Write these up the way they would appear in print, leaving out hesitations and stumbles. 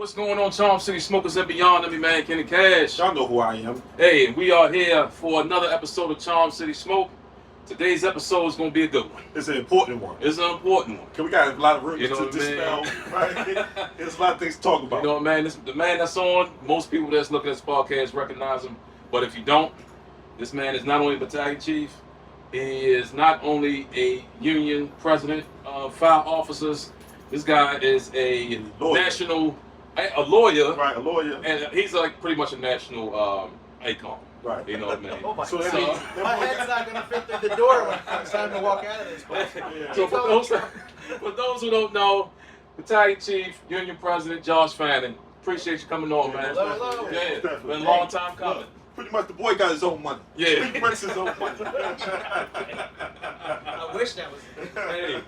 What's going on, Charm City Smokers and Beyond? Let me man, Kenny Cash. Y'all know who I am. Hey, we are here for another episode of Charm City Smoke. Today's episode is going to be a good one. It's an important one. It's an important one. Cause we got a lot of room You know to what I mean? dispel. Right? There's a lot of things to talk about. You know, man, the man that's on, most people that's looking at this podcast recognize him. But if you don't, this man is not only a battalion chief, he is not only a union president of fire officers. This guy is a national, a lawyer. Right, a lawyer. And he's like pretty much a national icon. Right. You know what I mean? Oh my So God. that means My head's not going to fit through the door when it's time to walk out of this place. Yeah. So for those who don't know, Battalion Chief, Union President Josh Fannon, appreciate you coming on, man. Hello, hello. Yeah, Definitely. been a long time coming. Look, pretty much the boy got his own money. Yeah. He rents his own money. I wish that was it. Hey,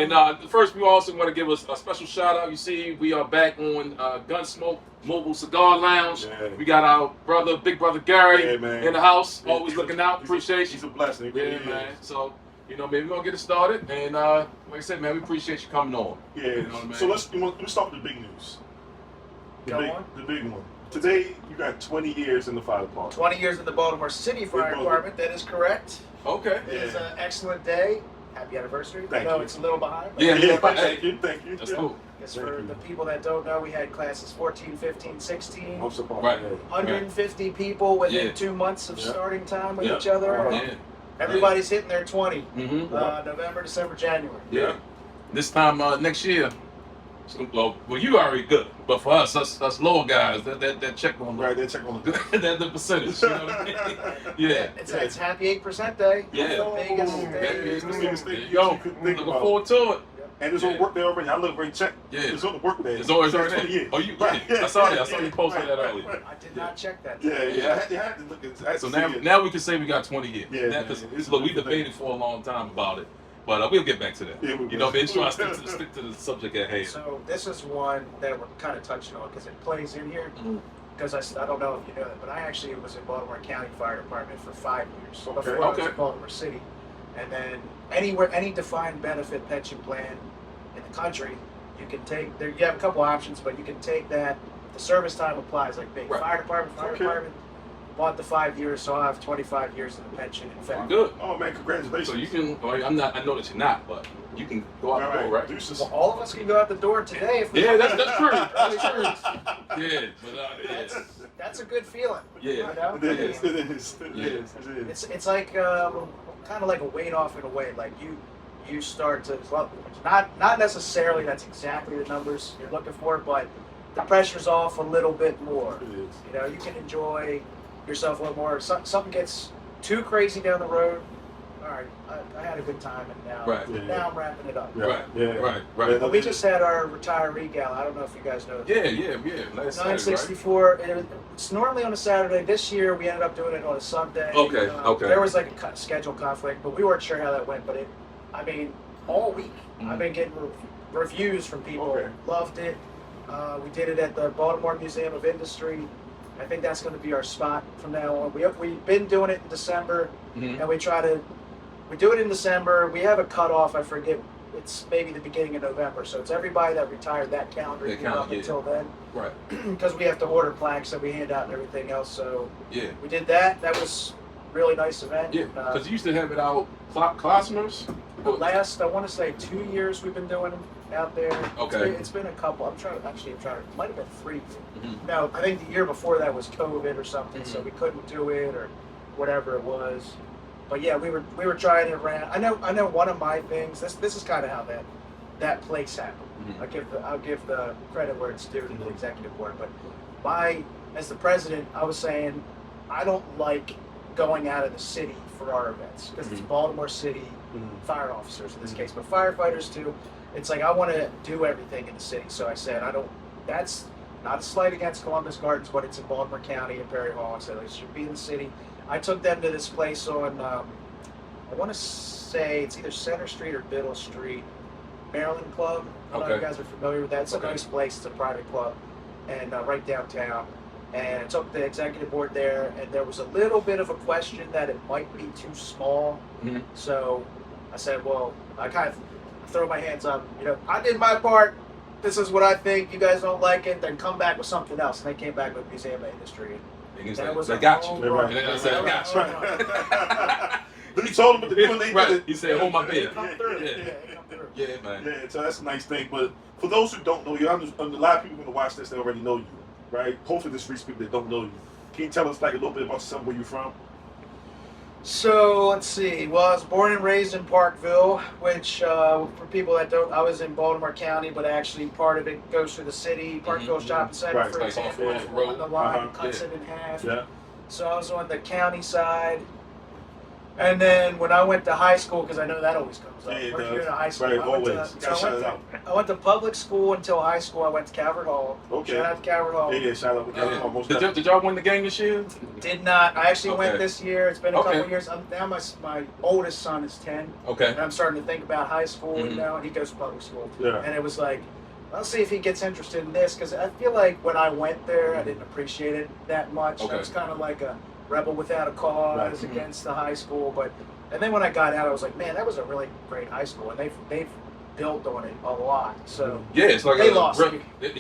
and first we also want to give us a special shout out. You see, we are back on Gunsmoke Mobile Cigar Lounge. Yeah. We got our big brother Gary Yeah, man. in the house, Yeah, always looking out. Appreciate He's you. a blessing. He really Yeah, is. man. So, you know, maybe we're gonna get it started. And like I said, man, we appreciate you coming on. Yeah. You know what I mean? So let's start with the big news. Go on. The big one. Today you got 20 years in the fire department. 20 years in the Baltimore City Fire Department. That is correct. Okay. It is an excellent day. Happy anniversary. Thank I know you. it's a little behind. but Yeah, Thank you. That's cool. Just for the people that don't know, we had classes 14, 15, 16. I'm surprised. Right. 150 people within Yeah. 2 months of Yeah. starting time with Yeah. each other. Yeah. Everybody's hitting their 20. Mm-hmm. November, December, January. Yeah. This time next year, well, you already good, but for us lower guys, that check on Right, they check on the that the percentage. You know what I mean? Yeah. It's Happy 8% Day. Yeah. It's the biggest Oh, day. yeah, it's the biggest There thing you go. you could think Looking about. forward to it. And it's on work day already. I look very check. Yeah. It's on the work day. It's always Since already 20 there. years. Oh, you? Right, Yeah. I saw that. I saw you posted that earlier. I did not check that. Yeah, Yeah. You had to look at that. So now we can say we got 20 years. Yeah, Now, 'cause, man, it's look, we a good debated for a long time about it, but we'll get back to that. Yeah, we You know, will. man, just trying to stick to the subject at hand. So this is one that we're kind of touching on because it plays in here. Mhm. Because I don't know if you know that, but I actually was in Baltimore County Fire Department for 5 years. Okay. Before I was Okay. in Baltimore City. And then any defined benefit pension plan in the country, you can take, there. You have a couple options, but you can take that. The service time applies, like big Right. fire department, Okay. bought the 5 years, so I have 25 years in the pension in fact. Good. Oh man, congratulations. So you can. Well, I'm not. I know that you're not, but you can go out the door, right? Deuces. Well, all of us can go out the door today if we Yeah, that's true. That's true. Yeah, but That's a good feeling. Yeah. You know? It is. It is. It Yeah. is. It is. It's like kind of like a weight off in a way. Like you start to, well, not necessarily that's exactly the numbers you're looking for, but the pressure's off a little bit more. It is. You know, you can enjoy yourself a little more. Something gets too crazy down the road. All right, I had a good time, and now Right. Yeah. now I'm wrapping it up. Yeah. Right. Yeah. Right. Yeah. Right. But we just had our retiree gala. I don't know if you guys know. Yeah. Last Saturday, right? 964. It's normally on a Saturday. This year we ended up doing it on a Sunday. Okay, okay. There was like a schedule conflict, but we weren't sure how that went. But all week I've been getting reviews from people. Okay. Loved it. We did it at the Baltimore Museum of Industry. I think that's going to be our spot from now on. We've been doing it in December, Mhm. and we do it in December. We have a cutoff. I forget. It's maybe the beginning of November. So it's everybody that retired that calendar That year up calendar year. until then. Right. Because we have to order plaques that we hand out and everything else. So Yeah. we did that. That was a really nice event. Yeah. Because you used to have it out Classmers. The last, I want to say 2 years we've been doing it out there. Okay. It's been a couple. I'm trying. It might have been 3. Mhm. No, I think the year before that was COVID or something, so Mhm. we couldn't do it or whatever it was. But yeah, we were trying it around. I know one of my things. This is kind of how that place happened. Mhm. I'll give the credit where it's due to the executive board. But as the president, I was saying I don't like going out of the city for our events because it's Mhm. Baltimore City Mhm. fire officers in this case, but firefighters too. It's like I want to do everything in the city. So I said I don't. That's not a slight against Columbus Gardens, but it's in Baltimore County and Perry Hall. I said it should be in the city. I took them to this place on I want to say it's either Center Street or Biddle Street, Maryland Club. I don't know if you Okay. guys are familiar with that. It's a Okay. nice place. It's a private club, and right downtown. And I took the executive board there, and there was a little bit of a question that it might be too small. Mhm. So I said, well, I kind of throw my hands up. You know, I did my part. this is what I think. You guys don't like it, then come back with something else. And they came back with museum of history. And he's That like, was they a got home you. run. And then I said, I got you. Then he told him what to do, and they Right. did it. He said, hold my They beer. come through. Yeah. They come through. Yeah, man. Yeah, so that's a nice thing. But for those who don't know you, a lot of people going to watch this, they already know you, right? Hopefully this reaches people that don't know you. Can you tell us like a little bit about yourself, where you're from? So let's see. Well, I was born and raised in Parkville, which for people that don't, I was in Baltimore County, but actually part of it goes through the city. Parkville Shopping Center, Right, for like example, off the road. on the line Uh-huh. cuts it in half. Yeah. So I was on the county side. And then when I went to high school, because I know that always comes up. Yeah, it Where'd you does. go to high school? Right, I went to- always. so Gotta shout it out. I went to public school until high school. I went to Calvert Hall. Okay. Shout out to Calvert Hall. Yeah, shout out. Yeah. Almost Did y'all win the game this year? Did not. I actually went Okay. this year. It's been a Okay. couple years. Now my oldest son is 10. Okay. And I'm starting to think about high school Mhm. now, and he goes to public school. Yeah. And it was like, I'll see if he gets interested in this, because I feel like when I went there, I didn't appreciate it that much. Okay. I was kind of like a rebel without a cause Right. Mhm. against the high school. And then when I got out, I was like, man, that was a really great high school, and they've built on it a lot. So Yeah, it's like They a lost. Yeah. they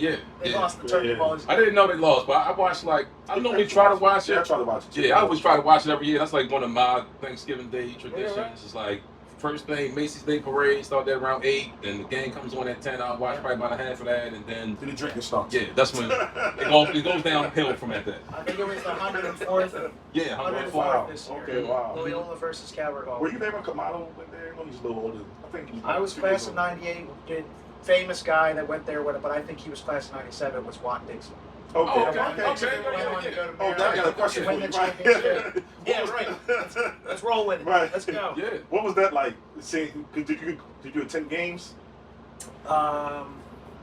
yeah. lost the turkey Yeah. balls. I didn't know they lost, but I watched I normally try to watch Yeah, I it. try to watch it too. Yeah, I always try to watch it every year. That's like one of my Thanksgiving Day traditions. right. It's like first thing, Macy's Day Parade, start there around 8, then the game comes on at 10. I'll watch probably about a half of that, and then, Then the drinking starts. yeah, that's when it goes downhill from at that. I think it was the 104th, Yeah, 104th Wow. this year. Okay, wow. Loyola versus Calvert Hall. Were you there when Kamado went there? No, he's a little older. I think he's I was 2 years class of older. '98. The famous guy that went there with it, but I think he was class of '97. Was Watt Dixon. Okay, Oh, okay, okay. Went on to go to Oh, now I got a question for win you. the Right. championship. Yeah, What was- right. Let's roll with it. Right. Let's go. Yeah. What was that like? Seeing, did you attend games?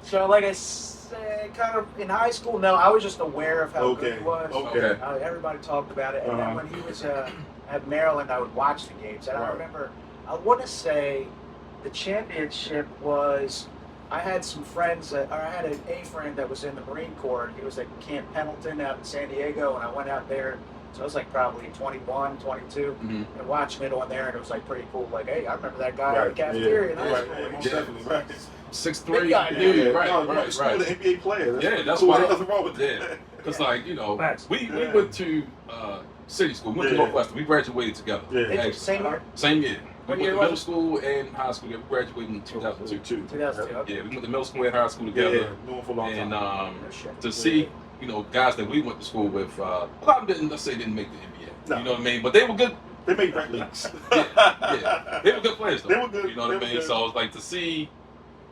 So like I said, kind of in high school, no, I was just aware of how good Okay. he was. Okay. Everybody talked about it, and Uh-huh. then when he was at Maryland, I would watch the games, and I Right. remember, I want to say, the championship was. I had some friends or I had a friend that was in the Marine Corps. He was at Camp Pendleton out in San Diego, and I went out there. So I was like probably 21, 22, Mhm. and watching it on there, and it was like pretty cool. Like, hey, I remember that guy in Right. the cafeteria in Yeah. high Right. school. Yeah. Most Yeah. definitely. Right. 6'3", Big guy, dude. yeah. Right, No, you went to right, school with right. an NBA player. Yeah, that's cool. why. There's nothing wrong with Yeah, that. it's like, you know, Facts. we Yeah. went to city school. We went to Yeah. Northwestern. We graduated together. Yeah. Actually. Same year? Same year. We What went year to was middle it? school and high school. We graduated in 2002. 2002. Okay. Yeah, we went to middle school and high school Yeah, together. yeah. Knew him for a long And time. No shit. to see, you know, guys that we went to school with, a lot of them didn't, let's say, didn't make the NBA. No. You know what I mean? But they were good. They made rec leagues. Yeah, they were good players, though. They were good. You know what I They were mean? good. So it's like to see,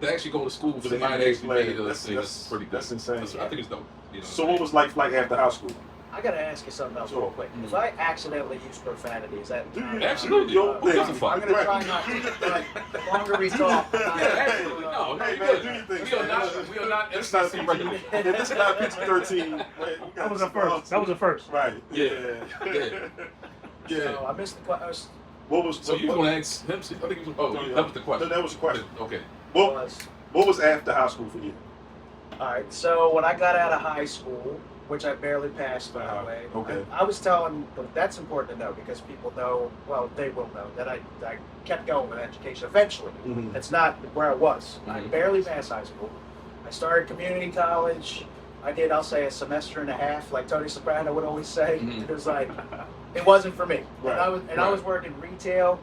to actually go to school for The somebody that NBA actually player, made it, that's- that's pretty good. that's insane. I think it's dope. You know So what was life like after high school? I gotta ask you something else real quick. If I accidentally use profanity, is that? Do you? Absolutely. Yo, Who gives a fuck? I'm gonna try not to. But the longer we talk, Yeah, absolutely. No, Hey, you man, good. do your thing, We are man. not. We are not. It's not FCC PG. regulated. Yeah, this is not PG-13. That was a first. That was a first. Right. Yeah. Yeah. so Yeah. I missed the question. What was? So you were gonna ask him? I think he was. Oh, that was the question. That was the question. Okay. What was after high school for you? All right. So when I got out of high school, which I barely passed, by the way, Okay. I was telling. That's important to know because people know. Well, they will know that I kept going with education. Eventually, Mhm. that's not where I was. I Mhm. barely passed high school. I started community college. I did, I'll say, a semester and a half, like Tony Soprano would always say. Mhm. It was like, it wasn't for me. Right, And I was working retail.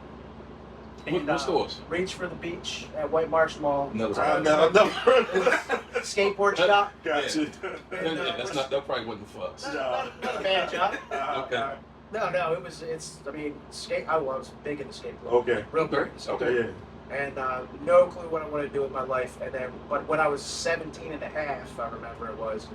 What stores? Reach for the Beach at White Marsh Mall. Another I one. never heard Skateboard shop. Gotcha. That's not. That probably wasn't for us. Not a bad job. Okay. No, I mean, I was big into skateboarding. Okay. Real big Okay. into skateboarding. Okay. Yeah. And no clue what I wanted to do with my life. And then, but when I was 17 and a half, I remember it was,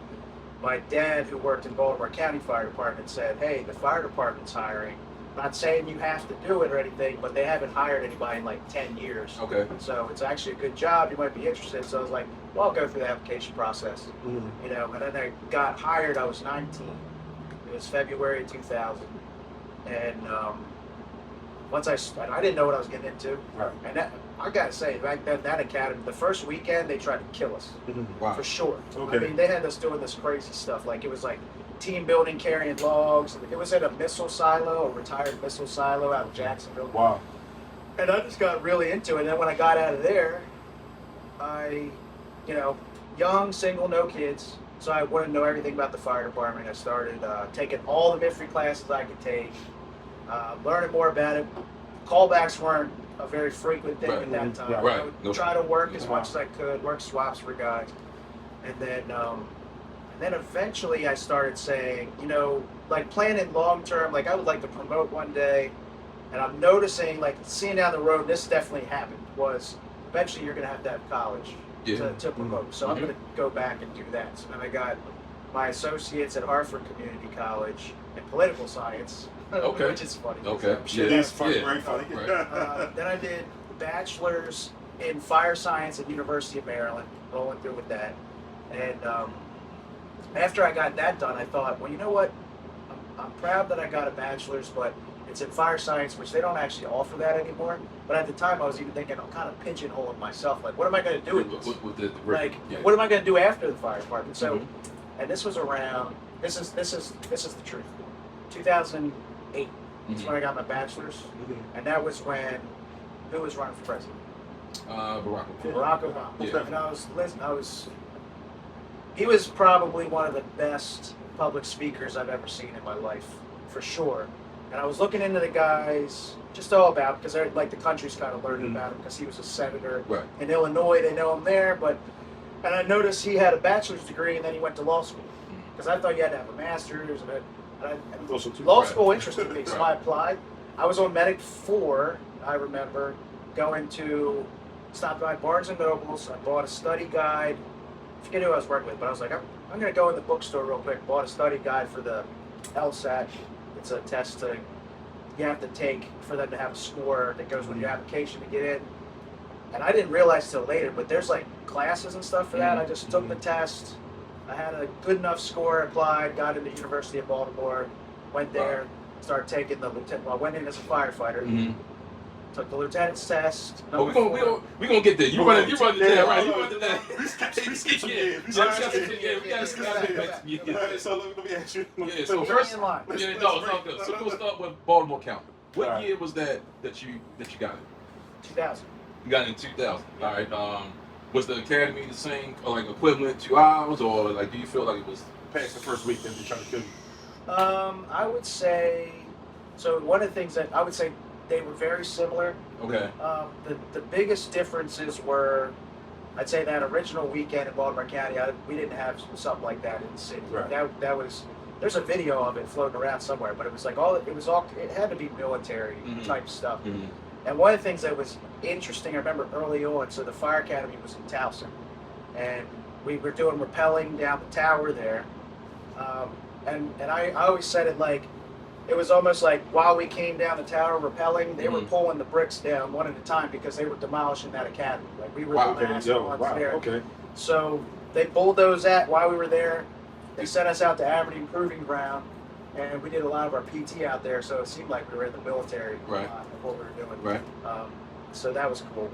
my dad, who worked in Baltimore County Fire Department, said, hey, the fire department's hiring. Not saying you have to do it or anything, but they haven't hired anybody in like 10 years. Okay. So it's actually a good job. You might be interested. So I was like, well, I'll go through the application process. Mhm. You know, and then I got hired. I was 19. It was February 2000. And once I didn't know what I was getting into. Right. And that, I gotta say, back then, that academy, the first weekend, they tried to kill us. Mhm. Wow. For sure. Okay. I mean, they had us doing this crazy stuff. Like, it was like team building, carrying logs. It was at a missile silo, a retired missile silo out of Jacksonville. Wow. And I just got really into it. And then when I got out of there, you know, young, single, no kids. So I wanted to know everything about the fire department. I started taking all the MIFRE classes I could take, learning more about it. Callbacks weren't a very frequent thing at that time. Right. I would try to work as much as I could, work swaps for guys. And then eventually I started saying, you know, like planning long term, like I would like to promote one day. And I'm noticing, like seeing down the road, this definitely happened, was eventually you're going to have college to promote. So I'm going to go back and do that. So then I got my associates at Hartford Community College in political science, which is funny. Okay. It is funny, very funny. Then I did bachelor's in fire science at University of Maryland, rolling through with that. And after I got that done, I thought, well, you know what? I'm proud that I got a bachelor's, but it's in fire science, which they don't actually offer that anymore. But at the time, I was even thinking, I'm kind of pigeonholing myself. Like, what am I going to do with this? What am I going to do after the fire department? So, and this was around. This is the truth. 2008. That's when I got my bachelor's, and that was when who was running for president? Barack Obama. Barack Obama. Yeah. And he was probably one of the best public speakers I've ever seen in my life, for sure. And I was looking into the guys, just all about, because like the country's kind of learning about him because he was a senator in Illinois. They know him there, and I noticed he had a bachelor's degree and then he went to law school because I thought you had to have a master's and law school interested me, so I applied. I was on Medic 4. I remember going to stop by Barnes and Nobles. I bought a study guide. I forget who I was working with, but I was like, I'm going to go in the bookstore real quick. Bought a study guide for the LSAT. It's a test you have to take for them to have a score that goes with your application to get in. And I didn't realize till later, but there's like classes and stuff for that. I just took the test. I had a good enough score, applied, got into University of Baltimore, went there, started taking the lieutenant. Well, I went in as a firefighter. Took the lieutenant's test. We're gonna get there. You run it there, right? You run it there. We skipped some years. So let me ask you. So first, So we'll start with Baltimore County. What year was that you got it? 2000. You got it in 2000. All right. Was the academy the same, or like equivalent to ours, or like do you feel like it was past the first week and they're trying to kill you? I would say. So one of the things that I would say. They were very similar. Okay. The biggest differences were, I'd say that original weekend in Baltimore County, we didn't have something like that in the city. Right. That was, there's a video of it floating around somewhere, but it was like it had to be military type stuff. And one of the things that was interesting, I remember early on, so the fire academy was in Towson, and we were doing rappelling down the tower there, and I always said it like. It was almost like while we came down the tower rappelling, they were pulling the bricks down one at a time because they were demolishing that academy. Like we were the last ones there. Okay. So they bulldozed that while we were there. They sent us out to Aberdeen Proving Ground, and we did a lot of our PT out there. So it seemed like we were in the military of what we were doing. Right. So that was cool.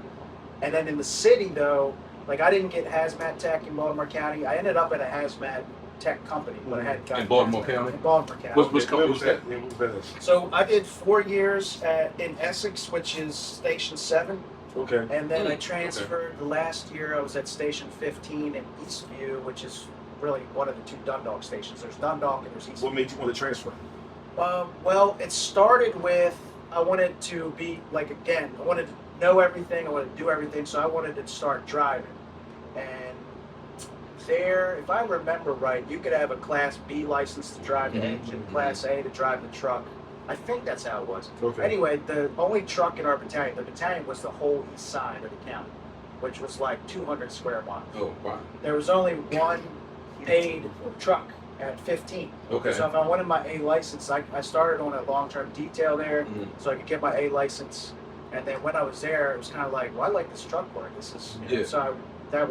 And then in the city, though, like I didn't get hazmat tech in Baltimore County. I ended up at a hazmat tech company, but I had in Baltimore County. In Baltimore County. Which company was that? So I did 4 years in Essex, which is Station 7. Okay. And then I transferred the last year. I was at Station 15 in Eastview, which is really one of the two Dundalk stations. There's Dundalk and there's Eastview. What made you want to transfer? Well, it started with I wanted to be like I wanted to know everything. I wanted to do everything. So I wanted to start driving. And there, if I remember right, you could have a Class B license to drive the engine, Class A to drive the truck. I think that's how it was. Okay. Anyway, the only truck in our battalion, the battalion was the whole east side of the county, which was like 200 square miles. Oh, wow. There was only one paid truck at 15. Okay. So if I wanted my A license, I started on a long-term detail there, so I could get my A license. And then when I was there, it was kind of like, well, I like this truck work. This is, so it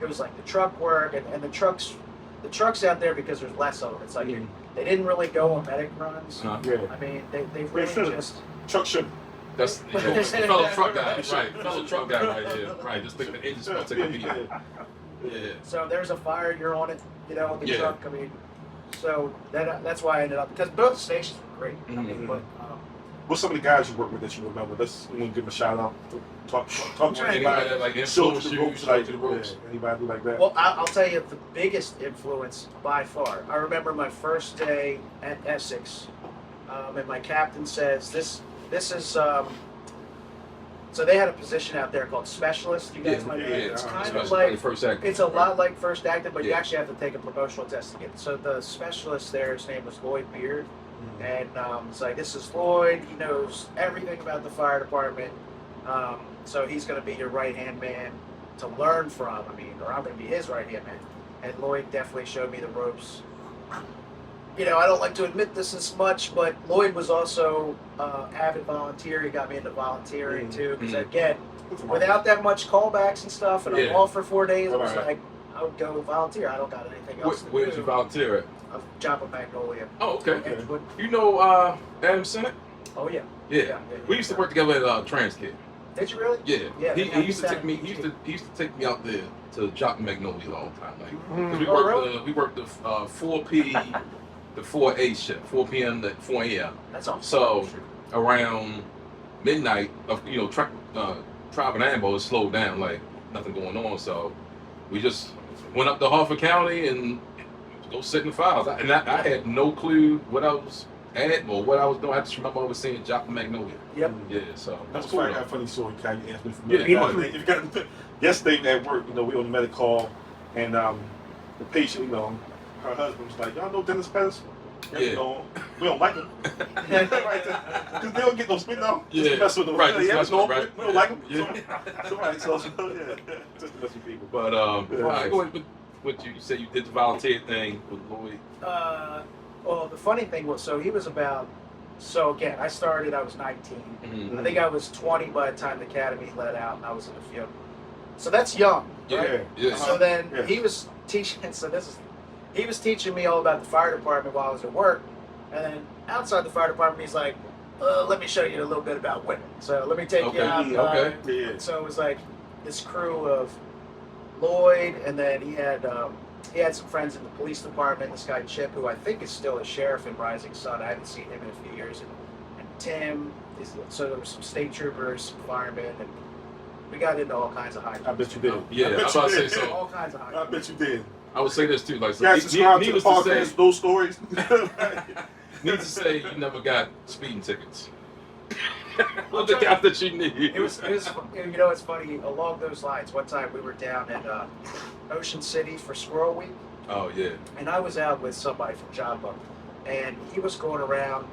was like the truck work and the trucks out there because there's less of them. It's like they didn't really go on medic runs. Yeah. I mean, they really just truck should. That's fellow truck guy, right? Fellow truck guy right here, right? Just take the engine spot, take a video. Yeah. So there's a fire, you're on it, with the truck. I mean, so that's why I ended up because both stations were great. I mean, but What's some of the guys you work with that you remember? Let's give them a shout out. Talk to Anybody that like show influence the you, ropes, show like to the ropes. yeah, anybody like that? Well, I'll tell you the biggest influence by far. I remember my first day at Essex, and my captain says, "This is." So they had a position out there called specialist. You guys might know. It's kind of like first act. it's a lot like first acting, but you Yeah. actually have to take a promotional test to get it. So the specialist there, his name was Lloyd Beard, and it's like, this is Lloyd. He knows everything about the fire department. So he's going to be your right-hand man to learn from. I mean, or I'm going to be his right-hand man. And Lloyd definitely showed me the ropes. You know, I don't like to admit this as much, but Lloyd was also avid volunteer. He got me into volunteering too, because again, without that much callbacks and stuff, and I'm off for 4 days, it was like I would go volunteer. I don't got anything else to do. Where did you volunteer at? Job of Magnolia. Oh, okay. Edgewood. You know Adam Sennett? Oh yeah. Yeah. We used to work together at Transkid. Did you really? Yeah. Yeah. He used to take me. He used to take me out there to Jock Magnolia all the time. Like, 'cause we Oh, worked really? we worked the 4 the 4A shift, 4 p.m. to 4 a.m. That's awesome. So around midnight, Tribe and Ambo is slowed down, like nothing going on. So we just went up to Harford County and go sit in the files. I had no clue what I was at or what I was doing. I just remember I was seeing Jock Magnolia. Yep. Yeah, so That's cool. why I got a funny story. Kind of asked me for Yeah, if you got yesterday at work, we on the medical call, and the patient, her husband was like, "Y'all know Dennis Pettis?" Yeah. We don't like him. Because they don't get no spin now. Yeah. Just to mess with them. Right, Yeah, just no, mess with them, we don't like him. Yeah. So, right, so yeah, just to mess with people. But all right, go ahead with what you said. You did the volunteer thing with Lloyd. Well, the funny thing was, so he was about. So again, I started. I was 19. Mm-hmm. I think I was 20 by the time the academy let out, and I was in the field. So that's young, right? Yeah. So then Yeah. he was teaching. So he was teaching me all about the fire department while I was at work, and then outside the fire department, he's like, "Let me show you a little bit about women. So let me take you Okay. out." Okay. Yeah. So it was like this crew of Lloyd, and then he had some friends in the police department. This guy Chip, who I think is still a sheriff in Rising Sun. I haven't seen him in a few years. And Tim. So there were some state troopers, some firemen, and we got into all kinds of high. I bet you did. Yeah, I bet I was you about to did. say so. All kinds of high. I bet you did. I would say this too, like, so You guys subscribe to the needless to podcast, say, those stories. needless to say, you never got speeding tickets. What the guy that you need? It was, you know, it's funny. Along those lines, one time we were down at Ocean City for Squirrel Week, Oh yeah. and I was out with somebody from Job Book, and he was going around,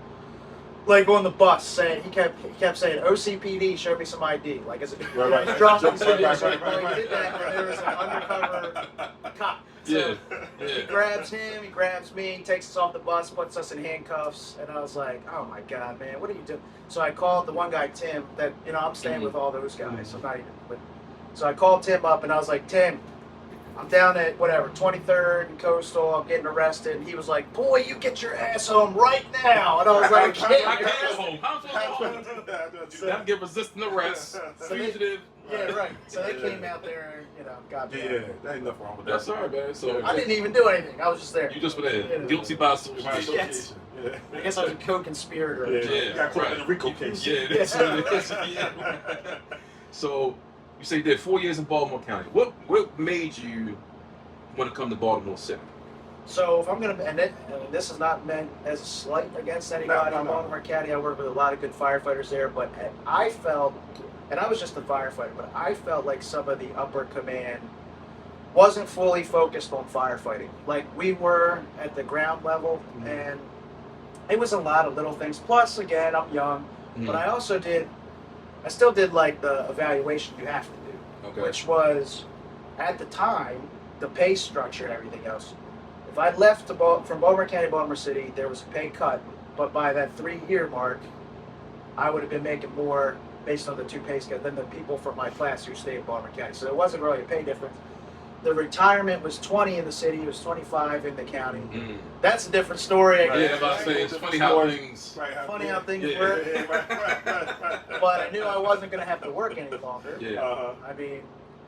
like on the bus, saying he kept saying OCPD, show me some ID, like as a Right. drunk. He Right. did that, and there was an undercover cop. So he grabs him, he grabs me, takes us off the bus, puts us in handcuffs, and I was like, "Oh my God, man, what are you doing?" So I called the one guy, Tim, that I'm staying with all those guys. I'm not even. So I called Tim up, and I was like, "Tim, I'm down at 23rd and Coastal. I'm getting arrested." And he was like, "Boy, you get your ass home right now." And I was like, "Shit, I man." can't go home. How's home? You gotta get resisting arrest. Fugitive. Yeah, right. So they came out there, got me. Yeah, that ain't nothing wrong with that. That's all right, man. So I didn't even do anything. I was just there. you just were there, guilty by association. Yes. Yeah. I guess I was a co-conspirator. Yeah. Yeah, You got caught right. in a RICO case. Yeah, it is. Yeah. So you say you did 4 years in Baltimore County. What made you want to come to Baltimore City? So if I'm gonna, and this is not meant as a slight against anybody No. in Baltimore County. I work with a lot of good firefighters there, but I felt, and I was just a firefighter, but I felt like some of the upper command wasn't fully focused on firefighting. Like we were at the ground level, and it was a lot of little things. Plus, again, I'm young, but I still did like the evaluation you have to do, Okay. which was at the time the pay structure and everything else. If I left from Baltimore County, Baltimore City, there was a pay cut, but by that 3-year mark, I would have been making more based on the 2 pay scales than the people from my class who stayed in Baltimore County. So there wasn't really a pay difference. The retirement was 20 in the city, it was 25 in the county. That's a different story. Right. Yeah, about to say it's funny how things. Funny how things Yeah. work. Right. But I knew I wasn't going to have to work any longer. Yeah.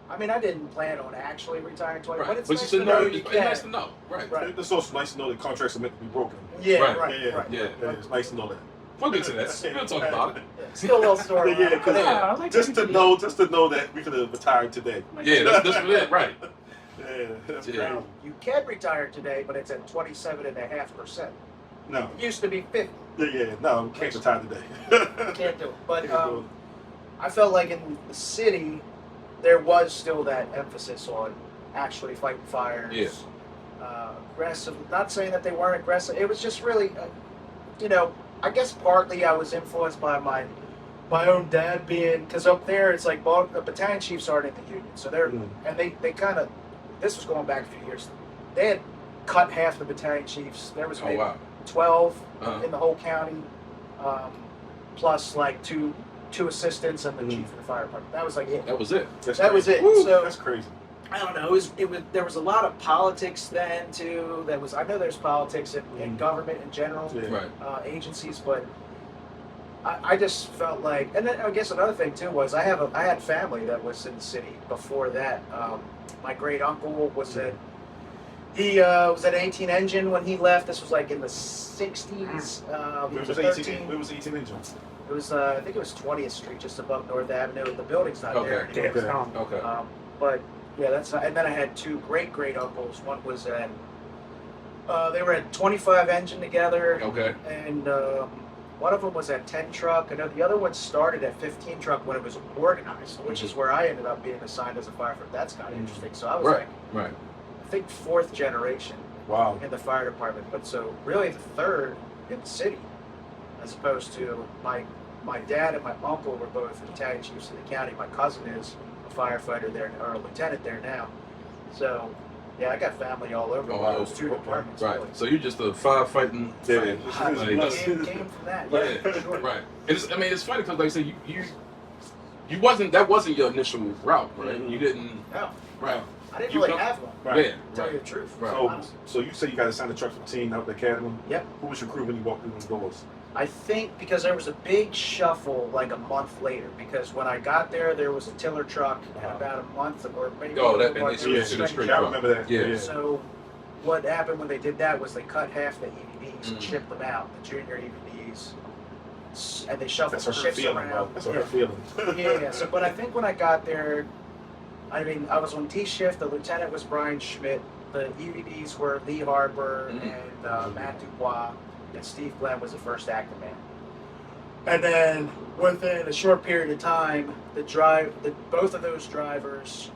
I mean, I didn't plan on actually retiring 20, Right. but it's But nice you should to know. know you It's can. nice to know. Right. Right. It's also nice to know that contracts are meant to be broken. Yeah, Right. right, Yeah, right. Yeah. Yeah, it's nice to know that. We'll get to that. We'll talk about it. Still a little story. Yeah, because I like just to know that we could have retired today. Yeah, that's it, right. Yeah, that's Yeah. crazy. You can retire today, but it's at 27.5%. No, It used to be 50. no, we can't retire today. You can't do it. But I felt like in the city, there was still that emphasis on actually fighting fires. Yeah. Aggressive. Not saying that they weren't aggressive. It was just really, I guess partly I was influenced by my own dad being, because up there it's like the battalion chiefs aren't in the union, so they're and they kind of, this was going back a few years. They had cut half the battalion chiefs. There was maybe 12 in the whole county, plus like two assistants and the chief of the fire department. That was like it. That was it. That was it. Woo, So that's crazy. I don't know. There was a lot of politics then too. I know there's politics in government in general, Right. Agencies, but I just felt like, and then I guess another thing too was I had family that was in the city before that. My great uncle was at 18 engine when he left. This was like in the 60s. He It was was 18. 13. It was 18 engine. It was I think it was 20th Street, just above North Avenue. The building's not there Okay. anymore. Okay. But yeah, and then I had two great uncles. One was at they were at 25 engine together, Okay. and one of them was at 10 truck. I know the other one started at 15 truck when it was organized, which is where I ended up being assigned as a firefighter. That's kind of interesting. So I was Right. like, Right. I think 4th generation Wow. in the fire department, but so really the 3rd in the city, as opposed to my dad and my uncle were both battalion chiefs in the county. My cousin is a firefighter there, or a lieutenant there now. So yeah, I got family all over Oh, wow. those two departments. Right. Really. So you're just a firefighting. Yeah. Like, that's- Came from that. Yeah, Yeah, sure. right. It's funny because like I said, you wasn't your initial route, right? You didn't. No, Right. I didn't You really come- have one. Right. Yeah. To tell you the truth. Right. So you say you got assigned a truck 15 out the academy. Yep. Who was your crew when you walked through those doors? I think because there was a big shuffle like a month later, because when I got there was a tiller truck, and about a month or maybe Oh, a that- little and they more, there switched was to the a straight Yeah, I truck. remember that. Yeah. So what happened when they did that was they cut half the EVDs and Mm. shipped them out, the junior EVDs, and they shuffled That's the her shifts feeling, bro. around. That's her feeling. Yeah. So, but I think when I got there, I mean, I was on D shift. The lieutenant was Brian Schmidt. The EVDs were Lee Harper Mhm. and Matt Dubois, and Steve Glenn was the first active man. And then within a short period of time, both of those drivers,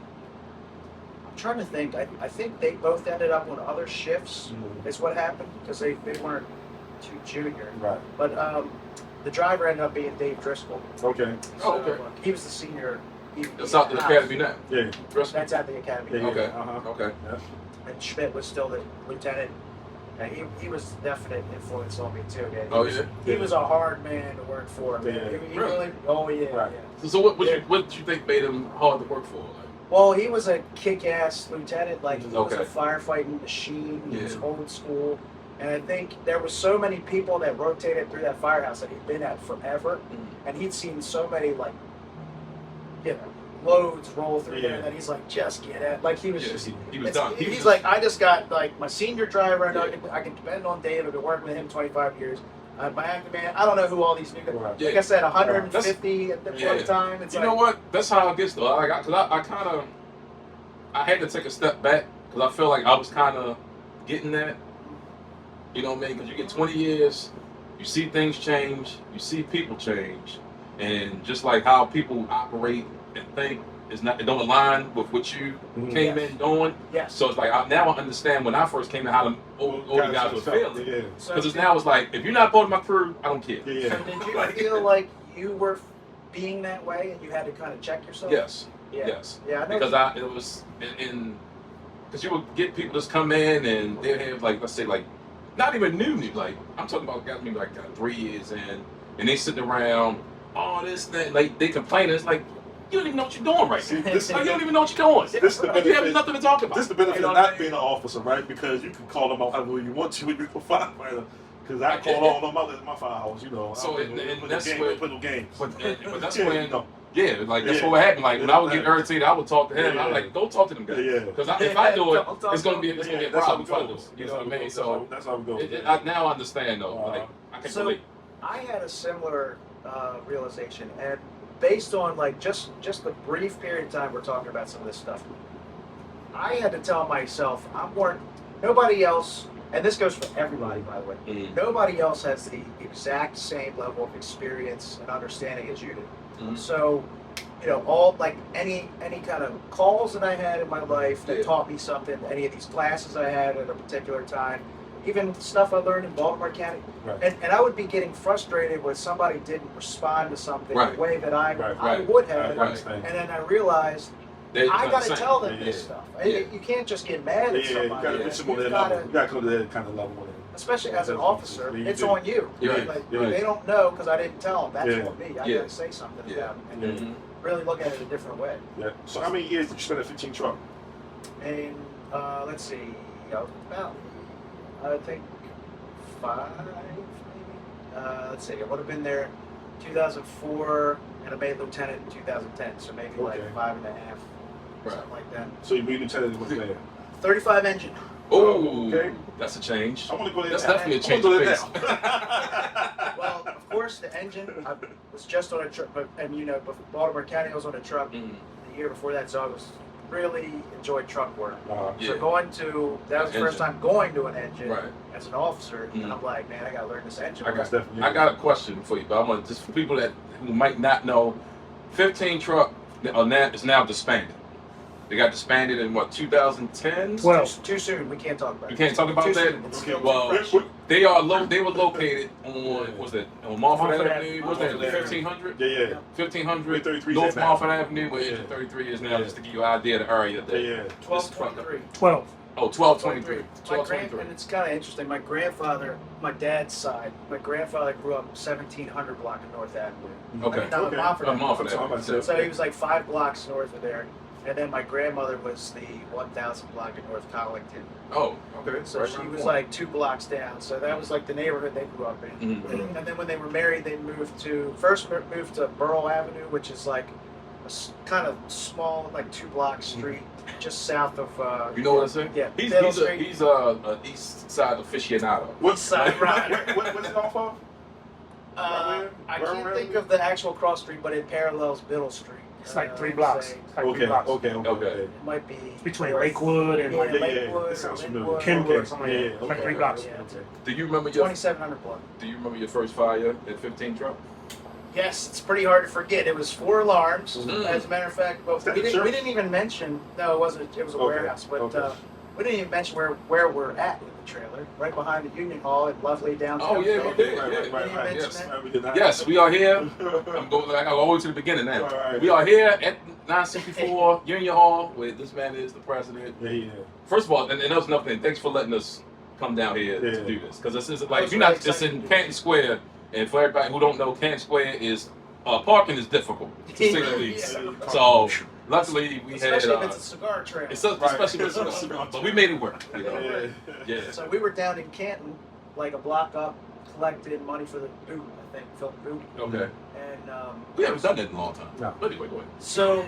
I'm trying to think. I think they both ended up on other shifts. Is what happened because they weren't too junior. Right. But the driver ended up being Dave Driscoll. Okay. Oh, okay. He was the senior. It's out the academy now. Yeah. Trust me. That's at the academy. Yeah. Okay. Uh-huh. Okay. And Schmidt was still the lieutenant. And he was a definite influence on me too. Yeah, Oh yeah. He was a hard man to work for. Man. Yeah. He Really? really, oh yeah, Right. yeah. So what did you think made him hard to work for? Like, Well, he was a kick-ass lieutenant. Like he was Okay. a firefighting machine. He was Yeah. old school. And I think there were so many people that rotated through that firehouse that he'd been at forever, and he'd seen so many loads roll through there that he's like, just get it. Like he was yeah, just. he was done. He's like, I just got like my senior driver. I know I can depend on Dave. I've been working with him 25 years. My active man. I don't know who all these new guys. Right. Like I said, 150 at the one time. It's You like, know what? That's how it gets though. I had to take a step back because I feel like I was kind of getting that. You know what I mean? Because you get 20 years, you see things change, you see people change, and just like how people operate and think it don't align with what you came in doing. Yes. So it's like now I understand when I first came in how the older guys were feeling. Yeah. So Because now it's like if you're not part of my crew, I don't care. Yeah. So did you feel like you were being that way and you had to kind of check yourself? Yes. Yeah. Yes. Yeah, I know. Because it was because you would get people just come in and they have like, let's say like not even new, like I'm talking about guys maybe like 3 years in, and they sitting around all this thing, like they complaining. It's like you don't even know what you're doing right now. This- Like, you don't even know what you're doing. This is the You have benefit. nothing to talk about. This is the benefit You know of what I not mean? being an officer, right? Because you can call them out however you want to when you're a firefighter. Because I Right, call yeah. all them out at my firehouse, you know. So, I and don't put that's no game, where- don't put no games. But that's Yeah, when, you know. yeah, like that's Yeah. what happened. Like when I would get Yeah. irritated, I would talk to him. Yeah. I'm like, go talk to them guys. Yeah. Because if I do it, Don't talk it's gonna to be them. it's gonna be a That's how problem it for goes. others. You know what I mean? So that's how it goes. now I understand though. Like I can So- relate. I had a similar realization, and based on like just the brief period of time we're talking about some of this stuff, I had to tell myself nobody else, and this goes for everybody, by the way. Mm. Nobody else has the exact same level of experience and understanding as you do. Mm. So, all like any kind of calls that I had in my life that taught me something, any of these classes I had at a particular time, even stuff I learned in Baltimore County, Right. and I would be getting frustrated when somebody didn't respond to something Right. the way that I Right. would have, Right. and then I realized I got to tell them this stuff. You can't just get mad at You somebody. gotta reach them on You've that gotta- level. You gotta come to that kind of level with it. Especially as an officer, You it's do. on you. You're right. Like, You're right. they don't know because I didn't tell them. That's Yeah. on me. I Yeah. got to say something Yeah. about it and Mhm. really look at it a different way. Yeah. So how many years did you spend at 15 truck? And let's see, about I think 5, maybe. Let's see, I would have been there 2004, and I made lieutenant in 2010, so maybe like Okay. 5.5, Right. something like that. So you made lieutenant and was there. 35 engine. Oh, Okay. that's a change. I want to go there. That's now. definitely a I change wanna of go pace. there now. Well, of course, the engine. I was just on a truck, and before Baltimore County, I was on a truck Mm. the year before that, so I was really enjoyed truck work. Yeah. So that was the first time going to an engine Right. as an officer, Mhm. and I'm like, man, I gotta learn this engine. I work. Definitely. I got a question for you, but I want just for people who might not know, 15 truck is now disbanded. They got disbanded in what 2010? 12. Too soon. We can't talk about it. You can't talk about Too that. soon. It's Okay, still well, fresh. They were located on on Moffett Moffett Avenue. What's that? Moffett 1500. Yeah. 1500 33 North is that now. Moffett Avenue, where Engine 33 is now. Yeah. Just to give you an idea of the area. That Yeah. 1223. 12. Oh, 1223. My 1223. and it's kind of interesting. My grandfather, my dad's side, my grandfather grew up 1700 block of North Avenue. Okay. I mean, not Okay. Moffett Avenue. Moffett So I'm Avenue. about to So he was like 5 blocks north of there. And then my grandmother was the 1000 block of North Collington. Oh, okay. So Right she around was the like 2 blocks down. So that was like the neighborhood they grew up in. corner. Mhm. And then when they were married, they moved to Burrell Avenue, which is like a kind of small, like 2-block street just south of. You know what I'm saying? Yeah, He's Middle a Street. he's a east side aficionado. What's Side, right. What's it off of? I can't Where- think of the actual cross street, but it parallels Middle Street. It's like 3 I'd blocks. say It's like 3 Okay. blocks. Okay. Okay. It might be Between north- Lakewood and yeah, like Lakewood, That sounds familiar. Linwood, Kenwood, Okay. something like that. Yeah, It's like okay. 3 blocks. Yeah. Okay. Do you remember your 2700 block. Do you remember your first fire at 15 truck? Yes, it's pretty hard to forget. It was 4 alarms, Mhm. as a matter of fact. But that we the didn't church? even mention. No, it wasn't. It was a Okay, warehouse. But okay. we didn't even mention where we're at in the trailer, right behind the Union Hall in lovely downtown. Oh, yeah, we Philly. did. Right. Yes. We did not. Yes, we are here. I'm going like all the way to the beginning now. All right. We are here at 964 Union Hall, where this man is the president. Yeah. First of all, and that was another thing. Thanks for letting us come down here Yeah. to do this, because this is I like was you're not really just in excited. Canton Square. And for everybody who don't know, Canton Square is parking is difficult to say the least. Yeah. So luckily we Especially had if it's a cigar trail. especially with but we made it work. You know? Yeah. Yeah. So we were down in Canton, like a block up, collecting money for the boot. I think filled the boot, Okay. and We haven't done that in a long time. No. But anyway, go ahead. so.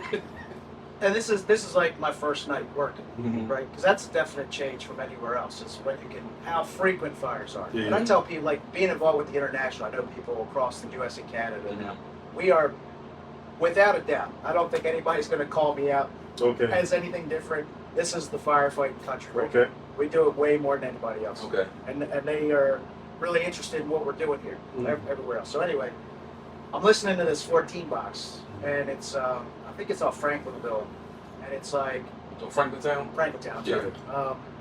And this is like my first night working, Mhm. right? Because that's a definite change from anywhere else. Is when you can how frequent fires are. Yeah. And I tell people, like being involved with the international, I know people across the U.S. and Canada Mhm. now. We are, without a doubt, I don't think anybody's going to call me out Okay. as anything different. This is the firefighting country. Right? Okay. We do it way more than anybody else. Okay. And they are really interested in what we're doing here, Mhm. everywhere else. So anyway, I'm listening to this 14 box, and it's I think it's off Franklinville, and it's like So Franklintown? Franklintown. Yeah.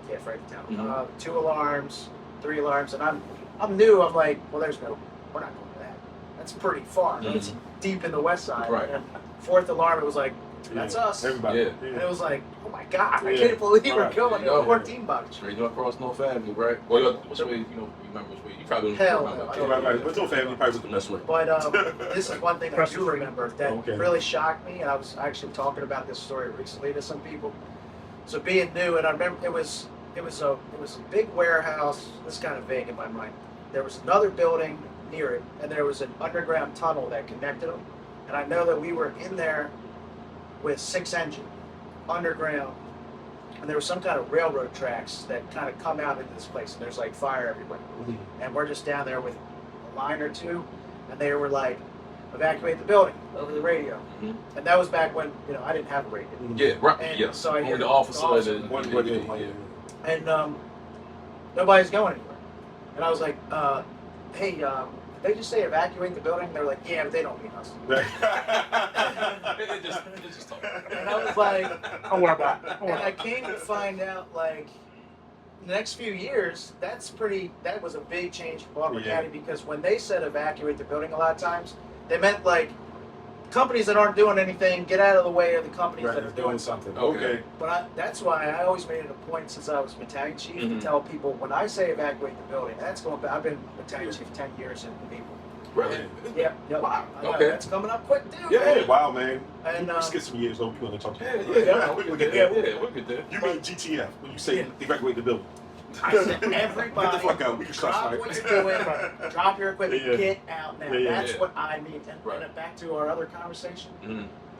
Yeah, Franklintown. Mhm. 2 alarms, 3 alarms, and I'm new. I'm like, well, we're not going to that. That's pretty far. Mhm. It's deep in the west side. Right. And 4th alarm, it was like, that's Yeah. us. Everybody. Yeah. And it was like, oh my God, I Yeah. can't believe we're Right. going There you to go. 14 bucks. Straight across North Avenue, right? Well, which way, you remember which way? You probably don't Hell remember. no, I Oh, right. But your family probably was the best way. But this is one thing I Press do the remember that Okay. really shocked me, and I was actually talking about this story recently to some people. So being new, and I remember it was a big warehouse. This is kind of vague in my mind. There was another building near it, and there was an underground tunnel that connected them. And I know that we were in there with 6 engine underground, and there was some kind of railroad tracks that kind of come out into this place, and there's like fire everywhere. And we're just down there with line or two, and they were like, evacuate the building over the radio. Mm-hmm. And that was back when, you know, I didn't have a radio. Yeah, right. And yeah. so I hear the officer. And nobody's going anywhere. And I was like, hey, did they just say evacuate the building? They're like, yeah, but they don't mean us. It just talk. And I was like, Don't worry about it. and I came to find out, like, the next few years, that was a big change for Baltimore County, because when they said evacuate the building a lot of times, they meant like companies that aren't doing anything, get out of the way of the companies that are doing something. Okay. But that's why I always made it a point since I was battalion chief to tell people, when I say evacuate the building, that's going back. I've been battalion chief 10 years in the people. Really? Yeah. Wow. Okay. That's coming up quick too. Yeah. Wow, man. And Let's get some years though. We're gonna talk. Yeah. We could do. You mean GTF when you say evacuate the building? I said, everybody, Get the fuck out. We can drop what you're doing, drop your equipment, get out now. That's what I mean. And back to our other conversation,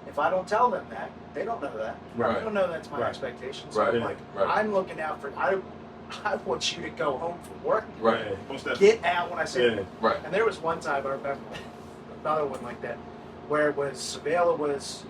if I don't tell them that, they don't know that. Right. They don't know that's my expectation. So Right. I'm like, I'm looking out for, I want you to go home from work. Right. Get out when I say that. Right. And there was one time, I remember, another one like that, where it was, Savannah was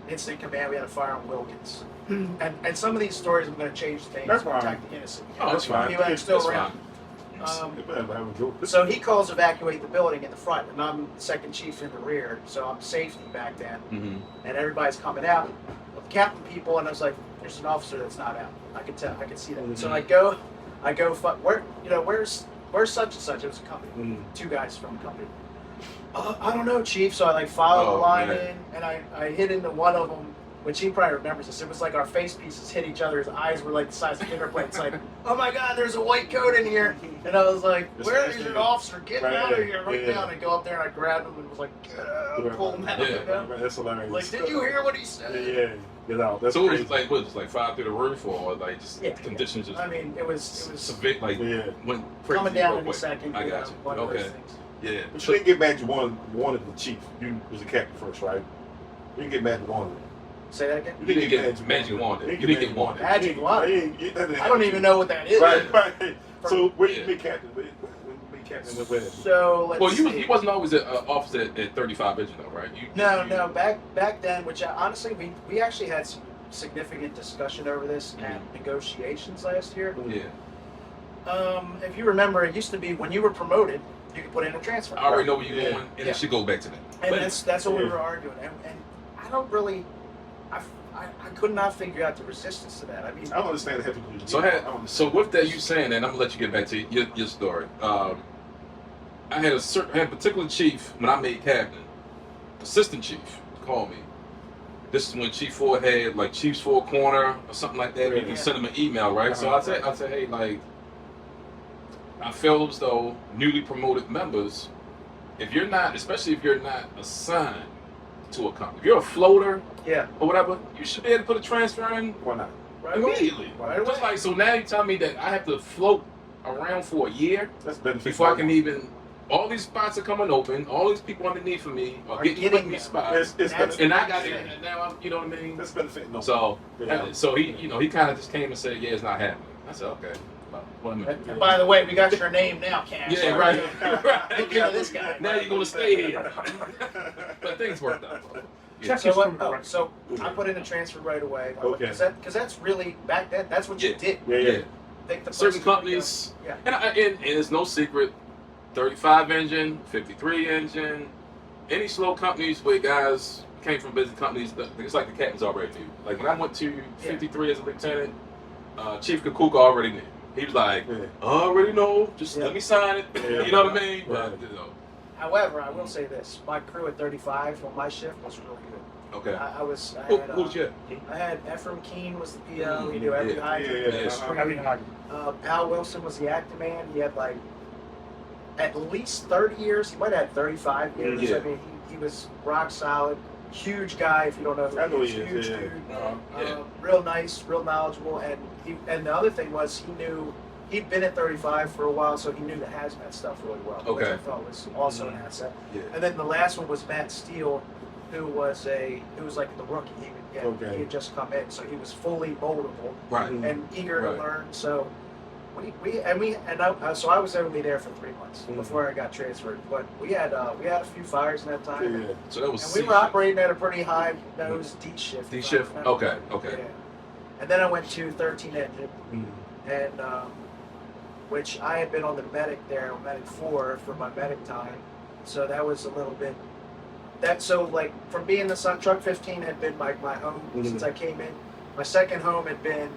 incident command, we had a fire on Wilkins. And some of these stories, I'm going to change things That's to fine. protect the innocent. Oh, that's fine. He was still That's around. fine. So he calls evacuate the building in the front, and I'm the second chief in the rear, so I'm safety back then. And everybody's coming out, with captain people, and I was like, there's an officer that's not out. I could tell, I could see that. So I go, where's such and such? It was a company, two guys from a company. I don't know, chief. So I like followed the line in, and I hit into one of them, which he probably remembers this. It was like our face pieces hit each other. His eyes were like the size of finger plates. Like, oh my God, there's a white coat in here. And I was like, where is your officer? Get out of here right now. And I go up there and I grabbed him and was like, pull him out. You know? That's hilarious. Like, did you hear what he said? Yeah. Get out. That's so crazy. it was like, what, just like fly through the roof, or like just conditions just. I mean, it was severe, like went crazy. coming down real in a quick. second. I got you. One of those Okay. things. Yeah. But you didn't get mad you wanted the chief. You was the captain first, right? You didn't get mad you wanted. Say that again? You didn't get magic wanted. You didn't get wanted. Magic wanted. I I don't even know what that is. Right. So where you made captain? When you made captain, where? So let's see. You wasn't always an officer at 35 Engine though, right? No. Back then, which honestly we actually had some significant discussion over this and negotiations last year. Yeah. If you remember, it used to be when you were promoted, you could put in a transfer. I already know where you're going, and it should go back to that. And that's what we were arguing. And I don't really, I could not figure out the resistance to that. I mean, I don't understand the heavy duty. So with that, you saying that, I'm gonna let you get back to your story. I had a particular chief when I made captain, assistant chief called me. This is when Chief 4 had like Chief's 4 corner or something like that. You can send him an email, right? So I said, hey, like, I feel as though newly promoted members, especially if you're not assigned to a company, if you're a floater, or whatever, you should be able to put a transfer in. Why not? right Immediately. Right away. Just like, so now you tell me that I have to float around for a year That's beneficial. before I can even. All these spots are coming open. All these people underneath of me are getting me spots, and I got it. And now I'm, you know what I mean. That's benefiting. No. So he, he kind of just came and said, "Yeah, it's not happening." I said, "Okay." And by the way, we got your name now, Cash. Yeah, right. Look into this guy. Now you're gonna stay here. But things worked out. Yeah. So I put in a transfer right away. Okay. Because that's really back then. That's what you did. Yeah. Think the Certain place companies, Yeah. and it's no secret, 35 engine, 53 engine, any slow companies where guys came from busy companies, it's like the captains already knew. Like when I went to 53 as a lieutenant, Chief Kakuka already knew. He was like, I already know, just let me sign it. You know what I mean? Right. But, However, I will say this: my crew at 35 on my shift was really good. okay. I Who's you? had Ephraim Keene was the PO. He knew every hydrant. Al Wilson was the acting man. He had like at least 30 years. He might have had 35 years. Yeah. I mean, he was rock solid. Huge guy. If you don't know who I know he is, he is, huge yeah. dude. Real nice, real knowledgeable, and the other thing was he'd been at 35 for a while, so he knew the hazmat stuff really well, which I thought was also an asset. Yeah. And then the last one was Matt Steele, who was like the rookie. He had just come in, so he was fully moldable Right. and eager to learn. So So I was only there for 3 months Mhm. before I got transferred. But we had a few fires in that time. Yeah. So that was And C we were shift. operating at a pretty high. No, it was D shift. D if I shift. remember. Okay. Okay. Yeah. And then I went to 13 engine, Mm. and which I had been on the medic there, medic 4 for my medic time. So that was a little bit. Like from being the Sun Truck 15 had been my home since I came in. My second home had been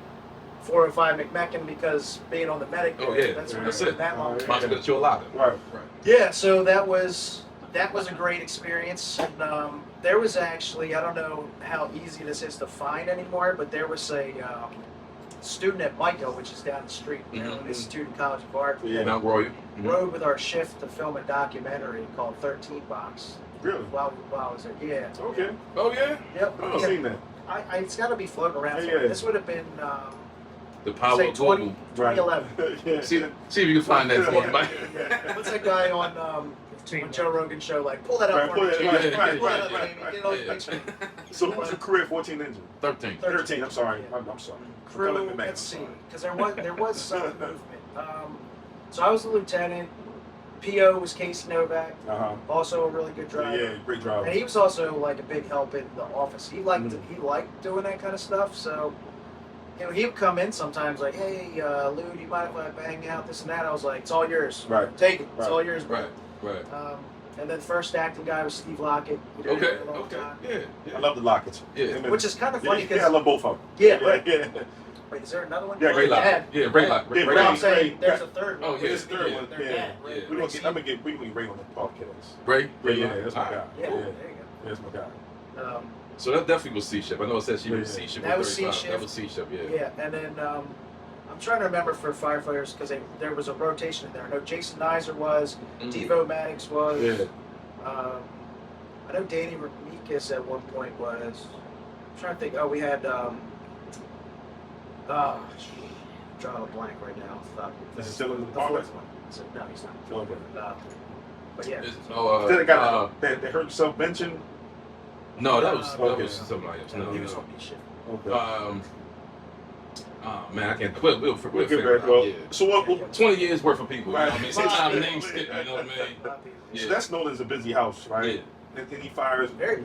405 McMecken because being on the medic. Oh, there, yeah. that's That's been it. that long. Might as well get you a lot of it. Right. Right. Yeah, so that was a great experience, and there was actually, I don't know how easy this is to find anymore, but there was a student at MICA, which is down the street, Maryland Institute of College of Art, Yeah. Mount Royal. rode with our shift to film a documentary called 13 Box Really? while I was there. Yeah. Okay. Oh yeah. Yep. I haven't Yeah. seen that. It's got to be floating around. Yeah, somewhere. yeah. This would have been The power say of global. 2011. Yeah. See if you can find that for me, Mike. What's that guy on Joe Rogan's show? Like, pull that up Right, for pull me. it- Jamie. right, Pull that right, up, right, Jamie. right. Get it on the Yeah. big screen. So who's your crew at 14 Engine? 13. 13. I'm sorry. Yeah. I'm sorry. Crew, let's see, because there was some movement. So I was the lieutenant. PO was Casey Novak, Uh-huh. also a really good driver. Yeah, great driver. And he was also like a big help in the office. He liked doing that kind of stuff. So, he would come in sometimes like, "Hey, Lou, do you mind if I hang out this and that?" I was like, "It's all yours. Right. Take it. It's Right. all yours." bro." Right. And then first acting guy was Steve Lockett. He did it Okay. for a long Okay. time. Yeah. I love the Lockets. Yeah. Him and- Which is kind of funny yeah, because I love both of them. Yeah, right. Yeah. wait, is there another one? Yeah, Ray Oh, Lock. Dad. Yeah, Ray Lock. Yeah, No, Ray. I'm saying Ray. there's a third one. Oh, yeah. This third yeah. one. They're Yeah. dad, right? Yeah. I'm gonna get we can bring on the podcast. Ray. Yeah, that's my All guy. right. Yeah, Yeah. there you That's my guy. go. So that definitely was C shift. I know it said she was Yeah. C shift. That was 35. C shift. That was C shift. Yeah. Yeah, and then I'm trying to remember for firefighters because there was a rotation in there. I know Jason Nizer was, Devo Maddox was. Yeah. I know Danny Ramikis at one point was. I'm trying to think. Oh, we had. Drawing a blank right now. Is he still in the fourth department? one. No, he's not. Okay. But yeah. Then they got they heard yourself mention. No, that was Okay. somebody else. No, he was no. on B shift. Okay. Oh man, I can't. We'll We'll figure get it back, out. bro. Yeah. So what? 20 years worth of people. You know what I mean? Right. Sometimes names stick. You know what I mean? So Yeah. that's known as a busy house, right? Yeah. Any fires? Very.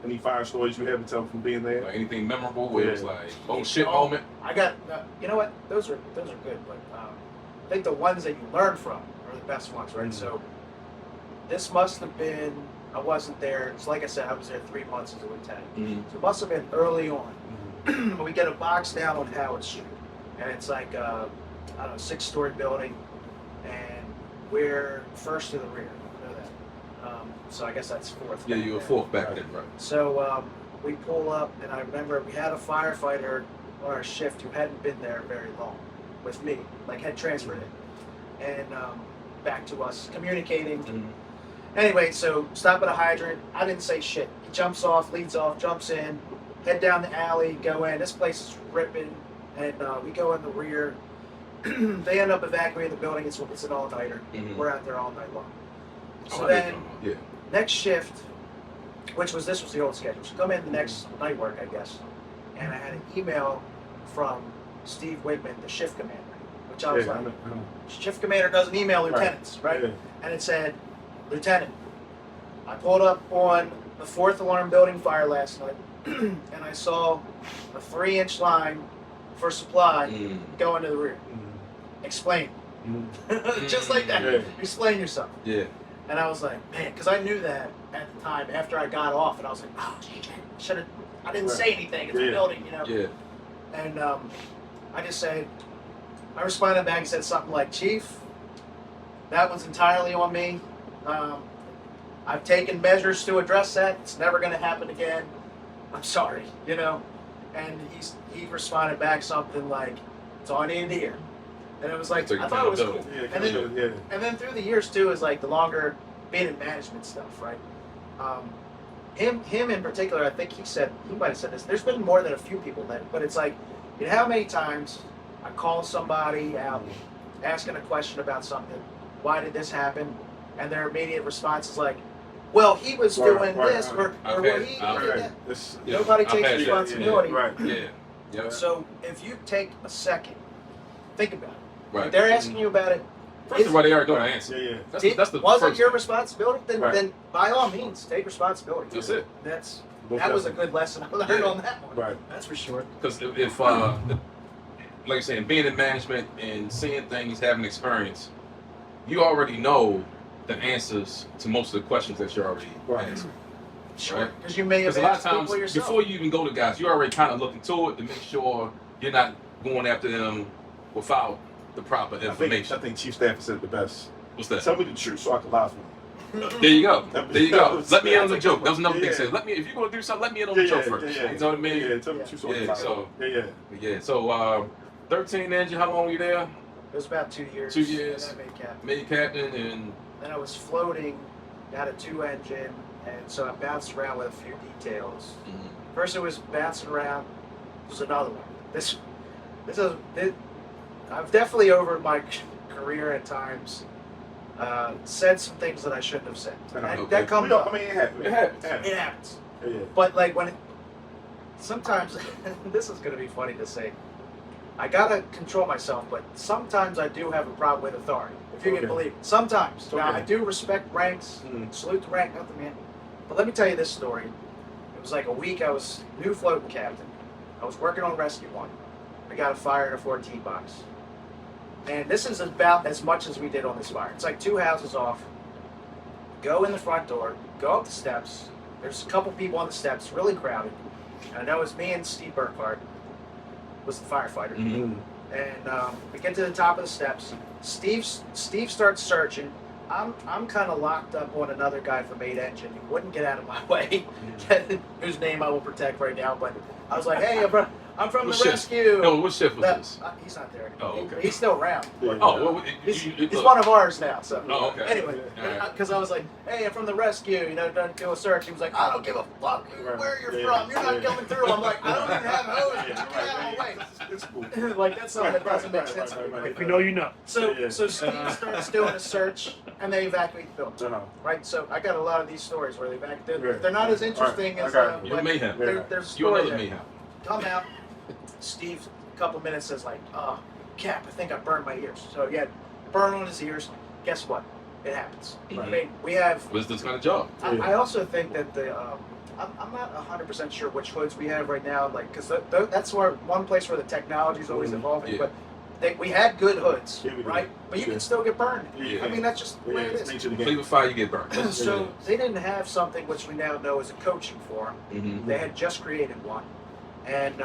Any fire stories you have to tell from being there? Like anything memorable where it was Yeah. like, oh shit Oh, moment. I got. You know what? Those are good, but I think the ones that you learn from are the best ones, right? Mhm. So this must have been. I wasn't there. It's like I said, I was there 3 months as a lieutenant. So it must have been early on. We get a box down on Howard Street, and it's like I don't know, 6-story building, and we're first to the rear. I know that. So I guess that's fourth. Yeah, back you were there. fourth back then, right? So we pull up, and I remember we had a firefighter on our shift who hadn't been there very long with me, like had transferred it, and back to us communicating. Anyway, so stop at a hydrant. I didn't say shit. He jumps off, leads off, jumps in, head down the alley, go in. This place is ripping, and we go in the rear. They end up evacuating the building. It's an all-nighter. We're out there all night long. So then, yeah. next shift, this was the old schedule. So come in the next night work, I guess. And I had an email from Steve Wigman, the shift commander, which I was like, shift commander doesn't email lieutenants, right? Yeah. And it said, Lieutenant, I pulled up on the 4th alarm building fire last night, and I saw a 3-inch line for supply go into the rear. Explain. Just like that. Yeah. Explain yourself. Yeah. And I was like, man, because I knew that at the time after I got off, and I was like, oh, shit, I didn't say anything. It's a building, you know. Yeah. And I just said, I responded back and said something like, Chief, that was entirely on me. I've taken measures to address that. It's never going to happen again. I'm sorry, you know. And he responded back something like, "It's all I needed to hear." And it was like, I thought it was cool. Yeah, And then through the years too, is like the longer being in management stuff, right? Him in particular, I think he might have said this. There's been more than a few people that, but it's like, you know how many times I call somebody out asking a question about something, why did this happen? And their immediate response is like, well, he was doing this, or well, he did that. Nobody takes responsibility. Right. Yeah. Yeah. So if you take a second think about it. Right. If they're asking you about it. First of all, they already know the answer. Yeah, That's the was first it your thing. responsibility? Then by all means, take responsibility. That's it. That was a good lesson I learned on that one. Right. That's for sure. Because if like I said, being in management and seeing things, having experience, you already know the answers to most of the questions that you're already asking. Sure. Because you may have Because a lot of asked times, people yourself. before you even go to guys, you already kind of look into it to make sure you're not going after them without the proper information. I think Chief Stafford said it the best. What's that? Tell me the truth so I can lie for you. There you go. There you go. Let me in on the That's a joke. good That was another one. thing. Yeah. Said, let me if you're gonna do something, let me in on the joke first. You know what I mean? Yeah, tell me the truth so I can lie. So Yeah. So 13 engine. How long were you there? It was about 2 years. 2 years. And I made captain. Made captain and Then I was floating, got a 2-engine, and so I bounced around with a few details. First, it was bouncing around. This was another one. This I've definitely over my career at times said some things that I shouldn't have said. That comes up. I mean, it happens. It happens. Yeah. But like sometimes, this is going to be funny to say. I gotta control myself, but sometimes I do have a problem with authority. If you can believe it. Sometimes. Now I do respect ranks, salute the rank, nothing man. But let me tell you this story. It was like a week. I was new floating captain. I was working on Rescue 1. I got a fire in a 14 box. And this is about as much as we did on this fire. It's like 2 houses off. Go in the front door, go up the steps. There's a couple people on the steps, really crowded. And I know it was me and Steve Burkhardt was the firefighter. And we get to the top of the steps. Steve starts searching. I'm kind of locked up on another guy from 8 Engine who wouldn't get out of my way, whose name I will protect right now. But I was like, hey, I'm from the rescue. No, what shift was this? He's not there Oh, anymore. okay. He's still around. He's one of ours now. So okay. Anyway, because I was like, hey, I'm from the rescue. Done do a search. He was like, I don't give a fuck where you're from. You're not coming through. I'm like, I don't even have hose. Get out of my way. It's cool. Like that's something that doesn't make sense. If you know, you know. So Steve starts doing a search, and they evacuate the building. Right. So I got a lot of these stories where they evacuate. They're not as interesting as you mayhem. There's You stories another that mayhem. come out. Steve, a couple minutes says like, Cap, I think I burned my ears. So he had burn on his ears. Guess what? It happens. I mean, we have. Was this kind of job? I also think that I'm not 100% sure which hoods we have right now, like, because that's one place where the technology is always evolving. Yeah. But we had good hoods, Yeah, we did. right? But you can still get burned. Yeah. I mean, that's just the way it is. Nature of the Play game. with fire, you get burned. So they didn't have something which we now know is a coaching forum. They had just created one, and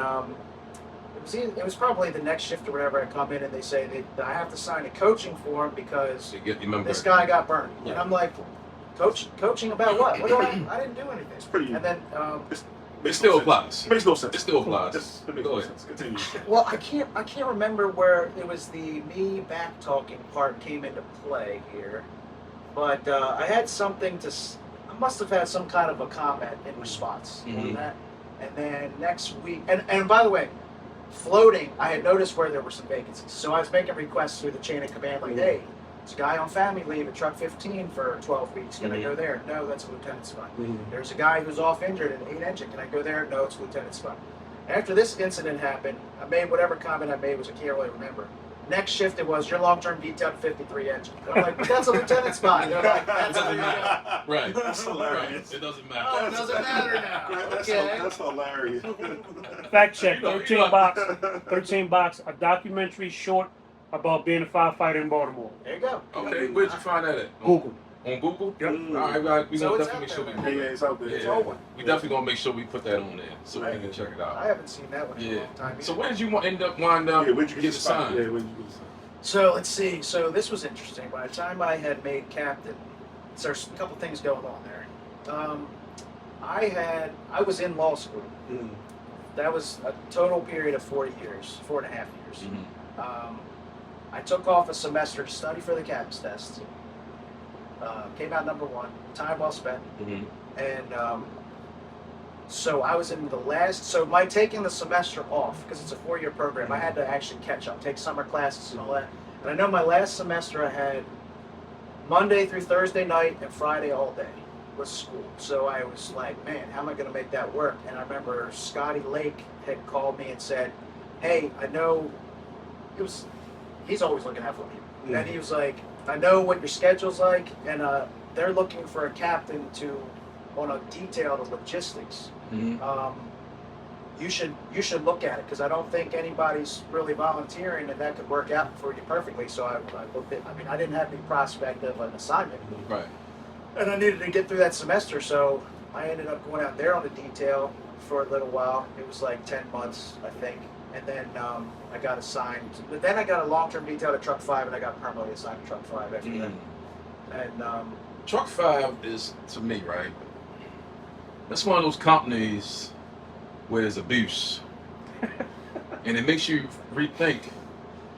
it was probably the next shift or whatever. I come in and they say that I have to sign a coaching form because this guy got burned, and I'm like, coaching about what? What do I didn't do anything. It's pretty. And then It still applies. Makes no sense. It still applies. It makes no sense. Continue. well, I can't remember where it was the me back talking part came into play here, but I had something to. I must have had some kind of a comment in response on that, and then next week. And by the way, floating, I had noticed where there were some vacancies, so I was making requests through the chain of command, like, hey, there's a guy on family leave at truck 15 for 12 weeks. Can I go there? No, that's a lieutenant's spot. There's a guy who's off injured in 8 Engine. Can I go there? No, it's a lieutenant's spot. After this incident happened, I made whatever comment I made, which I can't really remember. Next shift it was, your long-term detail 53 Engine. I'm like, that's a lieutenant's spot. They're like, that's It doesn't a matter. Right. That's hilarious. Right. It doesn't Oh, matter. it doesn't matter now. Okay. That's hilarious. Fact check. 13 box. A documentary short about being a firefighter in Baltimore. There you go. Okay, where'd you find that at? Google. On Google? Yep. All right, we So gonna it's definitely make out sure there, we Yeah, it's out there. It's all one. we definitely gonna make sure we put that on there so we can check it I out. haven't seen that one in a Yeah. long time. So either. where did you wind up Yeah, where'd you get get the spot? assigned? Yeah, where'd you get the sign? So let's see. So this was interesting. By the time I had made captain, so there's a couple things going on there. I was in law school. That was a total period of 4 years, 4.5 years. I took off a semester to study for the captain's test. Came out number 1. Time well spent. And so I was in the last. So my taking the semester off, because it's a 4-year program, I had to actually catch up, take summer classes and all that. And I know my last semester I had Monday through Thursday night and Friday all day was school. So I was like, man, how am I going to make that work? And I remember Scotty Lake had called me and said, hey, I know it was he's always looking out for me. And he was like, I know what your schedule's like, and they're looking for a captain to on a detail of logistics. You should look at it because I don't think anybody's really volunteering, and that could work out for you perfectly. So I looked at. I mean, I didn't have any prospect of an assignment, Right. and I needed to get through that semester, so I ended up going out there on the detail for a little while. It was like 10 months, I think, and then I got assigned. But then I got a long-term detail to Truck 5, and I got permanently assigned to Truck 5 after that. And Truck 5 is, to me, right? That's one of those companies where there's abuse, and it makes you rethink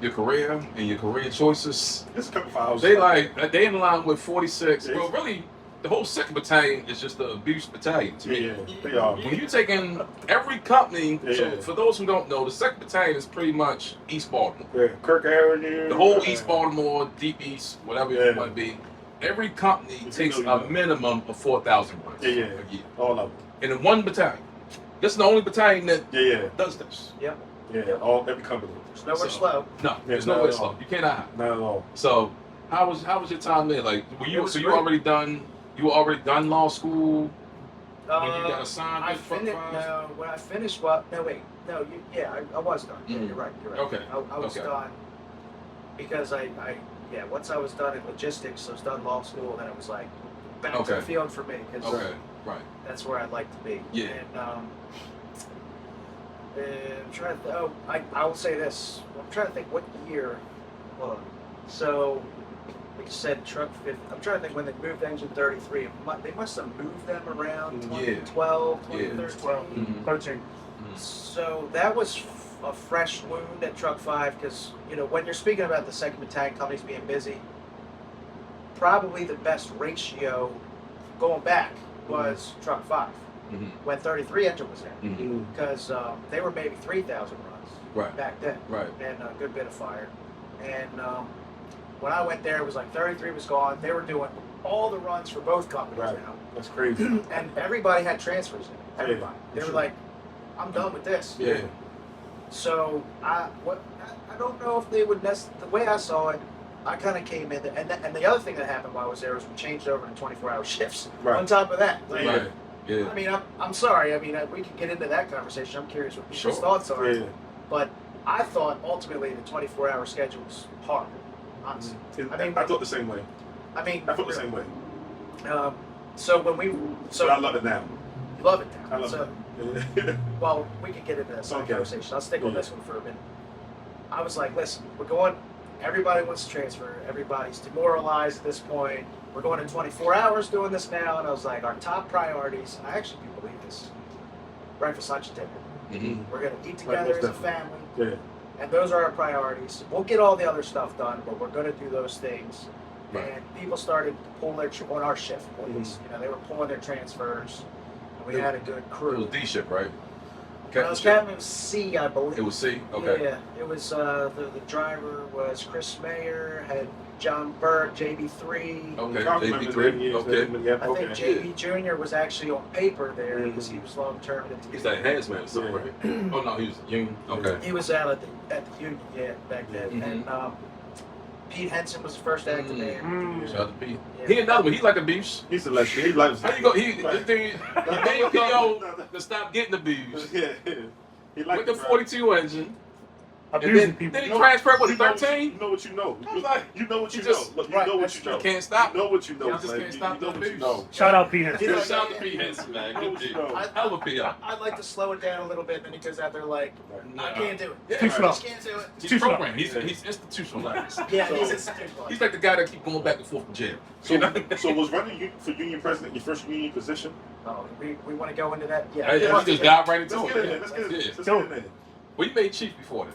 your career and your career choices. It's a couple files. They in line with 46. Yeah. Well, really, the whole 2nd Battalion is just the abuse battalion to me. Yeah, they are. When you take in every company, Yeah. so for those who don't know, the 2nd Battalion is pretty much East Baltimore. Yeah, Kirk Avenue. The whole East Baltimore, Deep East, whatever Yeah. it might be. Every company You takes know, a minimum of 4,000 runs Yeah, a year. all of them. And in one battalion. This is the only battalion that Yeah, does this. yep, yeah, every company. there's nowhere So- slow. No, there's not no way at all. slow. You cannot hide. Not at all. So how was your time there? Like were It you was so you great. already done law school when you got I assigned with Truck finished. 5? No, when I finished. Well, no, wait, no, I was done. Yeah, Mhm. you're right. You're right. Okay, I was okay. done because once I was done in logistics, I was done law school, and then it was like back to Okay. the field for me because Okay, right. that's where I'd like to be. Yeah. And I'm trying to. I will say this. I'm trying to think what year. Hold on. So, like you said, truck 50. I'm trying to think when they moved engine 33. They must have moved them around Yeah. 2012, Yeah. 2013. Mhm. 13. So that was a fresh wound at Truck 5 because, when you're speaking about the 2nd Battalion companies being busy, probably the best ratio going back was Truck 5 Mhm. when 33 engine was there Mhm. because they were maybe 3,000 runs Right. back then Right. and a good bit of fire. And when I went there, it was like 33 was gone. They were doing all the runs for both companies Right. now. That's crazy. And everybody had transfers in it. Everybody. Yeah, They were sure. like, I'm done with this. Yeah. So I don't know if they would the way I saw it, I kind of came in, and the other thing that happened while I was there was we changed over to 24-hour shifts. Right. On top of that, like, Right. Yeah. I mean, I'm sorry. I mean, we can get into that conversation. I'm curious what people's Sure. thoughts are. Yeah. But I thought ultimately the 24-hour schedule was horrible. Honestly, I thought the same way. I mean, I felt the same way. So when we, But I love it now. you love it now. I love So, it. well, we can get into that Okay. conversation. I'll stick on Yeah. this one for a minute. I was like, listen, we're going. Everybody wants to transfer. Everybody's demoralized at this point. We're going in 24 hours doing this now, and I was like, our top priorities. And I actually do believe this. Breakfast, lunch, and dinner. Mhm. We're going to eat Right, together most as a definitely. family, Yeah. and those are our priorities. We'll get all the other stuff done, but we're going to do those things. Right. And people started to pull their on our shift. At least, they were pulling their transfers. And we had a good It crew. was D ship, right? Captain was C, I believe. It was C? Okay. Yeah, it was the driver was Chris Mayer, had John Burke, JB3. Okay. Compliment JB3. him, yeah, Okay. yeah, I think okay. JB Jr. was actually on paper there because he was long term. He's that hazmat or something, right? Oh no, he was union. Okay. He was out at the Union, back then. Mhm. And Pete Henson was the first active man. Shout out to Pete. Yeah. He another one. He like abuse. He's a lesbian. He loves How you go? He this dude. He made PO to stop getting abused Yeah. He likes with the 42 engine. And Abusing then, people. then he transferred with You the know what 13. You know what you know. I was like, You know what he you just- know. Look, you right, know what that's you true. know. You can't stop. You know what you know. You just man. can't stop You know the what you abuse. know. Shout out Pete Henson. You know, Shout out to Pete Henson, man. You know Good what you dude. know. Hell of a PO. I'd like to slow it down a little bit, then he goes out there like, I can't do it. Yeah, Too right. slow. I just can't do it. He's Too slow. programmed. He's institutionalized. Yeah, So- he's institutional. He's like the guy that keep going back and forth from jail. So, You know? so was running for union president your first union position? Oh, we want to go into that? Yeah. Hey, we just dive right into Let's get in there. it. Let's get in there. Yeah. Let's get in there. Well, you made chief before that.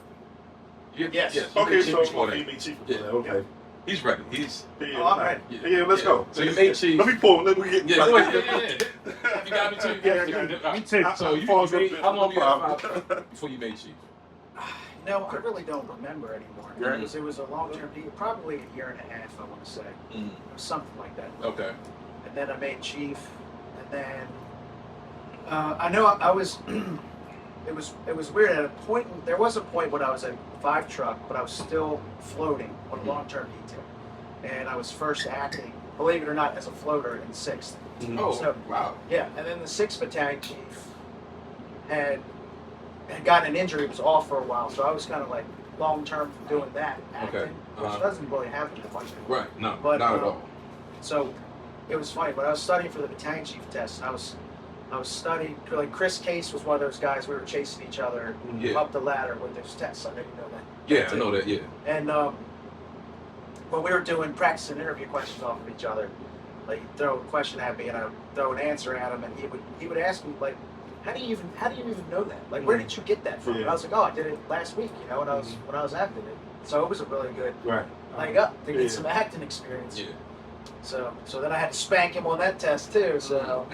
Yes. you Okay, made chief so before you that. made chief. Yeah. Okay. He's ready. He's Yeah, Oh, I'm ready. Yeah, let's go. So you made chief. Let me pull. Let me get. Yeah, you got me too. Yeah, I got it. Me too. So you Pause made, real how quick, long you no had problem. five before you made chief? No, I really don't remember anymore. Right. It was a long-term deal, probably a year and a half, I want to say. It was something like that. Okay. And then I made chief, and then I know I was. It was weird. At a point, there was a point when I was at 5 truck, but I was still floating on a long-term detail. And I was first acting, believe it or not, as a floater in 6th. Oh, So, wow. yeah, and then the 6th Battalion chief had gotten an injury, was off for a while, so I was kind of like long-term doing that, acting, Okay. which doesn't really happen that much. Right. No, But, not at all. So it was funny, but I was studying for the battalion chief test. And I was studying, like Chris Case was one of those guys, we were chasing each other Yeah. up the ladder with those tests. I didn't know that. Yeah, I know that. Yeah. And when we were doing practicing interview questions off of each other, like he'd throw a question at me and I'd throw an answer at him, and he would ask me like, how do you even know that? Like, where did you get that from? Yeah. And I was like, oh, I did it last week, you know, when I was acting it. So it was a really good Right. leg up to get Yeah. some acting experience. Yeah. So then I had to spank him on that test too. So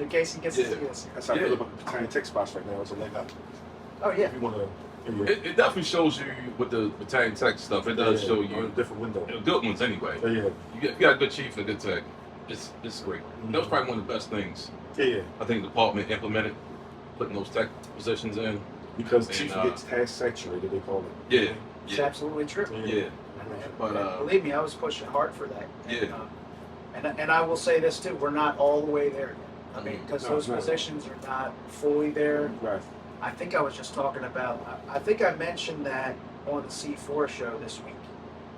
in case he gets to see this. That's how I Yeah. feel about the battalion tech spots right now. It's a leg up. Oh yeah. If you want to. It definitely shows you with the battalion tech stuff. It does show a you different window. good ones anyway. Yeah, yeah, You got a good chief and a good tech. It's great. That was probably one of the best things yeah. I think the department implemented, putting those tech positions in. Because And, chief gets task saturated, they call it. Yeah. It's Yeah. absolutely true. Yeah. And But, believe me, I was pushing hard for that. Yeah. And I will say this too: we're not all the way there yet. I mean, because No, those no. positions are not fully there. Right. I think I was just talking about. I think I mentioned that on the C4 show this week.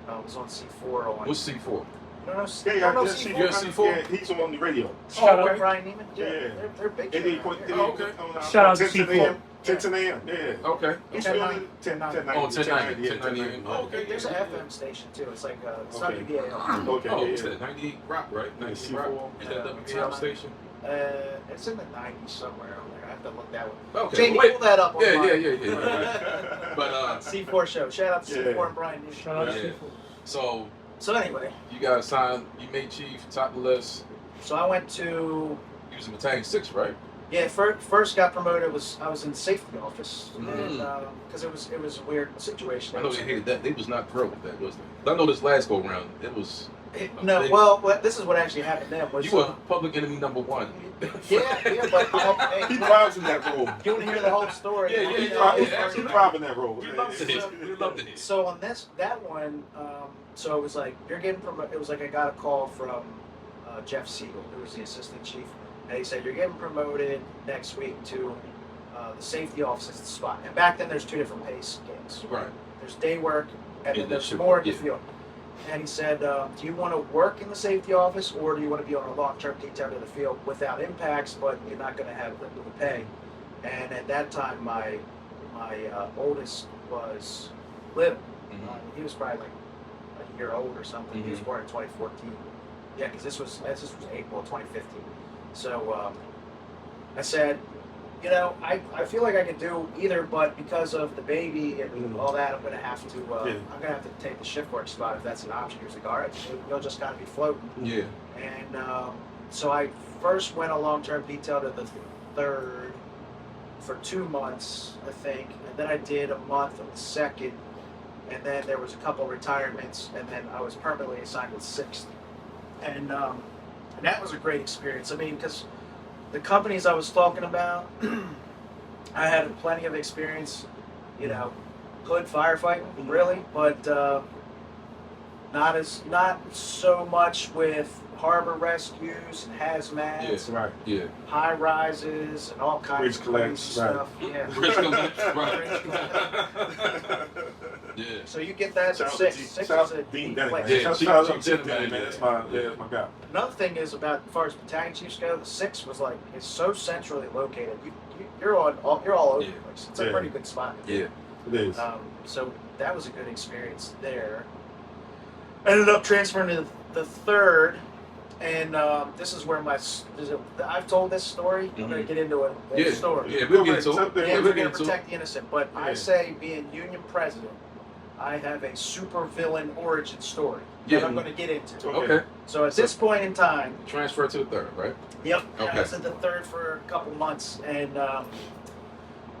I was on C4 on. What's C4? No, no, Yeah, no, yeah, no, yeah, C4. You're C4? Yeah, he's on the radio. Shout Oh, out. Brian Neiman? Yeah. They're big. And he around put, here. Oh, okay. Shout out to 10 C4. a.m. 10 a.m. Yeah. Okay. He's 10, on 9, 10, 9. 10, 9. Oh, 1090. 10, 1090. Oh, okay. There's an FM station too. It's like it's not Okay. WBAL. Okay, Oh, yeah, it's yeah. that 98 rock, right? 98 C4. rock. Is that WBL station? It's in the 90s somewhere over there. I have to look that one. Okay. Jamie, Wait. pull that up. Yeah, online. yeah. But C4 show. Shout out to Yeah. C4 and Brian Neiman. Shout out to Yeah. C4. so So anyway, you got assigned. You made chief, top of the list. so I went to You was in battalion 6, right? first got promoted. I was in the safety office, Mm. and because it was a weird situation. I know they hated that. They was not thrilled with that, was they? I know this last go round, it was. No, well, this is what actually happened then. Was You were public enemy number 1. yeah, but hey, He thrives in that role. you want to hear the whole story? Yeah, yeah, He yeah. thrives in that role. We loved it. We loved it. So on that one, so it was like you're getting promoted. It was like I got a call from Jeff Siegel, who was the assistant chief, and he said you're getting promoted next week to the safety officer's spot. And back then, there's 2 different pay scales. Right. There's day work, and Yeah, then there's shift more work, in the yeah. field. And he said, do you want to work in the safety office, or do you want to be on a long-term detail to the field without impacts, but you're not going to have the pay? And at that time, my oldest was little. He was probably like a year old or something. He was born in 2014. Yeah, because this was April 2015. So I said, you know, I feel like I could do either, but because of the baby and all that, I'm gonna have to take the shift work spot if that's an option. He was like, all right, you'll just kind of be floating. Yeah. And so I first went a long-term detail to the 3rd for 2 months, I think, and then I did a month on the 2nd, and then there was a couple retirements, and then I was permanently assigned with 6th, and that was a great experience. I mean, because the companies I was talking about, I had plenty of experience, you know, hood firefighting, really, but not so much with harbor rescues and hazmats, Yes. Right. Yeah. high rises, and all kinds Bridge of collapse, crazy right. stuff. Yeah. Bridge collapse, Bridge Yeah. So you get that at Shout out 6. to 6 Shout is out a to Dean deep Denny, place. man. Yeah, Shout Chief out to Denny, Denny, man. That's my guy. Another thing is about, as far as battalion chiefs go, the 6 was like, it's so centrally located. You're all over Yeah. the place. It's a Yeah. pretty good spot. Yeah. It is. So that was a good experience there. Ended up transferring to the 3rd, and this is where I've told this story. I'm going to get into a story. Yeah, we'll get into it. Yeah, Yeah, we're we'll going get to into it. protect the innocent, but I Yeah. say, being union president, I have a super villain origin story Yeah. that I'm going to get into. Okay. So at this point in time, Transfer to the 3rd, right? yep, Okay. I was at the 3rd for a couple months, and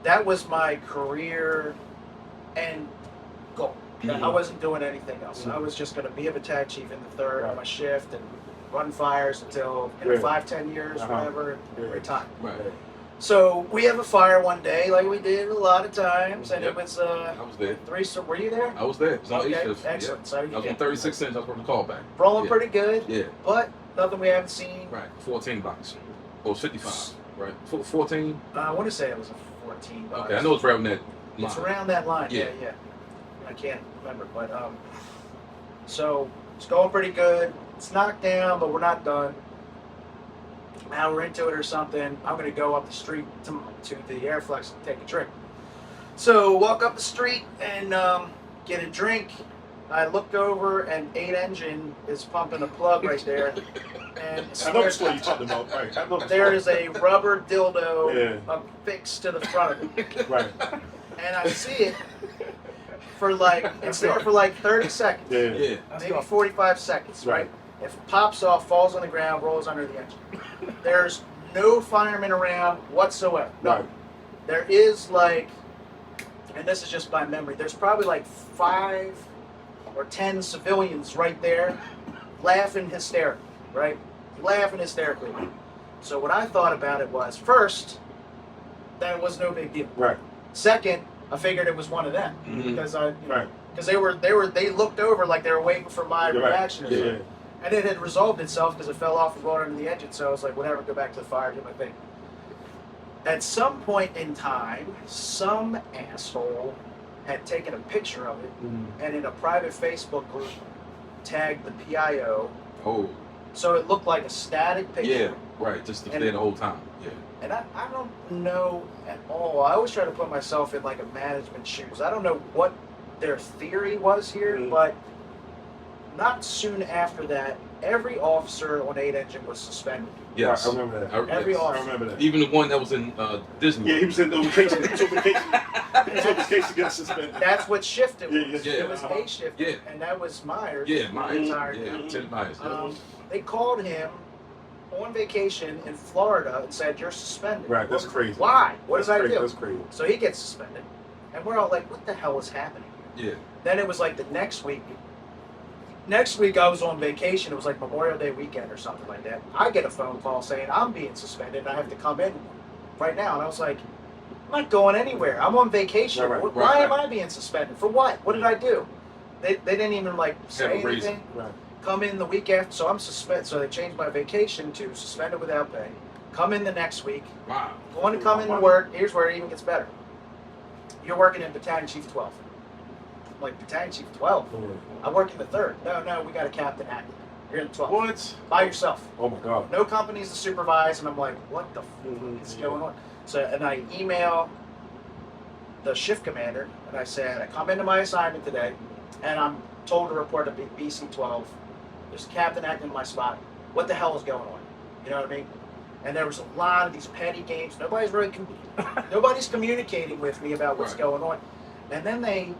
that was my career end goal. Mhm. I wasn't doing anything else. I was just going to be a battalion chief in the 3rd on my shift and run fires until 5-10 years, whatever, Yeah. retire. Right. So we have a fire one day, like we did a lot of times, and Yep. it was I was there. 3. So were you there? I was there. It was on Okay, A shift. excellent. Yeah. So you I was get on 36 cents. I was from the callback. rolling Yeah. pretty good, Yeah. but nothing we haven't seen. Right. 14 bucks. Or 55. Right. 14. I want to say it was a 14 bucks. Okay. I know it's right on that line. It's around that line. Yeah. Yeah. I can't remember, but so it's going pretty good. It's knocked down, but we're not done. Now we're into it or something. I'm gonna go up the street to the Airflex and take a drink. So walk up the street and get a drink. I look over and 8 Engine is pumping a plug right there. And I know the story you're talking about. Right. I know the there story. is a rubber dildo Yeah. affixed to the front of it. Right. And I see it for like, it's there for like 30 seconds. Yeah. Yeah. Maybe 45 seconds, right? Right. If it pops off, falls on the ground, rolls under the engine. There's no firemen around whatsoever. No. Right. There is like, and this is just by memory, there's probably like 5 or 10 civilians right there laughing hysterically, right? Laughing hysterically. So what I thought about it was, first, that it was no big deal. Right. Second, I figured it was one of them Mhm. because Right. because they looked over like they were waiting for my You're right. reaction or Yeah. something. And it had resolved itself because it fell off and rolled under the engine. So I was like, whatever, go back to the fire, do my thing. At some point in time, some asshole had taken a picture of it and in a private Facebook group tagged the PIO. Oh. So it looked like a static picture. Yeah. Right. Just to stay the whole time. Yeah. And I don't know at all. I always try to put myself in like a management shoes. I don't know what their theory was here, but not soon after that, every officer on 8 Engine was suspended. Yes. I remember that. Every yes. I officer. remember that. Even the one that was in Disney. Yeah, he was in the vacation. He took vacation. He took vacation to get suspended. That's what shift it was. Yeah, yeah. It was A shift, Yeah. and that was Myers. Yeah. who Myers. retired Yeah. now. Lieutenant Myers. They called him on vacation in Florida and said, "You're suspended." Right, that's crazy. Why? What That's did I crazy. do? That's crazy. So he gets suspended, and we're all like, "What the hell is happening?" Yeah. Then it was like the next week. Next week I was on vacation. It was like Memorial Day weekend or something like that. I get a phone call saying I'm being suspended and I have to come in right now. And I was like, I'm not going anywhere. I'm on vacation. Right, Why right. am I being suspended? For what? What did I do? They didn't even like say Have a reason. anything. Right. Come in the week after. So I'm suspended. So they changed my vacation to suspended without pay. Come in the next week. Wow. Want to come in to work. Here's where it even gets better. You're working in Battalion Chief 12. I'm like, Battalion Chief 12? I work in the 3rd. No, we got a captain active. You're in the 12th. What? By yourself. Oh my God. No companies to supervise. And I'm like, what the f is going on? So, and I email the shift commander and I said, I come into my assignment today and I'm told to report to BC 12. There's a captain acting in my spot. What the hell is going on? You know what I mean? And there was a lot of these petty games. Nobody's communicating with me about what's Right. going on. And then they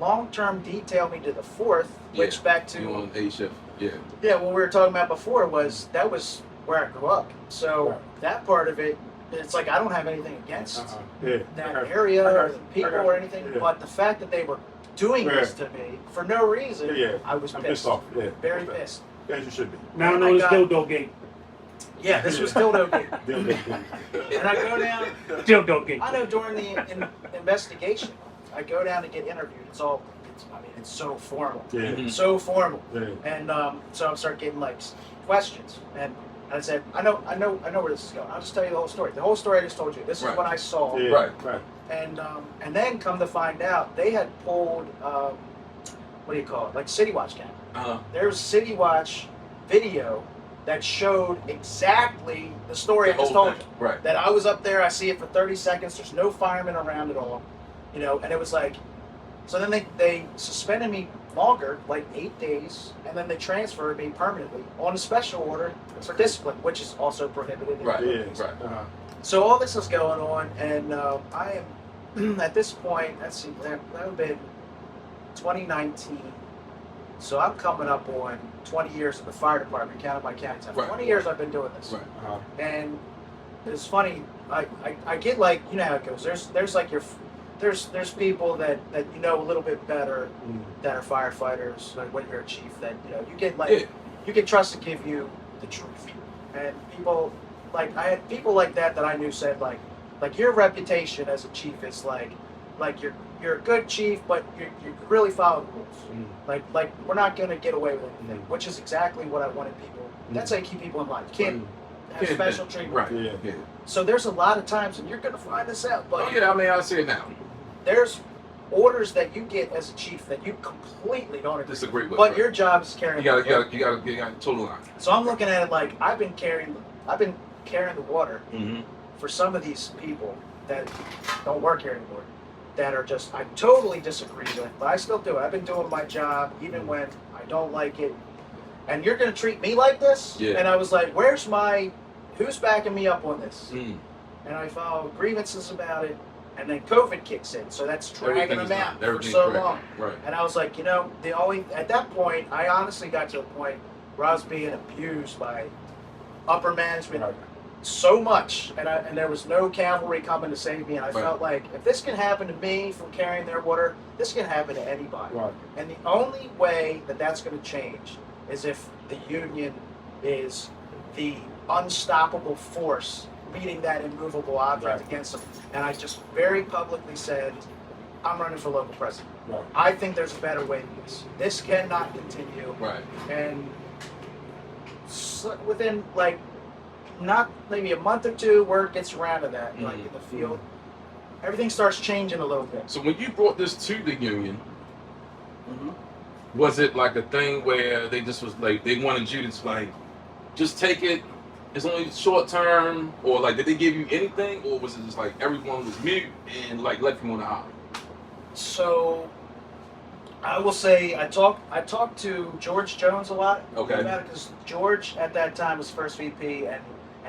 long-term detail me to the 4th, which Yeah. back to You on A shift. Yeah. yeah, what we were talking about before was that was where I grew up. So Right. that part of it, it's like I don't have anything against Yeah. that Okay. area I got or you. the I people got or you. anything, Yeah. but the fact that they were doing this to me for no reason, Yeah. I was I'm pissed. pissed off. Yeah. Very Okay. pissed. As you should be. Now I And know I it's got- dildo gate. Yeah, this was dildo gate. Deal. And I go down, Dildo gate. I know during the investigation, I go down to get interviewed. It's so formal. Yeah. Mhm. So formal. Yeah. And so I start getting like questions, and I said, I know where this is going. I'll just tell you the whole story. The whole story I just told you. This is Right. what I saw, Yeah. Right. Right. and then come to find out, they had pulled what do you call it? Like City Watch camera. There's City Watch video that showed exactly the story I just told you. Right. That I was up there, I see it for 30 seconds. There's no firemen around at all, and it was like. So then they suspended me longer, like 8 days, and then they transferred me permanently on a special order for discipline, which is also prohibited. in Right. the Yeah. movies. Right. So all this is going on, and I am at this point. Let's see, that would have been 2019. So I'm coming up on 20 years in the fire department, counting my county time. Right. 20 years I've been doing this. Right. And it's funny. I get like, you know how it goes. There's like there's people that you know a little bit better that are firefighters. Like when you're a chief, that you get like Yeah. you can trust to give you the truth. And people like I had people like that I knew said like, Like your reputation as a chief is like you're a good chief, but you really follow the rules. Like we're not gonna get away with anything, which is exactly what I wanted people. That's how you keep people in line. You can't have special treatment. Right. Yeah. So there's a lot of times, and you're gonna find this out. But Oh yeah, I mean I see it now. there's orders that you get as a chief that you completely don't Disagree with. But right. your job is carrying. You got total line. So I'm looking at it like I've been carrying the water Mm-hmm. for some of these people that don't work here anymore, that are just I totally disagree with, but I still do it. I've been doing my job even when I don't like it, and you're gonna treat me like this? Yeah. And I was like, who's backing me up on this? Mm. And I filed grievances about it, and then COVID kicks in, so that's dragging Everything's them out done. for Everything's so correct. long. Right. And I was like, at that point, I honestly got to a point where I was being abused by upper management so much, and there was no cavalry coming to save me. And I felt like if this can happen to me from carrying their water, this can happen to anybody. Right. And the only way that that's going to change is if the union is the unstoppable force meeting that immovable object against them. And I just very publicly said, I'm running for local president. Right. I think there's a better way than this. This cannot continue. Right. And within not maybe a month or two, word gets around to that, like in the field, everything starts changing a little bit. So when you brought this to the union, was it like a thing where they just was like they wanted you to just take it? It's only short term, or like did they give you anything, or was it just like everyone was mute and like left you on the aisle? So I will say I talked to George Jones a lot Okay. about it, because George at that time was first VP and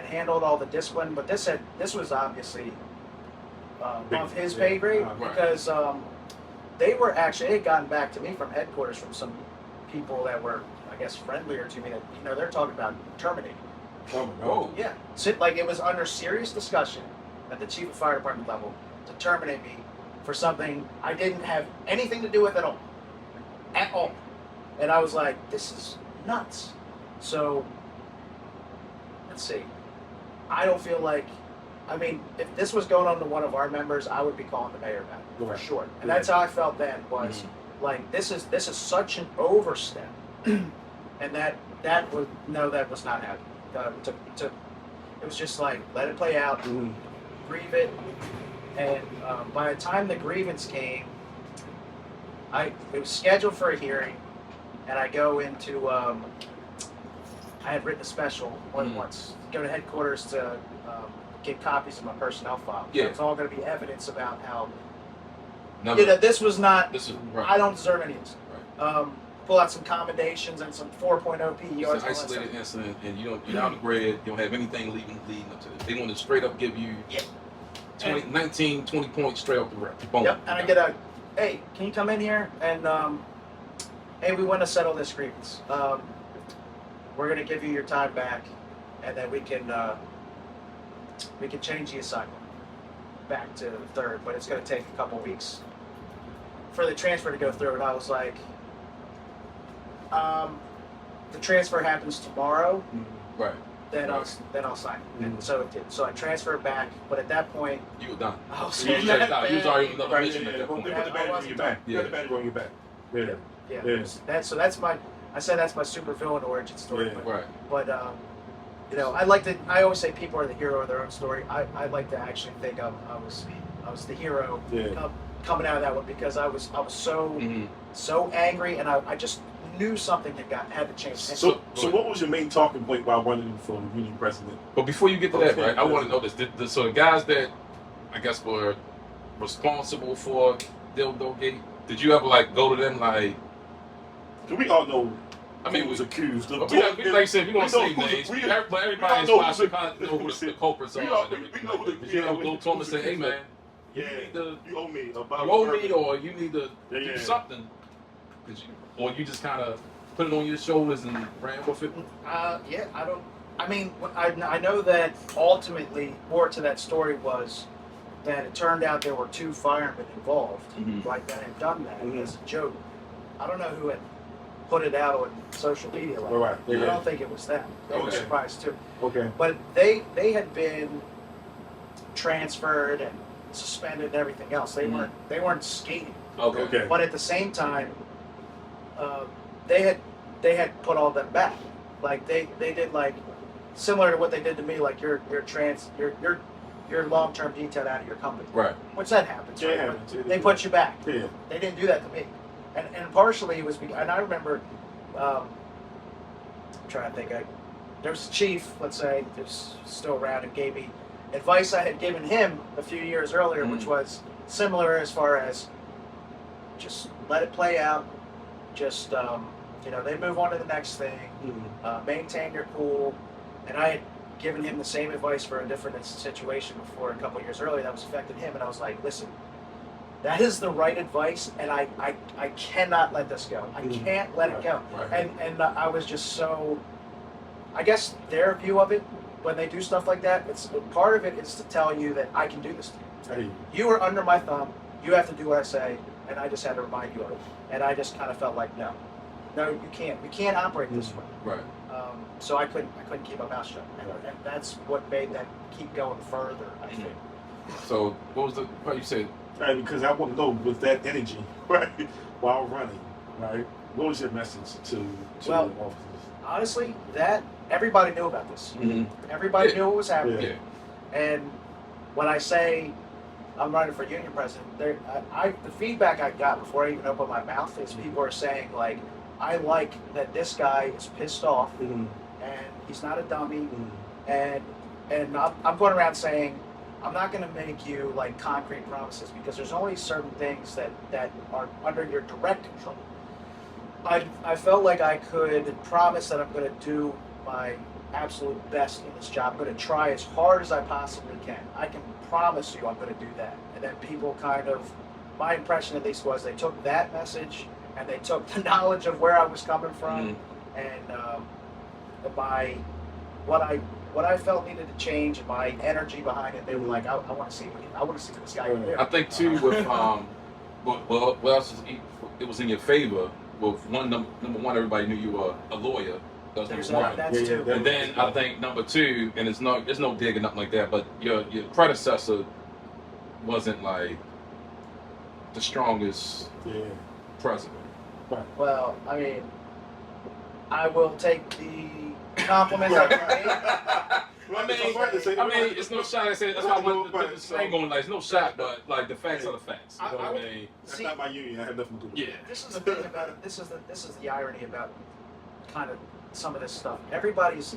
handled all the discipline, but this was obviously off his pay grade, because they had gotten back to me from headquarters from some people that were, I guess, friendlier to me, that they're talking about terminating. Whoa. Yeah, so, like it was under serious discussion at the chief of fire department level to terminate me for something I didn't have anything to do with at all. And I was like, this is nuts. So let's see. I don't feel like, if this was going on to one of our members, I would be calling the mayor back for sure. And that's how I felt then, was like this is such an overstep, and that was not happening. It was just like let it play out, grieve it, and by the time the grievance came, it was scheduled for a hearing, and I go into I had written a special more than once, go to headquarters to get copies of my personnel file. Yeah. So it's all going to be evidence about how This this is right. I don't deserve any of this. Right. Pull out some commendations and some 4.0 PERs. It's an isolated incident, and you're out of grade. You don't have anything leading up to this. They want to straight up give you 19, 20 points straight off the rip. Boom. Yep, and I get hey, can you come in here and hey, we want to settle this grievance. We're going to give you your time back, and then we can change the assignment back to the third, but it's going to take a couple weeks for the transfer to go through. And I was like, the transfer happens tomorrow. Right. Then I'll sign it. And so it did. So I transferred back, but at that point, You were done. I was You in checked that out. You was already in another Right, mission at that Well, point. they put the badge on your back. Yeah. Put the badge on your back. Yeah. yeah. Yeah. That's my. I said that's my super villain origin story. Yeah. But, Right. but I always say people are the hero of their own story. I like to actually think I was the hero coming out of that one, because I was so angry, and I just knew something had to change. So what was your main talking point while running for union president? But before you get to that, right, I want to know this. So the guys that I guess were responsible for Dildo Gate, did you ever go to them like? We all know. I mean, who was accused of. like I said, we gonna say names. Everybody is know watching, kind of know who the culprits are. We know who the- Did you ever go to them and say, "Hey, man, Yeah, you owe me. you owe me, or you need to do something," or you just kind of put it on your shoulders and ran with it? Yeah, I don't. I mean, I know that ultimately more to that story was that it turned out there were 2 firemen involved, like that had done that as a joke. I don't know who had put it out on social media like Right. that. Yeah. I don't think it was them. They were Okay. surprised too. Okay. But they had been transferred and suspended and everything else. They weren't skating. Okay. But at the same time, they had put all them back. Like they did like similar to what they did to me. Like you're long-term detailed out of your company. Right. Which that happens. Yeah, Right? it happens. They put you back. Yeah. They didn't do that to me. And partially it was because, and I remember, I'm trying to think, there was a chief, let's say, who's still around, and gave me advice I had given him a few years earlier, which was similar as far as just let it play out, just, they move on to the next thing, maintain your cool. And I had given him the same advice for a different situation before a couple years earlier that was affecting him, and I was like, listen, that is the right advice, and I cannot let this go. I can't let it go. Right. And I was just so, I guess their view of it when they do stuff like that, it's part of it is to tell you that I can do this to you. You are under my thumb. You have to do what I say, and I just had to remind you of it. And I just kind of felt like, no, you can't. We can't operate this way. Right. So I couldn't keep my mouth shut, and that's what made them keep going further, I think. So what was what you said? Right, because I want to know with that energy, right, while running, right, what was your message to the officers? Honestly, that everybody knew about this. Mm-hmm. Everybody knew what was happening. Yeah. And when I say I'm running for union president, the feedback I got before I even opened my mouth is people are saying like, I like that this guy is pissed off and he's not a dummy, and I'm going around saying I'm not going to make you like concrete promises because there's only certain things that are under your direct control. I felt like I could promise that I'm going to do my absolute best in this job. I'm going to try as hard as I possibly can. I can promise you I'm going to do that. And then people kind of, my impression at least was they took that message and they took the knowledge of where I was coming from and what I felt needed to change, and my energy behind it. They were like, I want to see what this guy can do. I think too with well, it was in your favor. With number one, everybody knew you were a lawyer. That's number one. That's two. And then I think number two, and there's no dig or nothing like that, but your predecessor wasn't like the strongest president. Well, I mean, I will take the compliment I made. I mean, it's no shot. I said that's why I wanted to put this thing on. Like, it's no shot, but like the facts are the facts. You know what I mean? That's not my union. I have nothing to do with it. Yeah. This is the thing about it. This is the irony about kind of some of this stuff. Everybody's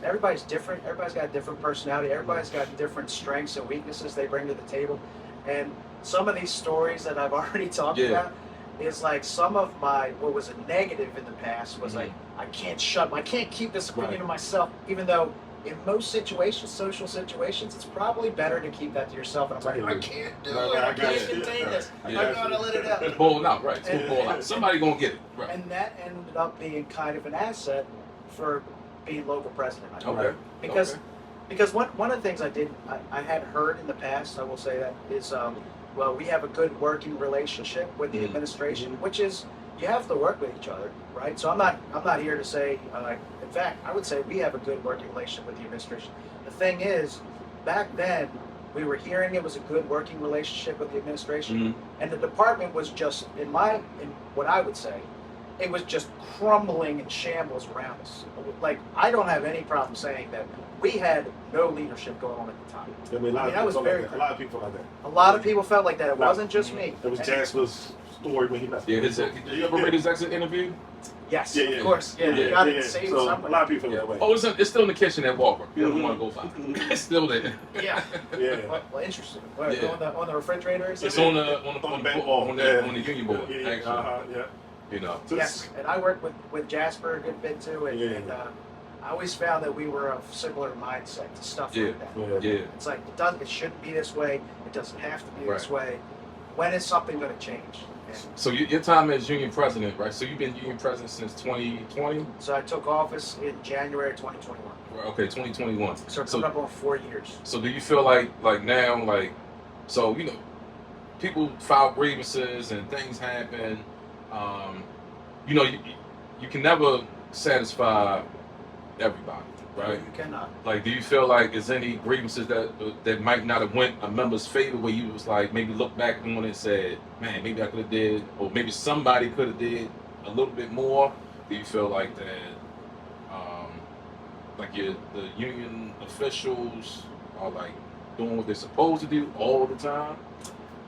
different. Everybody's got a different personality. Everybody's got different strengths and weaknesses they bring to the table. And some of these stories that I've already talked about is like some of what was a negative in the past was like I can't keep this opinion to myself, even though in most situations, social situations, it's probably better to keep that to yourself. And I'm like, I can't do it. I can't contain this. I'm gonna let it out. It's balling out, right? It's gonna ball out. Somebody gonna get it, right? And that ended up being kind of an asset for being local president. I think. Okay. Because one of the things I had heard in the past, I will say that, is well, we have a good working relationship with the administration, which is you have to work with each other, right? So I'm not here to say, in fact, I would say we have a good working relationship with the administration. The thing is, back then, we were hearing it was a good working relationship with the administration, and the department was just, in what I would say, it was just crumbling in shambles around us. Like, I don't have any problem saying that we had no leadership going on at the time. I mean, a lot of people like that. A lot of people felt like that. It wasn't just me. It was Jasper's story when he left. Yeah, did you ever read his exit interview? Yes, of course. Yeah, you got to save so somebody. a lot of people feel that way. Oh, it's still in the kitchen at Walmart. You don't want to go by. It's still there. Yeah. Well, interesting. What, on the refrigerator? It's on the union board. Actually. You know. Yes, and I worked with Jasper a good bit too, and I always found that we were of similar mindset to stuff like that. Yeah. It's like it shouldn't be this way. It doesn't have to be this way. When is something going to change? So your time as union president, right? So you've been union president since 2020? So I took office in January 2021. Okay, 2021. So it's coming up on 4 years. So do you feel like now, so, people file grievances and things happen. You can never satisfy everybody. right? You cannot. Like, do you feel like is any grievances that might not have went a member's favor where you was like maybe look back on it and said, man, maybe I could have did, or maybe somebody could have did a little bit more? Do you feel like that, like the union officials are like doing what they're supposed to do all the time?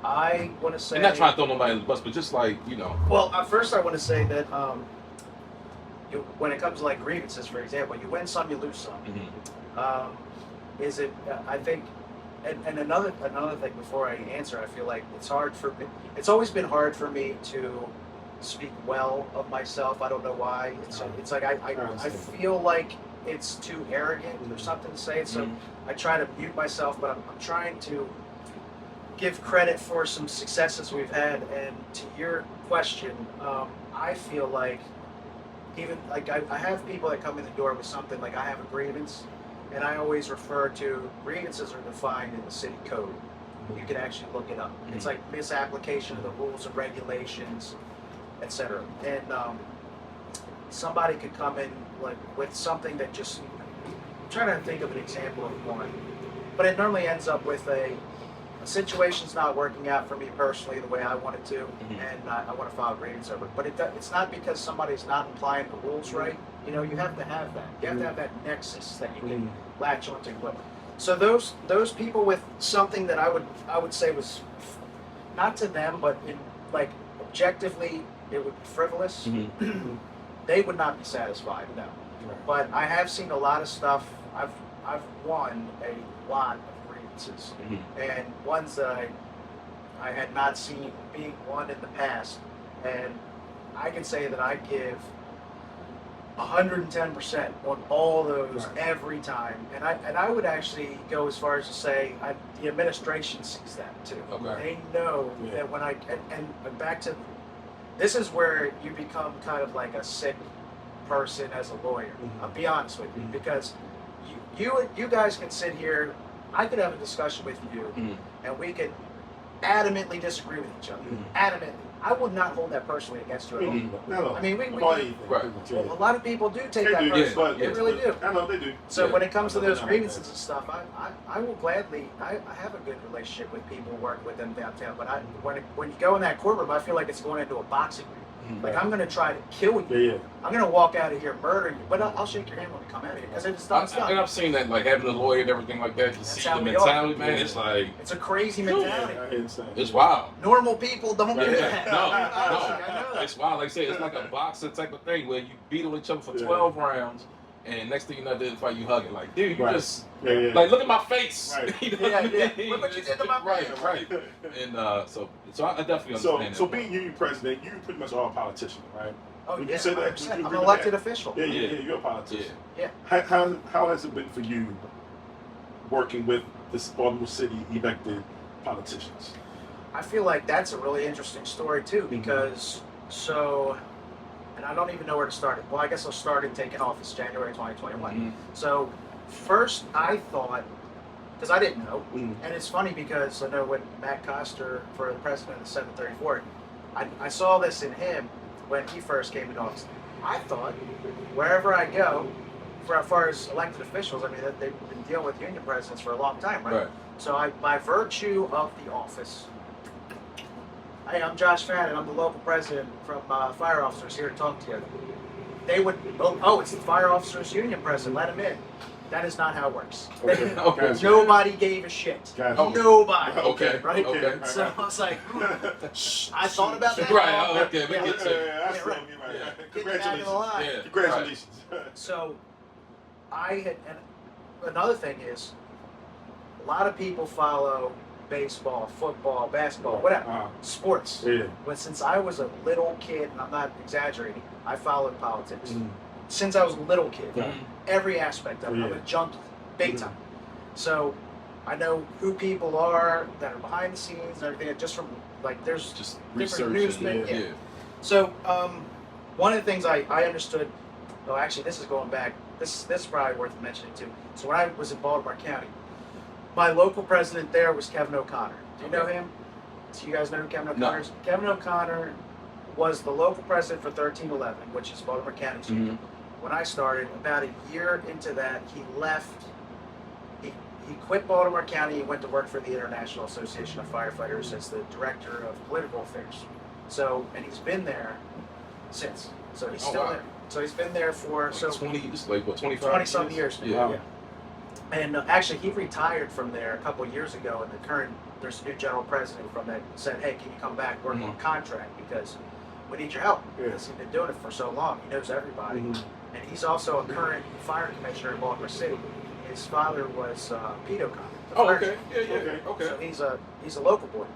I want to say. And not trying to throw nobody under the bus, but just like, you know. Well, at first I want to say that when it comes to like grievances, for example, you win some, you lose some. Is it? I think, and another thing before I answer, I feel like it's hard for me. It's always been hard for me to speak well of myself. I don't know why. It's like I feel like it's too arrogant or something to say it. So I try to mute myself, but I'm trying to give credit for some successes we've had. And to your question, I feel like even like I have people that come in the door with something like I have a grievance, and I always refer to grievances are defined in the city code. You can actually look it up. It's like misapplication of the rules and regulations, etc. And somebody could come in like with something that just, I'm trying to think of an example of one, but it normally ends up with a situation's not working out for me personally the way I want it to, and I want to file a grievance over it. But it's not because somebody's not applying the rules right. You know, you have to have that. You have to have that nexus that you can latch onto. But so those people with something that I would say was not to them, but in like objectively it would be frivolous. They would not be satisfied. No. Right. But I have seen a lot of stuff. I've won a lot of grievances, and ones that I had not seen being won in the past, and I can say that I give 110% on all those every time, and I would actually go as far as to say the administration sees that too. They know that when and back to, this is where you become kind of like a sick person as a lawyer. I'll be honest with you, because you guys can sit here, I could have a discussion with you, and we could adamantly disagree with each other. Adamantly. I would not hold that personally against you at all. No. I mean, we Well, a lot of people do take that personally. They really do. I know they do. So when it comes to those grievances and stuff, I will gladly, I have a good relationship with people who work with them downtown. But when you go in that courtroom, I feel like it's going into a boxing ring. Like, I'm going to try to kill you. I'm going to walk out of here murdering you. But I'll shake your hand when we come out of here, because it's not done. And I've seen that, like having a lawyer and everything like that. To see the we mentality, are. man, it's like, it's a crazy mentality. it's wild. Normal people don't do that. No, it's wild. Like I said, it's like a boxer type of thing where you beat on each other for 12 rounds, and next thing you know, in the fight, you hugging. Like, dude, you just like, look at my face. You know what I mean? Look what you did to my face. Right. And so I definitely understand. So being union president, you pretty much are a politician, right? Oh, Would yeah, you say that? 100%. I'm an elected official. Yeah, you're a politician. Yeah. How has it been for you working with this Baltimore City elected politicians? I feel like that's a really interesting story too, because and I don't even know where to start it. Well, I guess I'll start in taking office January 2021. So first I thought, because I didn't know, and it's funny because I know when Matt Coster for the president of the 734, I saw this in him when he first came into office. I thought wherever I go, for as far as elected officials, I mean, they've been dealing with union presidents for a long time, right? So by virtue of the office, hey, I'm Josh Fannon. I'm the local president from Fire Officers here to talk to you. They would, it's the Fire Officers Union president. Let him in. That is not how it works. Nobody gave a shit. Nobody. Right? So I was like, I thought about that. Right. We get to. Congratulations. Congratulations. So and another thing is, a lot of people follow baseball, football, basketball, whatever, sports. But since I was a little kid, and I'm not exaggerating, I followed politics. Since I was a little kid, every aspect of it. I'm a junkie, big time. So I know who people are that are behind the scenes and everything, just from, like, there's just different research. news. So one of the things I understood, actually this is going back, this is probably worth mentioning too. So when I was in Baltimore County, my local president there was Kevin O'Connor. Do you know him? Do you guys know who Kevin O'Connor is? Kevin O'Connor was the local president for 1311, which is Baltimore County's union. when I started, about a year into that, he left. He quit Baltimore County. He went to work for the International Association of Firefighters as the director of political affairs. So, and he's been there since. So he's still there. So he's been there for Like 20, it's like what, 25? 20-some years now. Yeah. And actually, he retired from there a couple of years ago, and there's a new general president from that said, hey, can you come back work on contract because we need your help. Because he's been doing it for so long. He knows everybody. And he's also a current fire commissioner in Baltimore City. His father was Pedo Con. Oh, okay. Yeah. Okay. So he's a local boy.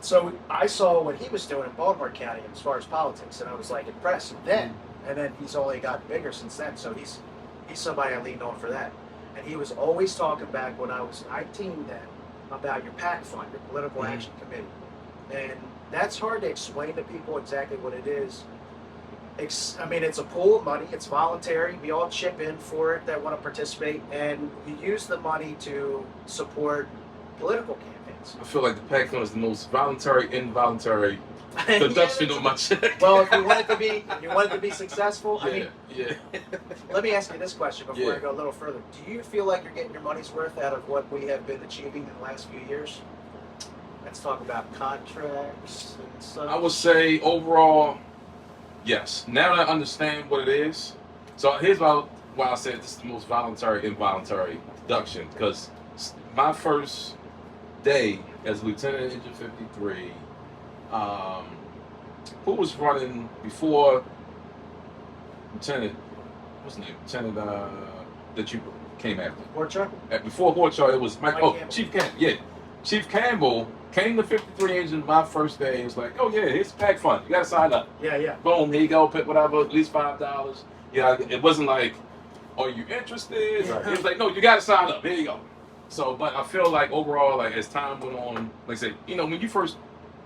So I saw what he was doing in Baltimore County as far as politics, and I was like impressed. And then he's only gotten bigger since then. So he's somebody I leaned on for that. And he was always talking back when I was 19 then about your PAC fund, your political action committee, and that's hard to explain to people exactly what it is. I mean, it's a pool of money. It's voluntary. We all chip in for it that want to participate, and you use the money to support political campaigns. I feel like the PAC fund is the most voluntary, involuntary deduction on my check. Well, if you want it to be successful, I mean, yeah. let me ask you this question before I go a little further. Do you feel like you're getting your money's worth out of what we have been achieving in the last few years? Let's talk about contracts and stuff. I would say overall, yes. Now that I understand what it is, so here's why I said this is the most voluntary, involuntary deduction. Because my first day as lieutenant engine 53, who was running before Lieutenant? What's his name? Lieutenant that you came after. Porcher? Before Porcher, it was Mike Campbell. Chief Campbell. Yeah, Chief Campbell came to 53 engine my first day. It was like, oh yeah, here's the PAC fund. You gotta sign up. Yeah. Boom, here you go. Pick whatever, at least $5. Yeah, it wasn't like, are you interested? Right. It was like, no, you gotta sign up. Here you go. So, but I feel like overall, like as time went on, like I said, you know, when you first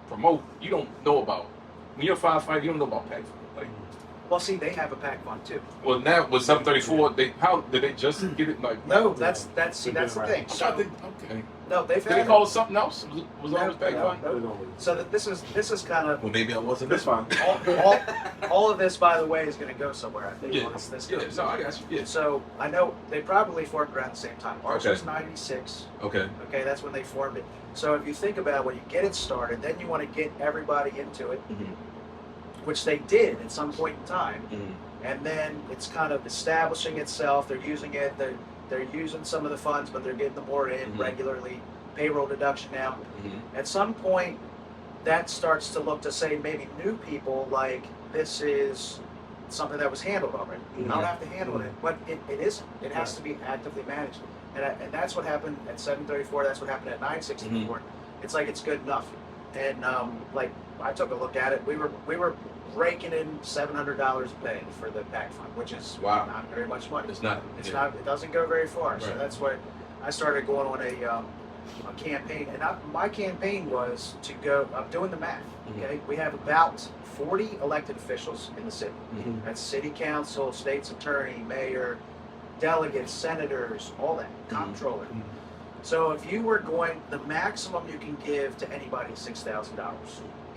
promote, you don't know about, when you're a firefighter, you don't know about PAC fund. Like, Well, see, they have a PAC fund too. well, now with 734, how did they just get it? Like, No, that's the thing. okay. No, they've Did had they call it something else? Was always PAC fund? no. So this is kind of Well, maybe I wasn't. That's fine. all of this, by the way, is going to go somewhere. I think once this goes. No, I got you. Yeah. So I know they probably formed around the same time. Ours Okay. was '96. Okay. Okay, that's when they formed it. So if you think about it, when you get it started, then you want to get everybody into it, which they did at some point in time. And then it's kind of establishing itself. They're using it. They're using some of the funds, but they're getting them more in regularly. Payroll deduction now. At some point, that starts to look to say maybe new people like this is something that was handled already. You don't have to handle it, but it isn't. It has to be actively managed, and that's what happened at 734. That's what happened at 964. It's like it's good enough, and like I took a look at it. We were raking in $700 a day for the PAC fund, which is not very much money. It's not. It's not. It doesn't go very far. Right. So that's what I started going on a campaign, and my campaign was to go. I'm doing the math. Okay, we have about 40 elected officials in the city. That's city council, state's attorney, mayor, delegates, senators, all that, comptroller. So if you were going, the maximum you can give to anybody is $6,000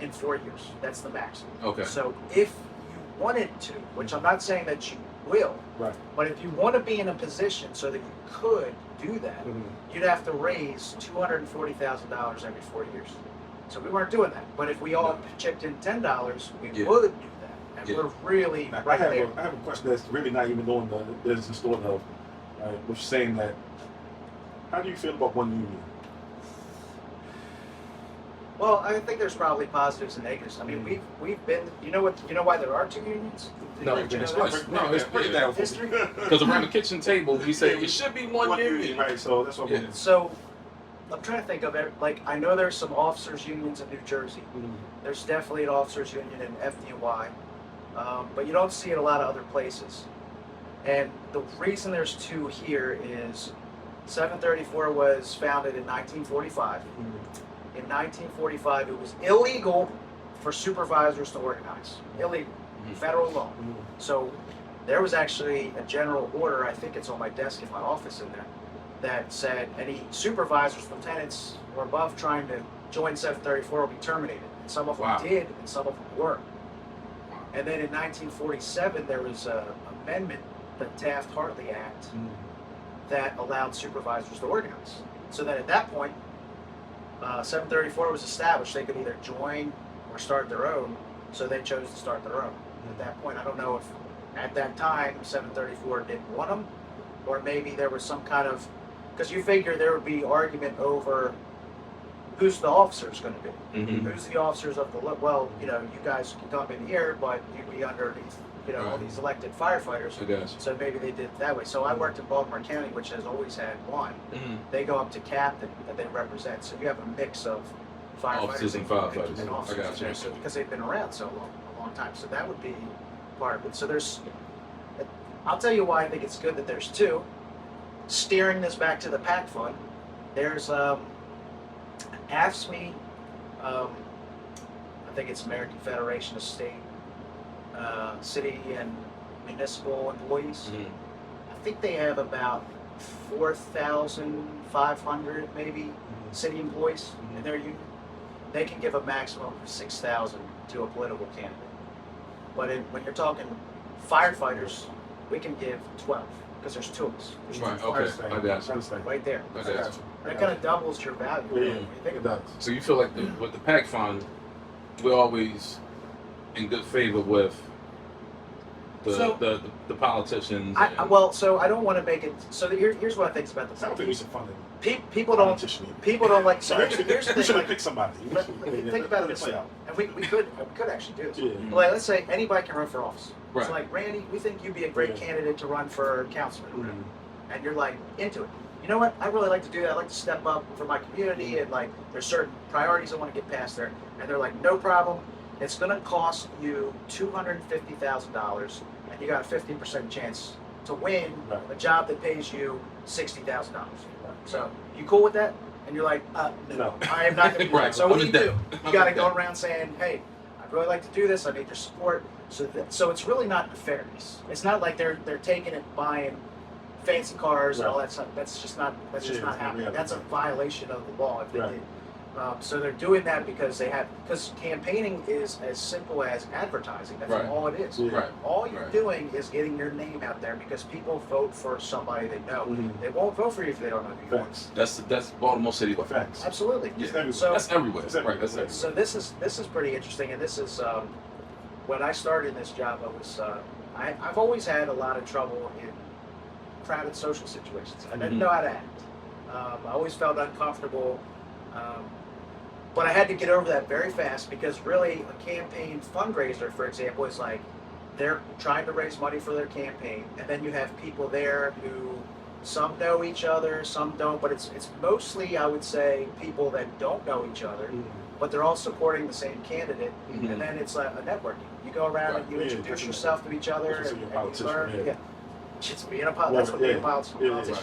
in 4 years. That's the maximum. Okay. So if you wanted to, which I'm not saying that you will, Right. but if you want to be in a position so that you could do that, you'd have to raise $240,000 every 4 years. So we weren't doing that. But if we all chipped in $10, we would do that. And we're really Now, right there. I have a question that's really not even on the business sort of, with saying that. How do you feel about one union? Well, I think there's probably positives and negatives. I mean, we've been. You know why there are two unions? No, Did you know explain. that? No, it's break it down for me. History. Because around the kitchen table, we say it should be one union. Right, so that's what Yeah. I'm So I'm trying to think of it. Like I know there's some officers unions in New Jersey. There's definitely an officers union in FDY, but you don't see it a lot of other places. And the reason there's two here is 734 was founded in 1945. In 1945, it was illegal for supervisors to organize. Illegal. Federal law. So there was actually a general order, I think it's on my desk in my office in there, that said any supervisors, lieutenants, or above trying to join 734 will be terminated. And some of them did, and some of them weren't. And then in 1947, there was a amendment, the Taft-Hartley Act, that allowed supervisors to organize. So then at that point, 734 was established. They could either join or start their own. So they chose to start their own. At that point, I don't know if at that time 734 didn't want them, or maybe there was some kind of, because you figure there would be argument over who's the officers going to be. Mm-hmm. Who's the officers of the, well, you know, you guys can come in here, but you'd be underneath, you know, all these elected firefighters. I guess. So maybe they did it that way. So I worked in Baltimore County, which has always had one. Mm-hmm. They go up to captain that they represent. So you have a mix of firefighters Officers and firefighters. and officers. I got you. So, because they've been around so a long time. So that would be part of it. So there's, I'll tell you why I think it's good that there's two. Steering this back to the PAC fund, there's AFSCME, I think it's American Federation of State, City and Municipal Employees. Mm-hmm. I think they have about 4,500 maybe city employees in their union. They can give a maximum of 6,000 to a political candidate. But when you're talking firefighters, we can give 12 because there's two of us. There's Right. two Okay. firefighters I got you. right there. I got you. And it kind of doubles your value when you think about it. So you feel like with the PAC fund, we're always in good favor with the politicians. So I don't want to make it. So here's what I think about the I don't think we should fund it. People don't like. So here's the We should thing. have picked somebody. Think about it this way, and we could actually do this. Yeah. Like, let's say anybody can run for office. Right. So like Randy, we think you'd be a great candidate to run for councilman, or whatever. And you're like into it. You know what? I really like to do that. I like to step up for my community, and like there's certain priorities I want to get past there. And they're like, no problem. It's going to cost you $250,000, and you got a 50% chance to win a job that pays you $60,000. So you cool with that? And you're like, no, I am not going to do that. So what do? You got to go around saying, hey, I'd really like to do this. I need your support. So it's really not nefarious. It's not like they're taking it, buying fancy cars and all that stuff. That's just not happening. That's a violation of the law if they did. So they're doing that because campaigning is as simple as advertising. That's all it is. Right. All you're doing is getting your name out there because people vote for somebody they know. They won't vote for you if they don't know who you are. That's Baltimore City. Facts. Absolutely. Yeah. So that's everywhere. That's everywhere. Right. That's everywhere. so this is pretty interesting, and this is when I started in this job. I've always had a lot of trouble in crowded social situations. I didn't know how to act. I always felt uncomfortable. But I had to get over that very fast because really a campaign fundraiser, for example, is like they're trying to raise money for their campaign, and then you have people there who some know each other, some don't, but it's mostly, I would say, people that don't know each other, but they're all supporting the same candidate, and then it's a networking. You go around and you introduce yourself to each other, and you learn. Yeah. It's being a politician. That's what being a politician is.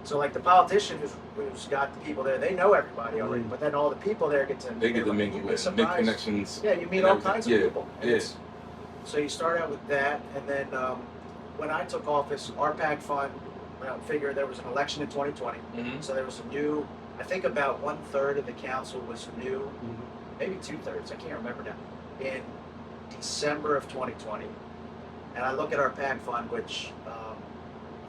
So like the politician who's got the people there, they know everybody already, but then all the people there get to make connections. Yeah, you meet all kinds of people. Yes. So you start out with that, and then when I took office, our PAC fund, figure there was an election in 2020, so there was a new. I think about 1/3 of the council was new, maybe 2/3. I can't remember now. In December of 2020, and I look at our PAC fund, which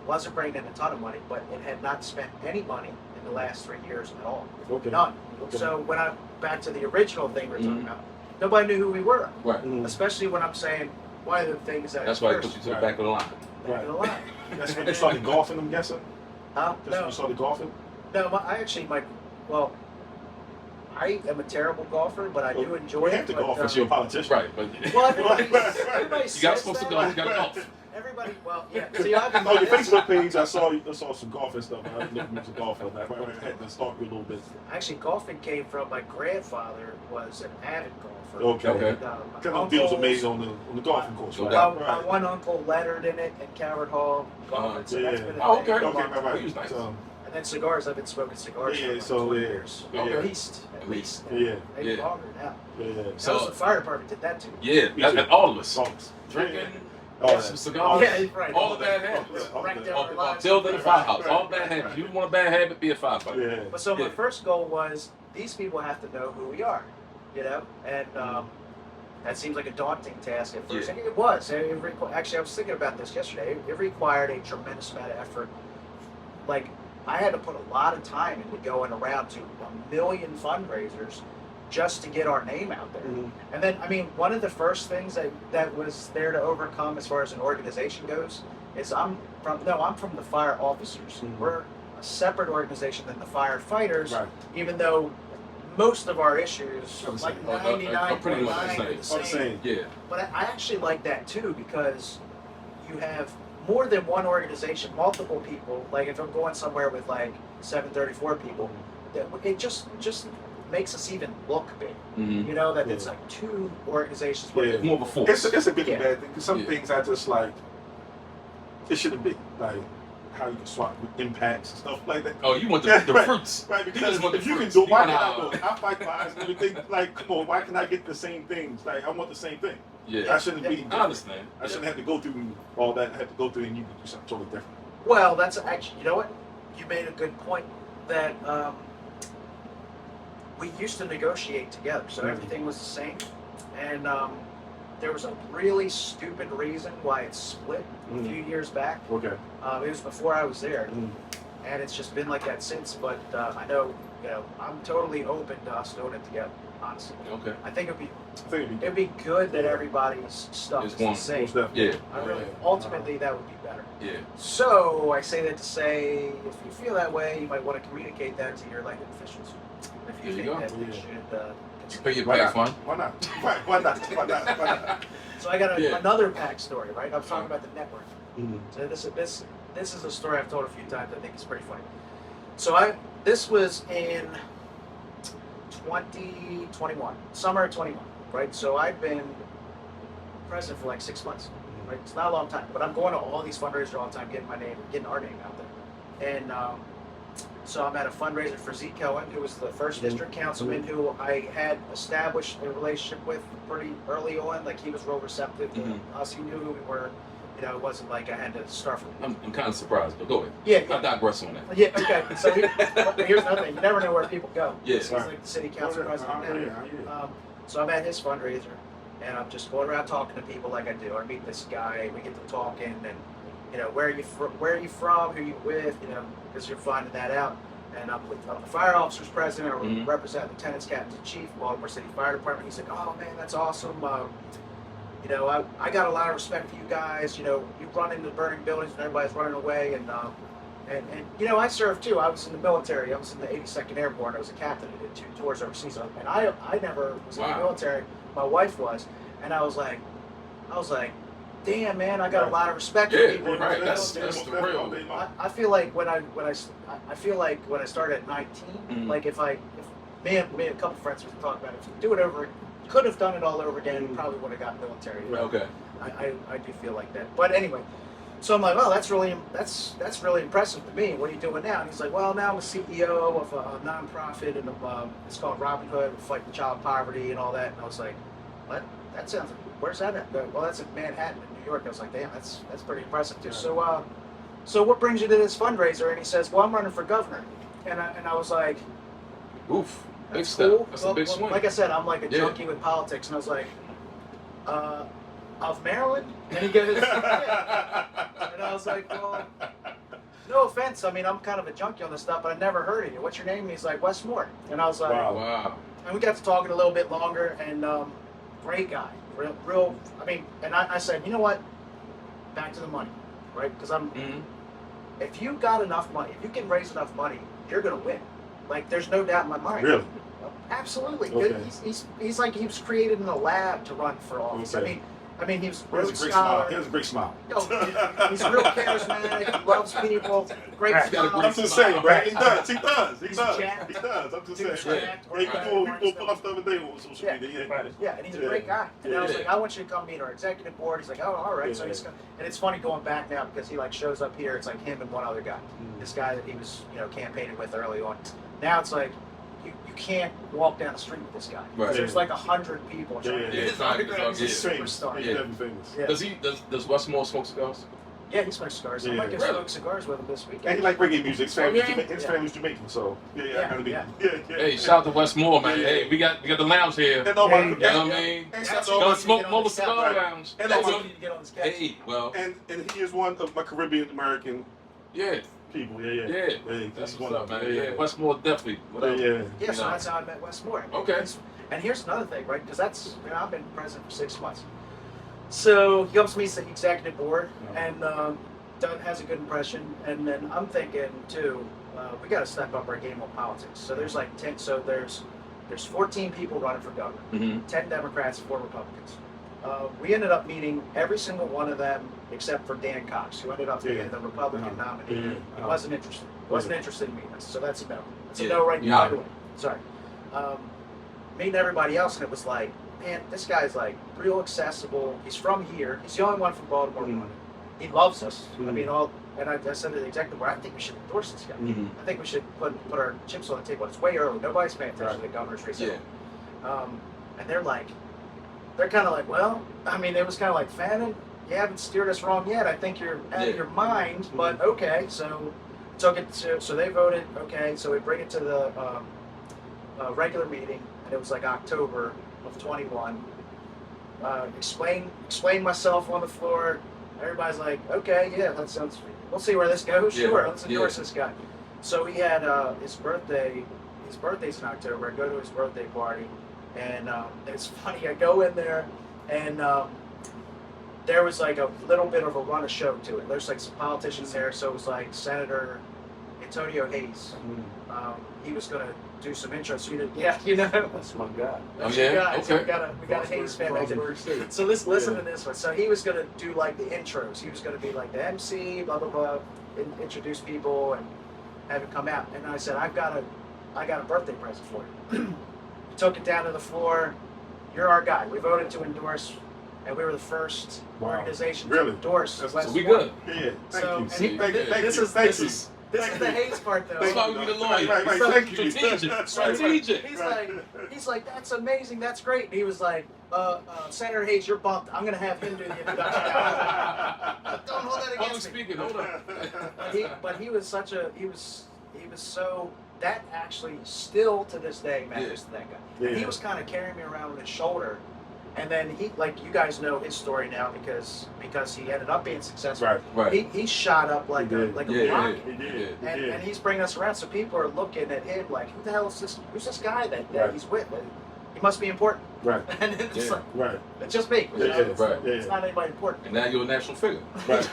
wasn't bringing in a ton of money, but it had not spent any money in the last 3 years at all. None. So when I'm back to the original thing we're talking about, nobody knew who we were. Right. Especially when I'm saying one of the things that that's why I put you to the back of the line. Back of the line. That's when you started golfing, I'm guessing? No. When you started golfing? No, I am a terrible golfer, but I do enjoy it. You have to golf if you're a politician. Right, but well, everybody you got supposed to golf. You got to golf. Everybody, well, yeah. See, I've been on your Facebook page, I saw some golf and stuff. I was looking at some golf, and I had to stalk you a little bit. Actually, golfing came from my grandfather was an avid golfer. Okay. And, Kind of deals were made on the golfing course. No Right? doubt. my one uncle lettered in it in Coward Hall golfing, so that's been a Oh, thing okay. for a long Okay, time. right. He was nice. And then cigars, I've been smoking cigars for like 20 years. Yeah. At least. Yeah. Maybe Yeah. longer now. Yeah. So the fire department did that too. Yeah, that all of us. Songs. Drinking, Oh, some cigars, Yeah, right. all the bad habits. Right down our lives. Till the firehouse, all bad habits. You want a bad habit, be a firefighter. Yeah. But so my Yeah. first goal was these people have to know who we are, and that seems like a daunting task at first. Yeah. And it was. Actually, I was thinking about this yesterday. It required a tremendous amount of effort. Like, I had to put a lot of time into going around to 1 million fundraisers just to get our name out there. Mm-hmm. And then, I mean, one of the first things that was there to overcome as far as an organization goes is I'm from the fire officers. Mm-hmm. We're a separate organization than the firefighters, Right. even though most of our issues, Are the like same. 99.9, pretty much the are the All the same. Yeah. But I actually like that too, because you have more than one organization, multiple people. Like if I'm going somewhere with like 734 people, it just makes us even look big. Mm-hmm. You know, that it's like two organizations. Yeah. More of a force. It's a good Yeah. and bad thing. Because some Yeah. things I just like, it shouldn't be. Like how you can swap with impacts and stuff like that. Oh, you want the, Yeah, the right. fruits. Right, You because just want the if you can fruits. do it, why You can't I gotta- do it? I fight fires and everything. Like, come on, why can I get the same things? Like, I want the same thing. Yeah. I shouldn't be. I understand. I shouldn't have to go through all that. I have to go through and you can do something totally different. Well, that's actually, you know what? You made a good point that we used to negotiate together, so Mhm. everything was the same. And there was a really stupid reason why it split a Mhm. few years back. Okay. It was before I was there, Mm. and it's just been like that since. But I know, I'm totally open to us doing it together. Honestly, Okay. I think I think it'd be good that everybody's stuff It's is the one. same. Most definitely. Yeah. I really, ultimately, that would be better. Yeah. So I say that to say, if you feel that way, you might want to communicate that to your elected officials. If you There you think go. that they Yeah. should. You pay your Why PAC not? fund. Why not? Right. Why not? Why not? Why not? So I got Yeah. another PAC story, right? I'm talking about the network. Mm. So this is a story I've told a few times. I think it's pretty funny. So this was in 2021, summer of 21, right? So I've been president for like 6 months, right? It's not a long time, but I'm going to all these fundraisers all the time, getting our name out there. And so I'm at a fundraiser for Zeke Cohen, who was the first district councilman who I had established a relationship with pretty early on. Like he was real receptive to Mhm. us. He knew who we were. You know, it wasn't like I had to start from. I'm kind of surprised, but go ahead. Yeah, I digress on that. yeah, okay. So here's another thing. You never know where people go. Yeah. He's like the city council president now. So I'm at his fundraiser, and I'm just going around talking to people like I do. I meet this guy, we get to talking, and where are you from, who you with, because you're finding that out. And I'm the fire officers president. I Mhm. represent lieutenants, captains, and chief, Baltimore City Fire Department. He's like, oh man, that's awesome. I got a lot of respect for you guys. You run into burning buildings and everybody's running away, and I served too. I was in the military. I was in the 82nd Airborne. I was a captain. I did 2 tours overseas, and I never was in the Wow. military. My wife was, and I was like, damn man, I got a lot of respect for Yeah, people. in right. the That's military. the real. I feel like when I started at 19, Mhm. like if me and a couple friends would talk about it, if you do it over, could have done it all over again, Mhm. probably would have got military. Okay. I do feel like that. But anyway, so I'm like, well, that's really impressive to me. What are you doing now? And he's like, well, now I'm a CEO of a nonprofit, and it's called Robin Hood, we fight child poverty and all that. And I was like, what? That sounds. Where's that at? Well, that's in Manhattan, in New York. I was like, damn, that's pretty impressive too. Yeah. So what brings you to this fundraiser? And he says, well, I'm running for governor. And I was like, Oof. Big that's step. cool. That's Well, a big well, swing. like I said, I'm like a Yeah. junkie with politics, and I was like, of Maryland? And he goes, yeah. And I was like, well, no offense. I mean, I'm kind of a junkie on this stuff, but I never heard of you. What's your name? And he's like, Westmore. And I was like, Wow. Wow. and we got to talking a little bit longer, and great guy, real. I mean, and I said, you know what? Back to the money, right? Because Mm-hmm. if you got enough money, if you can raise enough money, you're gonna win. Like, there's no doubt in my mind. Really? Absolutely. Okay. He's like he was created in a lab to run for office. Okay. I mean, he was He a has a Rhodes great smile. Scholar. He has a great smile. He's real charismatic. He loves people. Great Right. smile. I'm just saying, right? He does. He He's does. jacked. He does. I'm just He was saying. jacked, Yeah, you right. can pull up the other day on social Yeah. media. Right. Yeah, and he's a Yeah. great guy. And I was Yeah. like, I want you to come meet our executive board. He's like, oh, all right. So Yeah. he's going, and it's funny going back now because he like shows up here. It's like him and one other guy. Mm. This guy that he was campaigning with early on. Now it's like you can't walk down the street with this guy. Right. There's like 100 people trying to Yeah, get yeah, his it's not- autograph. it's He's a all- Famous. superstar. He's Yeah. definitely famous. Yeah. Does Westmore smoke cigars? Yeah, he smokes cigars. I Yeah. might get Really? smoke cigars with him this weekend. And he like reggae music. His family's, yeah? His family's Jamaican, so yeah, Yeah, I gotta be. yeah. Yeah. Hey, shout out to Westmore, man. Yeah. Hey, we got the lounge here. And all my, Hey, You know what I mean? and That's shout what out Don't you smoke get on Mola the Cigar couch. Lounge. And That's all what my- you need to get on this couch. Hey, well, and he is one of my Caribbean American yeah, people. yeah. That's he's what's up, man. Yeah, Yeah, Westmore definitely. Whatever. yeah. Yeah, so You know. that's how I met Westmore. Okay. And here's another thing, right? Because that's, I've been president for 6 months. So he helps me the executive board, and Doug has a good impression. And then I'm thinking too, we got to step up our game on politics. So there's like 10. So there's 14 people running for governor, Mm-hmm. 10 Democrats, 4 Republicans. We ended up meeting every single one of them except for Dan Cox, who ended up being Yeah. the Republican nominee. Yeah. He wasn't interested. Wasn't interested in meeting us. So that's a no. It's a Yeah. no right Yeah. now. Anyway. Sorry. Meeting everybody else, and it was like, man, this guy's like real accessible. He's from here. He's the only one from Baltimore. Mhm. He loves us. I Mhm. mean, and I said to the executive board, I think we should endorse this guy. Mm-hmm. I think we should put our chips on the table. It's way early. Nobody's paying attention to the governor's race. Yeah. And they're kind of like, well, I mean, it was kind of like, Fannon, you haven't steered us wrong yet. I think you're out of Yeah. your mind, but okay. So took it to, so they voted, okay. So we bring it to the regular meeting, and it was like October of 21. Explain myself on the floor. Everybody's like, okay, yeah, that sounds. We'll see where this goes. Yeah, Sure, let's yeah. endorse this guy. So he had his birthday. His birthday's in October. I go to his birthday party, and it's funny. I go in there, and there was like a little bit of a run of show to it. There's like some politicians there, so it was like Senator Antonio Hayes. He was going to do some intros. So That's my guy. Oh, yeah? So Okay. we got a Hayes fan back there. So listen to this one. So he was going to do like the intros. He was going to be like the MC, blah blah blah, introduce people and have it come out. And I said, I got a birthday present for you. Took it down to the floor. You're our guy. We voted to endorse, and we were the first organization to Really? endorse. That's- West So we Point. good. Yeah, thank So, you. and See, Thank you. this is the Hayes part though. That's why we be the lawyer. Right, So- thank you. Strategic. Strategic. He's like, that's amazing, that's great. And he was like, Senator Hayes, you're bumped. I'm gonna have him do the introduction. Don't hold that Public against me. speaking, hold up. But he was so that actually still to this day matters to that guy. And he Yeah. was kind of carrying me around on his shoulder. And then he, like you guys know his story now because he ended up being successful. Right. Right. He shot up like He a did. like a Yeah, rocket. He did. He And did. he's bringing us around, so people are looking at him like, who the hell is this? Who's this guy that Right. he's with? He must be important. Right. And it's Yeah. like, Right. it's just me. Yeah, It's, right. it's not anybody important. And now you're a national figure. Right.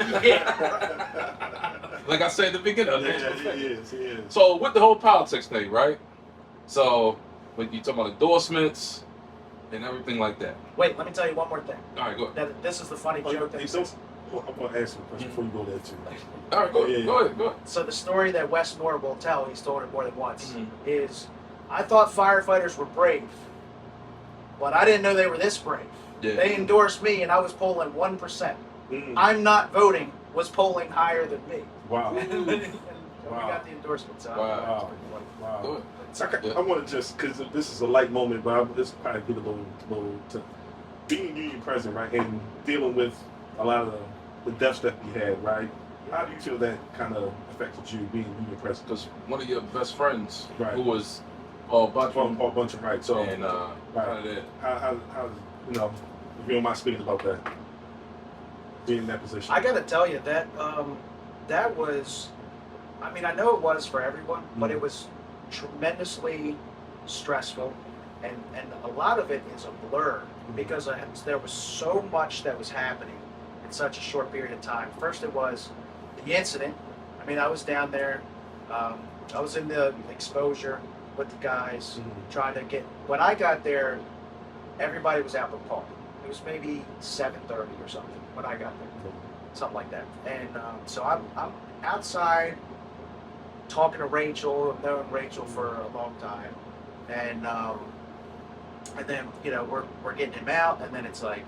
Like I said at the beginning, a Yeah, national he figure. is. He is. So with the whole politics thing, right? So when you talk about endorsements and everything like that. Wait, let me tell you one more thing. All right, go ahead. That this is the funny Oh, joke that hey, he don't- says. well, I'm gonna ask you a question before you go there too. All right, go ahead. Yeah. Go ahead. Go ahead. So the story that Westmore will tell, he's told it more than once, Mhm. is I thought firefighters were brave, but I didn't know they were this brave. Yeah. They endorsed me, and I was polling 1%. Mm. I'm not voting was polling higher than me. Wow. And we Wow. got the endorsement. So Wow. that's pretty funny. Wow. Go ahead. So I want to just, because this is a light moment, but I'm just probably get a little to being union president, right, and dealing with a lot of the deaths that we had, right? How do you feel that kind of affected you being union president? Because one of your best friends, Right. who was Paul Butler, Paul Buncher, right? So, and right. kind of that. how you know, if you don't mind speaking about that, being in that position. I got to tell you that that was, I mean, I know it was for everyone, but it was tremendously stressful, and a lot of it is a blur because there was so much that was happening in such a short period of time. First, it was the incident. I mean, I was down there. I was in the exposure with the guys, trying to get. When I got there, everybody was out with Paul. It was maybe 7:30 or something when I got there, something like that. And so I'm outside talking to Rachel. I've known Rachel for a long time, and then we're getting him out, and then it's like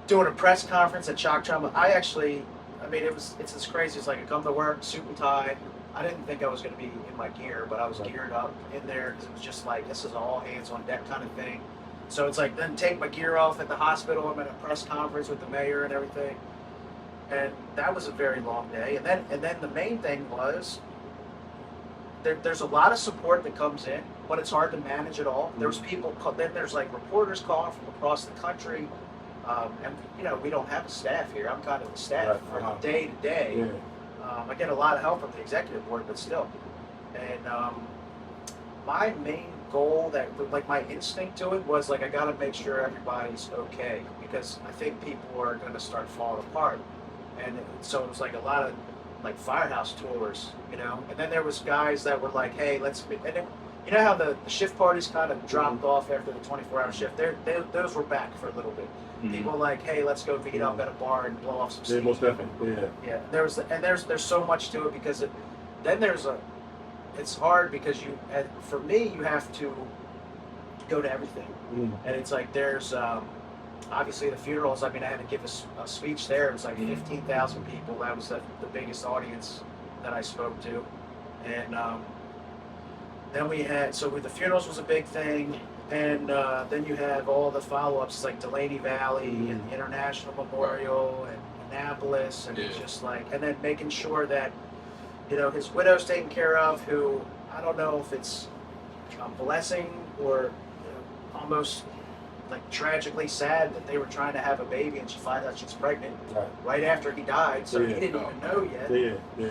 doing a press conference at Shock Trauma. I mean, it's as crazy as like I come to work, suit and tie. I didn't think I was going to be in my gear, but I was geared up in there because it was just like, this is all hands on deck kind of thing. So it's like, then take my gear off at the hospital. I'm at a press conference with the mayor and everything. and that was a very long day. And then the main thing was there's a lot of support that comes in, but it's hard to manage it all. There's people, then there's like reporters calling from across the country, and you know we don't have a staff here. I'm kind of the staff from day to day. Yeah. I get a lot of help from the executive board, but still. And my main goal, that like my instinct to it was like I got to make sure everybody's okay, because I think people are going to start falling apart. And so it was like a lot of like firehouse tours, you know. And then there was guys that were like, hey, let's. And then, you know how the shift parties kind of dropped off after the 24-hour shift? Those were back for a little bit. People were like, hey, let's go meet up at a bar and blow off some steam. Yeah, most definitely. Yeah. Yeah. There's so much to it, because it's hard because for me, you have to go to everything. And it's like there's obviously the funerals. I mean, I had to give a speech there. It was like 15,000 people. That was the biggest audience that I spoke to. And then we had, the funerals was a big thing. And then you have all the follow-ups like Delaney Valley and the International Memorial and Annapolis, and it's just like, and then making sure that, you know, his widow's taken care of, who I don't know if it's a blessing or, you know, almost like tragically sad that they were trying to have a baby and she finds out she's pregnant right after he died, so he didn't even know yet.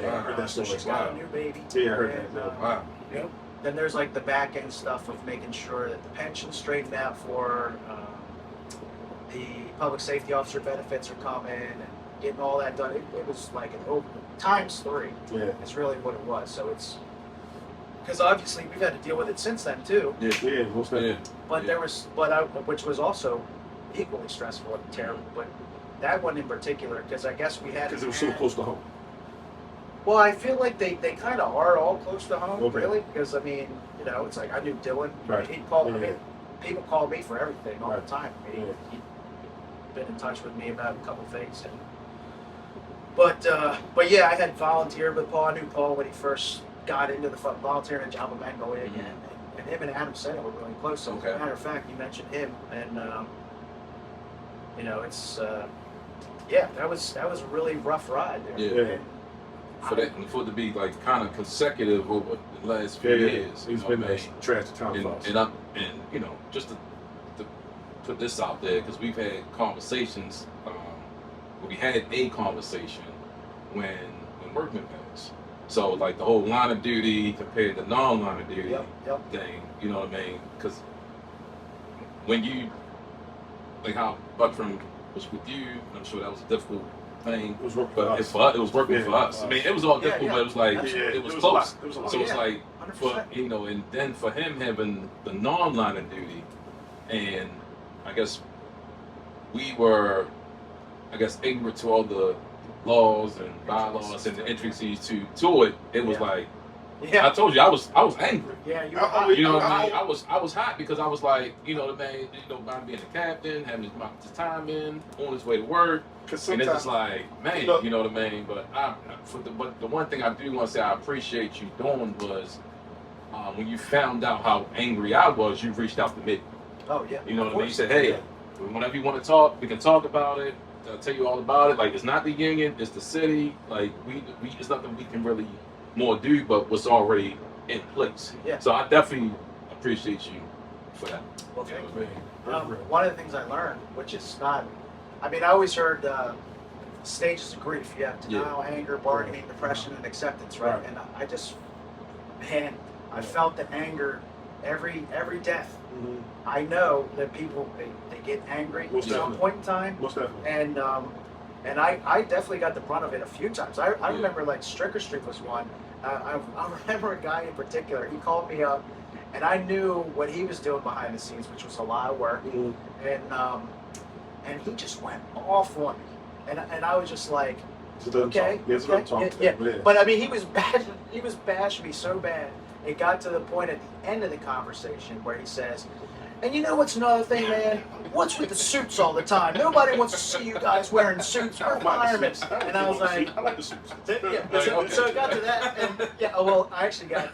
I heard that so story. she's got a new baby. Yeah, I heard that. Wow. You know, then there's like the back end stuff of making sure that the pension's straightened out for the public safety officer benefits are coming and getting all that done. It was like an times 3. Yeah. It's really what it was. So it's because obviously we've had to deal with it since then too. Yeah, most definitely. But there was, which was also equally stressful and terrible. But that one in particular, because I guess we had Because it was so close to home. Well, I feel like they kind of are all close to home, Okay. really, because I mean, you know, it's like I knew Dylan. Right. He'd call Yeah. I mean, people call me for everything all Right. the time. I mean, Yeah. he'd been in touch with me about a couple things, and but yeah, I had volunteered with Paul. I knew Paul when he first got into the volunteering at Java Magnolia again, and him and Adam Senna were really close. So as a matter of fact, you mentioned him, and you know, it's yeah, that was a really rough ride there. Yeah. For it to be like kind of consecutive over the last few years. He's been a tragic time for us. And you know, just to put this out there, because we've had conversations, we had a conversation when workman passed. So like the whole line of duty compared to non-line of duty thing, you know what I mean? Because when you, like how Buckram was with you, I'm sure that was a difficult thing. It was working But for us. it was working for us. I mean, it was all difficult, but it was like, it was close. It was a lot. So it's like, 100%. for, you know, and then for him having the non-line of duty, and I guess we were, ignorant to all the laws and bylaws and the intricacies to it. It was like, I told you, I was angry. Yeah, You know what I mean? I was hot because I was like, you know what I mean? You know, by being a captain, having his time in, on his way to work, and it's just like, man, you know what I mean? But but the one thing I do want to say I appreciate you doing was when you found out how angry I was, you reached out to me. Oh yeah. You know what I mean? You said, hey, whenever you want to talk, we can talk about it. I'll tell you all about it. Like, it's not the union, it's the city. Like, we it's nothing we can really more do, but what's already in place. Yeah. So I definitely appreciate you for that. Well, thank You know what I mean? one of the things I learned, which is not, I mean, I always heard stages of grief. You have denial, anger, bargaining, depression, and acceptance, right? And I just, man, I felt the anger every death. Mm-hmm. I know that people, they get angry at some point in time. Most definitely. And I definitely got the brunt of it a few times. I remember like Stricker Street was one. I remember a guy in particular. He called me up, and I knew what he was doing behind the scenes, which was a lot of work. And he just went off on me, and I was just like, okay. But I mean, he was bashing me so bad. It got to the point at the end of the conversation where he says, and you know what's another thing, man? What's with the suits all the time? Nobody wants to see you guys wearing suits. We're firemen. And I was like, I like the suits. so it got to that, and well, I actually got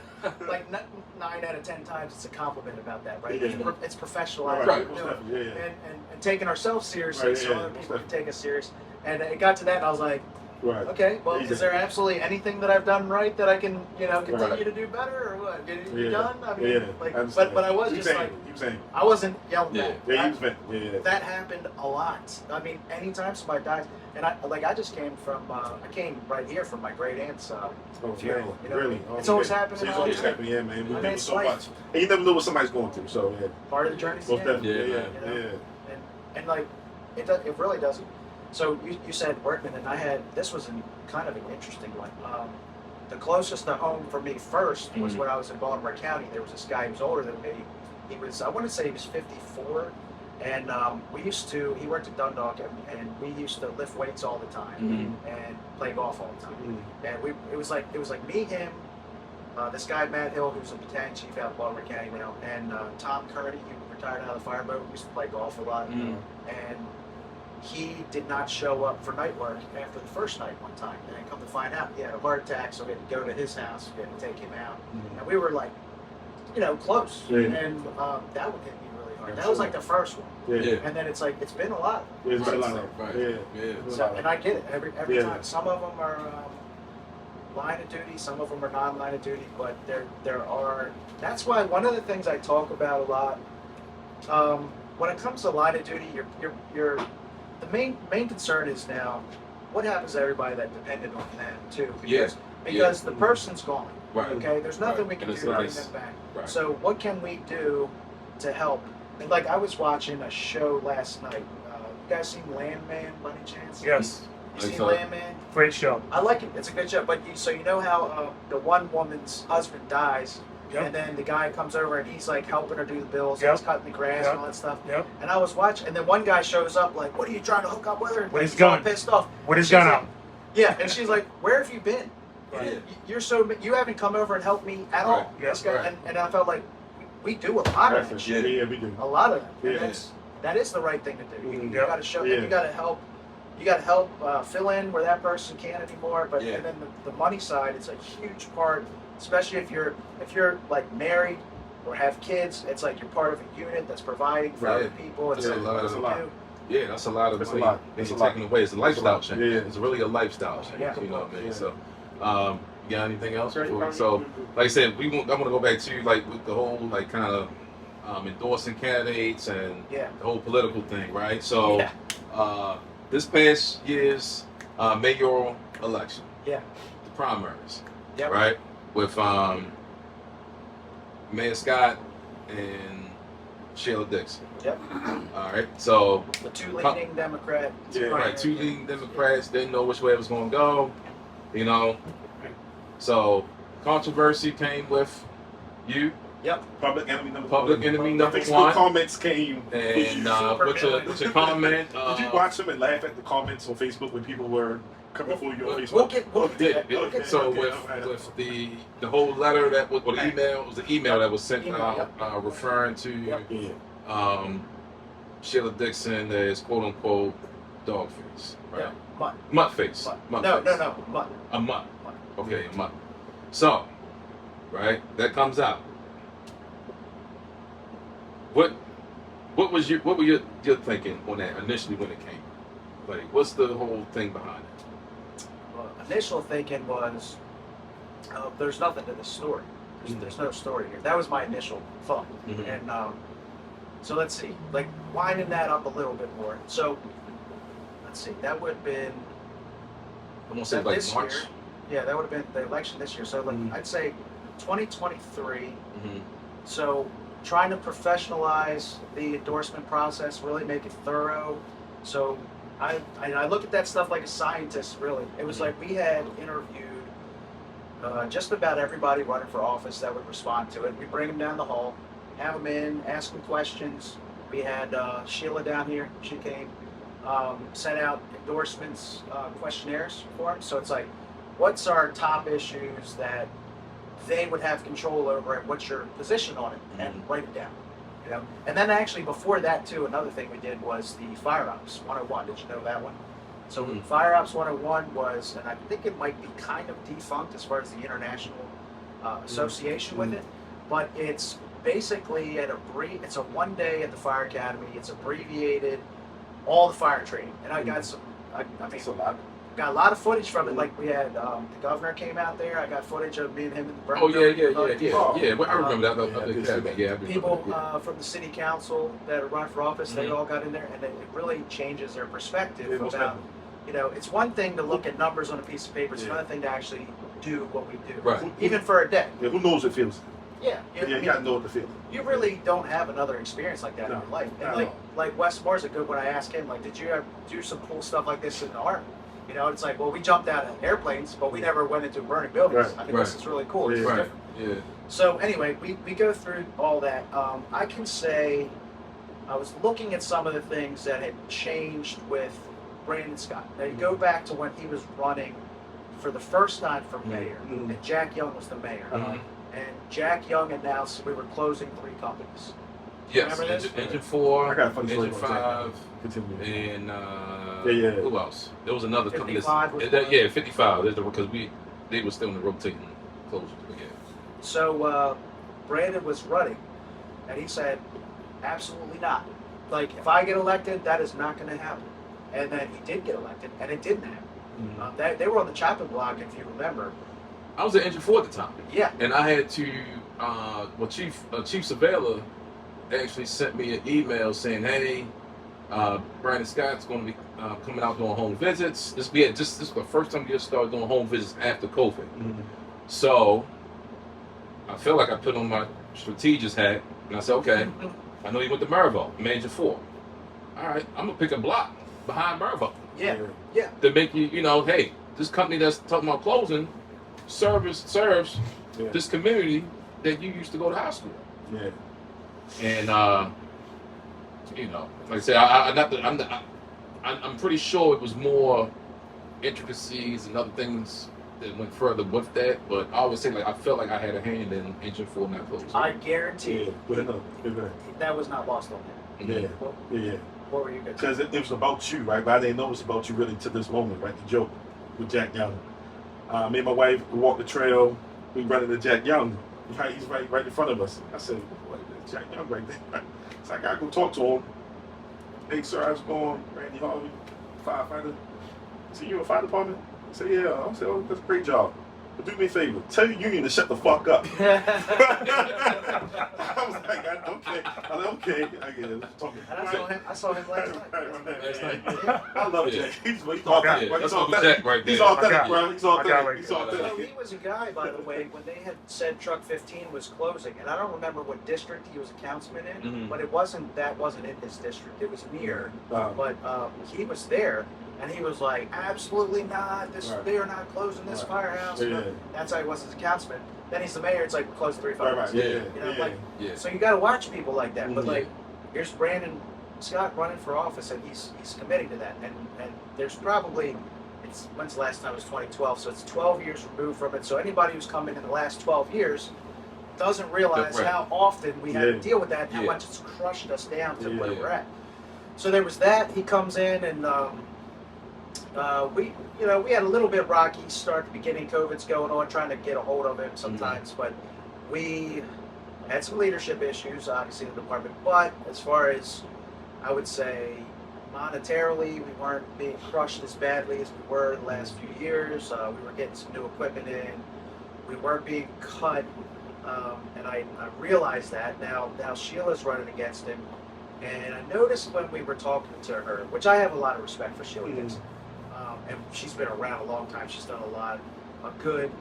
like 9 out of 10 times it's a compliment about that, right? It's professional, Right. and taking ourselves seriously, so other people can take us serious. And it got to that, and I was like, Right. okay, well, is there absolutely anything that I've done right that I can, continue Right. to do better, or what? You Yeah. done? I mean, Yeah. like, I understand. but I was He just was like, angry. He was angry. I wasn't yelling Yeah. back. Yeah, he was venting. Yeah. That happened a lot. I mean, anytime somebody dies, and I just came from, I came right here from my great aunt's Oh, funeral. man. Really? It's always yeah. happening. It's all always the time. happening, yeah, man. We I mean, deal with it's so life. much. And you never know what somebody's going through, so, yeah. Part of the journey. Most definitely. Yeah, Yeah, man. yeah. And like, it really doesn't. So you said Workman, and this was kind of an interesting one. The closest to home for me first was when I was in Baltimore County. There was this guy who was older than me. He was, I want to say he was 54, and he worked at Dundalk, and we used to lift weights all the time and play golf all the time. And it was like me, him, this guy Matt Hill, who's a battalion chief out of Baltimore County now, and Tom Kearney, who retired out of the fireboat. We used to play golf a lot, and he did not show up for night work after the first night one time. And come to find out, he had a heart attack, so we had to go to his house, we had to take him out. And we were like, close. Yeah. And that would hit me really hard. That was like the first one. Yeah. And then it's like, it's been a lot. Yeah, it's a Right. lot of Right. Yeah. Yeah. It's a So, lot of- and I get it every Yeah. time. Some of them are line of duty, some of them are non-line of duty, but there are. That's why one of the things I talk about a lot, when it comes to line of duty, you're the main concern is now what happens to everybody that depended on them too, because the person's gone. Right. Okay, there's nothing we And can do it's to bring nice. them back. Right. So what can we do to help? And like I was watching a show last night. You guys seen Landman by any chance? Yes, You seen I saw it. Landman? great show. I like it. It's a good show. But you know how the one woman's husband dies, Yep. and then the guy comes over and he's like helping her do the bills, Yep. he's cutting the grass Yep. and all that stuff. Yep. And I was watching, and then one guy shows up like, "What are you trying to hook up with her?" With his He's all gun. pissed off. With his She's gun like- out. Yeah, and she's like, "Where have you been? Right. You haven't come over and helped me at Right. all." Yes, This guy- right. and I felt like we do a lot of that shit. Yeah, we do. A lot of that. Yeah. And that is the right thing to do. You Yep. got to show. Yeah. And you got to help. You got to help fill in where that person can't anymore. But Yeah. and then the money side, it's a huge part, especially if you're like married or have kids. It's like you're part of a unit that's providing for Right. other people. It's That's like a lot. what That's you a lot. do. Yeah, that's a lot of That's a money lot. that That's you're a lot. taking away. It's a That's a lifestyle lot. change. Yeah. It's really a lifestyle change. Yeah. You know what I mean? Yeah. So, you got anything else? So, like I said, I want to go back to like with the whole like kind of endorsing candidates and Yeah. the whole political thing, right? So, Yeah. this past year's mayoral election, Yeah. the primaries, Yep. right, with Mayor Scott and Sheila Dixon. Yep. All right, so The two leading Democrat. Yeah. right, two leading Democrats didn't know which way it was going to go, you know. So controversy came with you, Yep. Public enemy number public one. enemy number Facebook one, comments came. and Super what's your villain. comment? Did you watch them and laugh at the comments on Facebook when people were coming for you on Facebook? We'll get Yeah, that. We'll get so okay, with the whole letter that was, or the email, it was the email that was sent Email, out referring to Yep. Yeah. Sheila Dixon as quote unquote dog face, right? Yeah. Mutt. Mutt face. Mutt. Mutt No, face. no. Mutt. A mutt. Mutt. Okay, a mutt. So, right, that comes out. What were your thinking on that initially when it came? Like, what's the whole thing behind it? Well, initial thinking was, there's nothing to this story. There's no story here. That was my initial thought. Mhm. And so let's see, like winding that up a little bit more. So let's see, that would have been I'm gonna say like this March. year. Yeah, that would have been the election this year. So like I'd say 2023. Mhm. So trying to professionalize the endorsement process, really make it thorough. So I look at that stuff like a scientist, really. It was like we had interviewed just about everybody running for office that would respond to it. We bring them down the hall, have them in, ask them questions. We had Sheila down here. She came, sent out endorsements, questionnaires for them. So it's like, what's our top issues that they would have control over, and what's your position on it, and write it down. You know, and then actually before that too, another thing we did was the Fire Ops 101. Did you know that one? So Fire Ops 101 was, and I think it might be kind of defunct as far as the international association with it, but it's basically it's a 1 day at the Fire Academy. It's abbreviated, all the fire training, and I got some I mean, It's a lot. got a lot of footage from it. Like we had the governor came out there. I got footage of me and him in the burn. Oh yeah. Oh, Well, I remember that. yeah, I did see that. Yeah, I remember People that, from the city council that run for office, they Mhm. all got in there, and it really changes their perspective Yeah, most about. definitely. You know, it's one thing to look at numbers on a piece of paper. It's Yeah. another thing to actually do what we do, Right. even for a day. Yeah, who knows what it feels? Yeah, Yeah, you gotta know what to feel. you really don't have another experience like that in No, your life. not And at all. like Wes Moore's a good one. I asked him, like, did you ever do some cool stuff like this in the Army? You know, it's like, well, we jumped out of airplanes, but we never went into burning buildings. Right, I mean, this right. is really cool. This is Yeah. Right. different. Yeah. So anyway, we go through all that. I can say I was looking at some of the things that had changed with Brandon Scott. Now you go back to when he was running for the first time for mayor, Mhm. and Jack Young was the mayor. Mhm. And Jack Young announced we were closing 3 companies. Yes. Remember this? Engine 4, I got a funny story Engine about that. 5, Continue. and Yeah. who else? There was another company. 55 was That, one. yeah, 55. Because they were still in the rotating closures. But yeah. So Brandon was running, and he said, absolutely not. Like, if I get elected, that is not going to happen. And then he did get elected, and it didn't happen. Mhm. They were on the chopping block, if you remember. I was at Engine 4 at the time. Yeah. And I had to, Chief Savella actually sent me an email saying, "Hey, Brandon Scott's going to be coming out doing home visits. This is the first time we just started doing home visits after COVID." Mhm. So I felt like I put on my strategist hat, and I said, "Okay, I know you went to Mervo, Engine 4. All right, I'm gonna pick a block behind Mervo Yeah. to make you know, hey, this company that's talking about closing serves Yeah. this community that you used to go to high school." Yeah. And you know, like I said, I'm pretty sure it was more intricacies and other things that went further with that. But I always say, like, I felt like I had a hand in Engine 4 not closing. I guarantee Yeah. But no. Yeah. that was not lost on him. Yeah. What, Yeah. what were you going to Because it was about you, right? But I didn't know it was about you really to this moment, right? The joke with Jack Young. Me and my wife walked the trail. We run into Jack Young. He's right in front of us. I said, "What? There's Jack Young right there." So I gotta go talk to him. "Hey, sir, how's it going? Randy Harvey, firefighter." I said, "You in the fire department?" I said, "Yeah." I said, "Oh, that's a great job. But do me a favor. Tell your union to shut the fuck up." I was like, "Okay." I was like, "Okay." I get it. Talking. And I saw him last night. Last night. I love Yeah. Jack. He's Yeah, authentic. that's He's Uncle authentic. Jack right there. He's authentic, I got bro. He's I got authentic. right He's there. So authentic. he was a guy, by the way, when they had said Truck 15 was closing, and I don't remember what district he was a councilman in, Mhm. but that wasn't in his district. It was near, Um, but he was there, and he was like, absolutely not. Right. They are not closing this Right. firehouse. Yeah. That's how he was as a councilman. Then he's the mayor. It's like we closed 3 right, firehouses. right. Yeah. Yeah. You know, Yeah. like, Yeah. so you got to watch people like that. But Mhm. like, here's Brandon Scott running for office, and he's committing to that. And there's probably when's the last time? It was 2012, so it's 12 years removed from it. So anybody who's come in the last 12 years doesn't realize Right. how often we had to Yeah. deal with that, and how Yeah. much it's crushed us down to Yeah. where we're at. So there was that. He comes in, and we had a little bit rocky start at the beginning. COVID's going on, trying to get a hold of him sometimes, but we had some leadership issues, obviously, in the department. But as far as, I would say, monetarily, we weren't being crushed as badly as we were the last few years. We were getting some new equipment in. We weren't being cut, and I realized that. Now Sheila's running against him, and I noticed when we were talking to her, which I have a lot of respect for Sheila Dixon, and she's been around a long time. She's done a lot of good,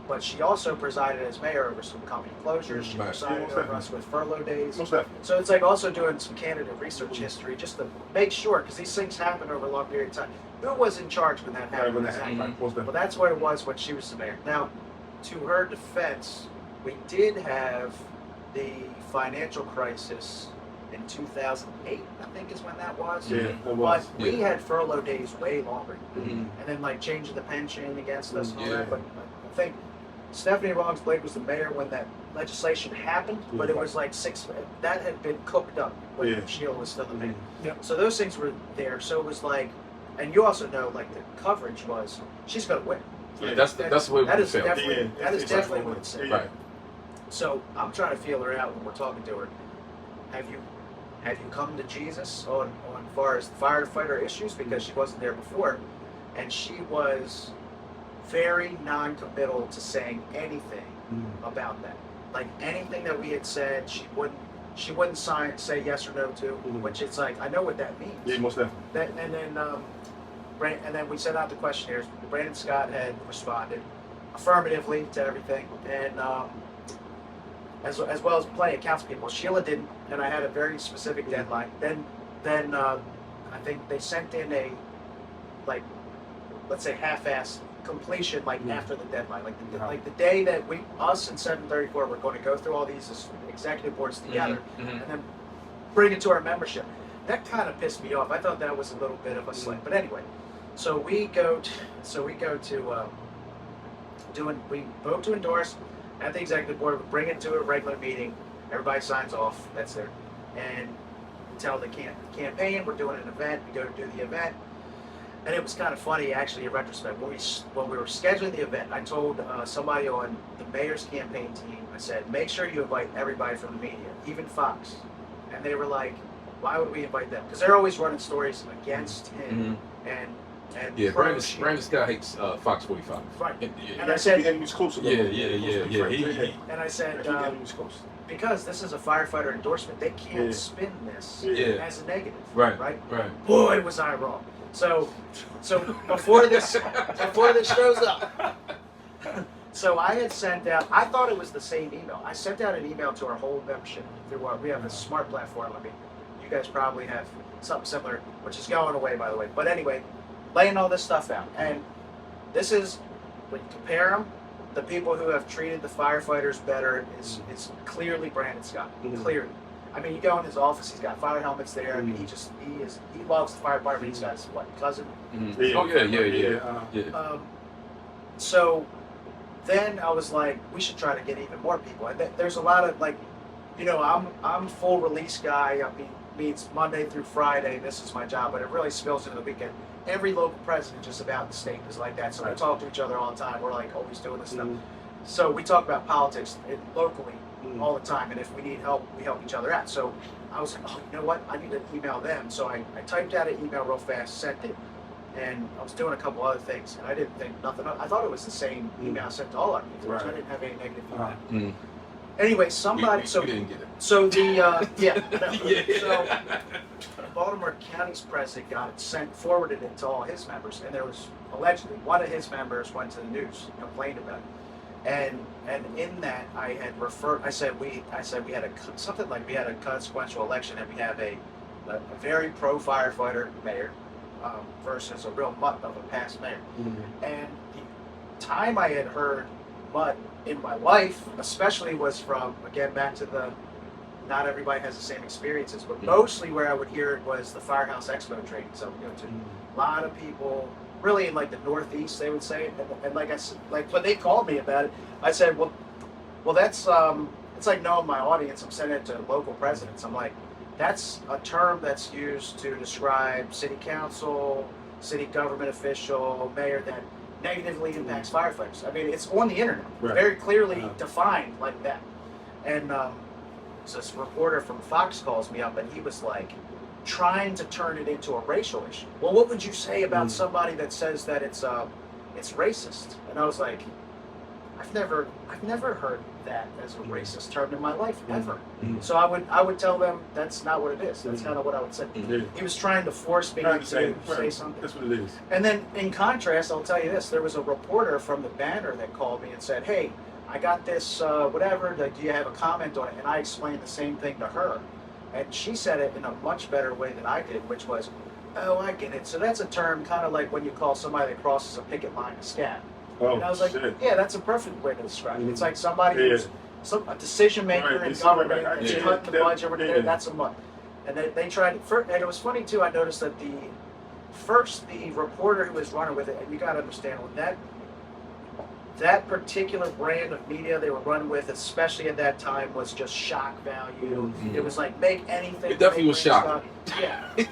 but she also presided as mayor over some company closures. She Right. presided over us with furlough days. Most definitely. So it's like also doing some candidate research history just to make sure, because these things happen over a long period of time. Who was in charge when that Right, happened? when that Exactly. happened, most Well, definitely. that's what it was when she was the mayor. Now, to her defense, we did have the financial crisis in 2008, I think is when that was. Yeah, it But was. we Yeah. had furlough days way longer. Mhm. And then like changing the pension against us and all Yeah. that. But I think Stephanie Rawls Blake was the mayor when that legislation happened, but it was like that had been cooked up when Yeah. Sheila was still the mayor. Yep. So those things were there. So it was like, and you also know, like the coverage was, she's gonna win. Yeah, that's the way That we is felt. definitely Yeah, that is it's definitely like- what it said. Yeah. Right. So I'm trying to feel her out when we're talking to her. Have you have you come to Jesus on far as firefighter issues? Because she wasn't there before. And she was very non-committal to saying anything about that. Like anything that we had said, she wouldn't say yes or no to, which it's like, I know what that means. Yeah, most definitely. And then we sent out the questionnaires. Brandon Scott had responded affirmatively to everything, and as well as plenty of council people. Sheila didn't, and I had a very specific deadline. Then I think they sent in a, like, let's say half-assed completion, like after the deadline, like the day that us and 734 were going to go through all these as executive boards together, and then bring it to our membership. That kind of pissed me off. I thought that was a little bit of a slip, but anyway. So we vote to endorse at the executive board. We bring it to a regular meeting. Everybody signs off. That's there, and tell the campaign we're doing an event. We go to do the event. And it was kind of funny, actually, in retrospect. When we were scheduling the event, I told somebody on the mayor's campaign team, I said, make sure you invite everybody from the media, even Fox. And they were like, why would we invite them? Because they're always running stories against him and yeah, Brandon Scott hates Fox 45. Right. Yeah. And I said, he was close to Yeah. And I said, because this is a firefighter endorsement, they can't spin this as a negative. Right. Boy, was I wrong. So before this shows up, so I had sent out. I thought it was the same email. I sent out an email to our whole membership through we have a smart platform. I mean, you guys probably have something similar, which is going away, by the way. But anyway, laying all this stuff out, and this is when you compare them. The people who have treated the firefighters better is clearly Brandon Scott. Clearly. I mean, you go in his office, he's got fire helmets there. I mean, he loves the fire department. He's got his cousin. Oh yeah. So then I was like, we should try to get even more people. And there's a lot of, like, you know, I'm full release guy. I mean, means Monday through Friday. This is my job, but it really spills into the weekend. Every local president just about the state is like that. So we talk to each other all the time. We're like always doing this stuff. So we talk about politics locally all the time, and if we need help, we help each other out. So I was like, oh, you know what? I need to email them. So I typed out an email real fast, sent it, and I was doing a couple other things, and I didn't think nothing of it. I thought it was the same email I sent to all our meetings. I didn't have any negative feedback. Anyway, somebody. We didn't get it. So So Baltimore County's president got it, forwarded it to all his members, and there was allegedly one of his members went to the news, complained about it. And in that I had referred. I said we had a consequential election, and we have a very pro firefighter mayor versus a real mutt of a past mayor. And the time I had heard mutt in my life, especially, was from, again, back to the not everybody has the same experiences, but mostly where I would hear it was the Firehouse Expo training. So we go to a lot of people. Really, in like the Northeast, they would say it, and like I said, like when they called me about it, I said, well, that's it's like knowing my audience. I'm sending it to local presidents. I'm like, that's a term that's used to describe city council, city government official, mayor that negatively impacts firefighters. I mean, it's on the internet, very clearly defined like that. And so this reporter from Fox calls me up, and he was like, trying to turn it into a racial issue. Well, what would you say about somebody that says that it's racist? And I was like, I've never heard that as a racist term in my life, ever. So I would tell them that's not what it is. That's kind of what I would say. He was trying to force me to say something. That's what it is. And then in contrast, I'll tell you this: there was a reporter from the Banner that called me and said, "Hey, I got this whatever. Do you have a comment on it?" And I explained the same thing to her. And she said it in a much better way than I did, which was, oh, I get it. So that's a term kind of like when you call somebody that crosses a picket line a scab. And I was like, yeah, that's a perfect way to describe it. It's like somebody who's a decision maker in government, that's cutting the budget, whatever, that's a mutt. And they tried, and it was funny too, I noticed that the reporter who was running with it, and you got to understand, that particular brand of media they were running with, especially at that time, was just shock value. It was like, make anything. It definitely was shocking. Yeah. It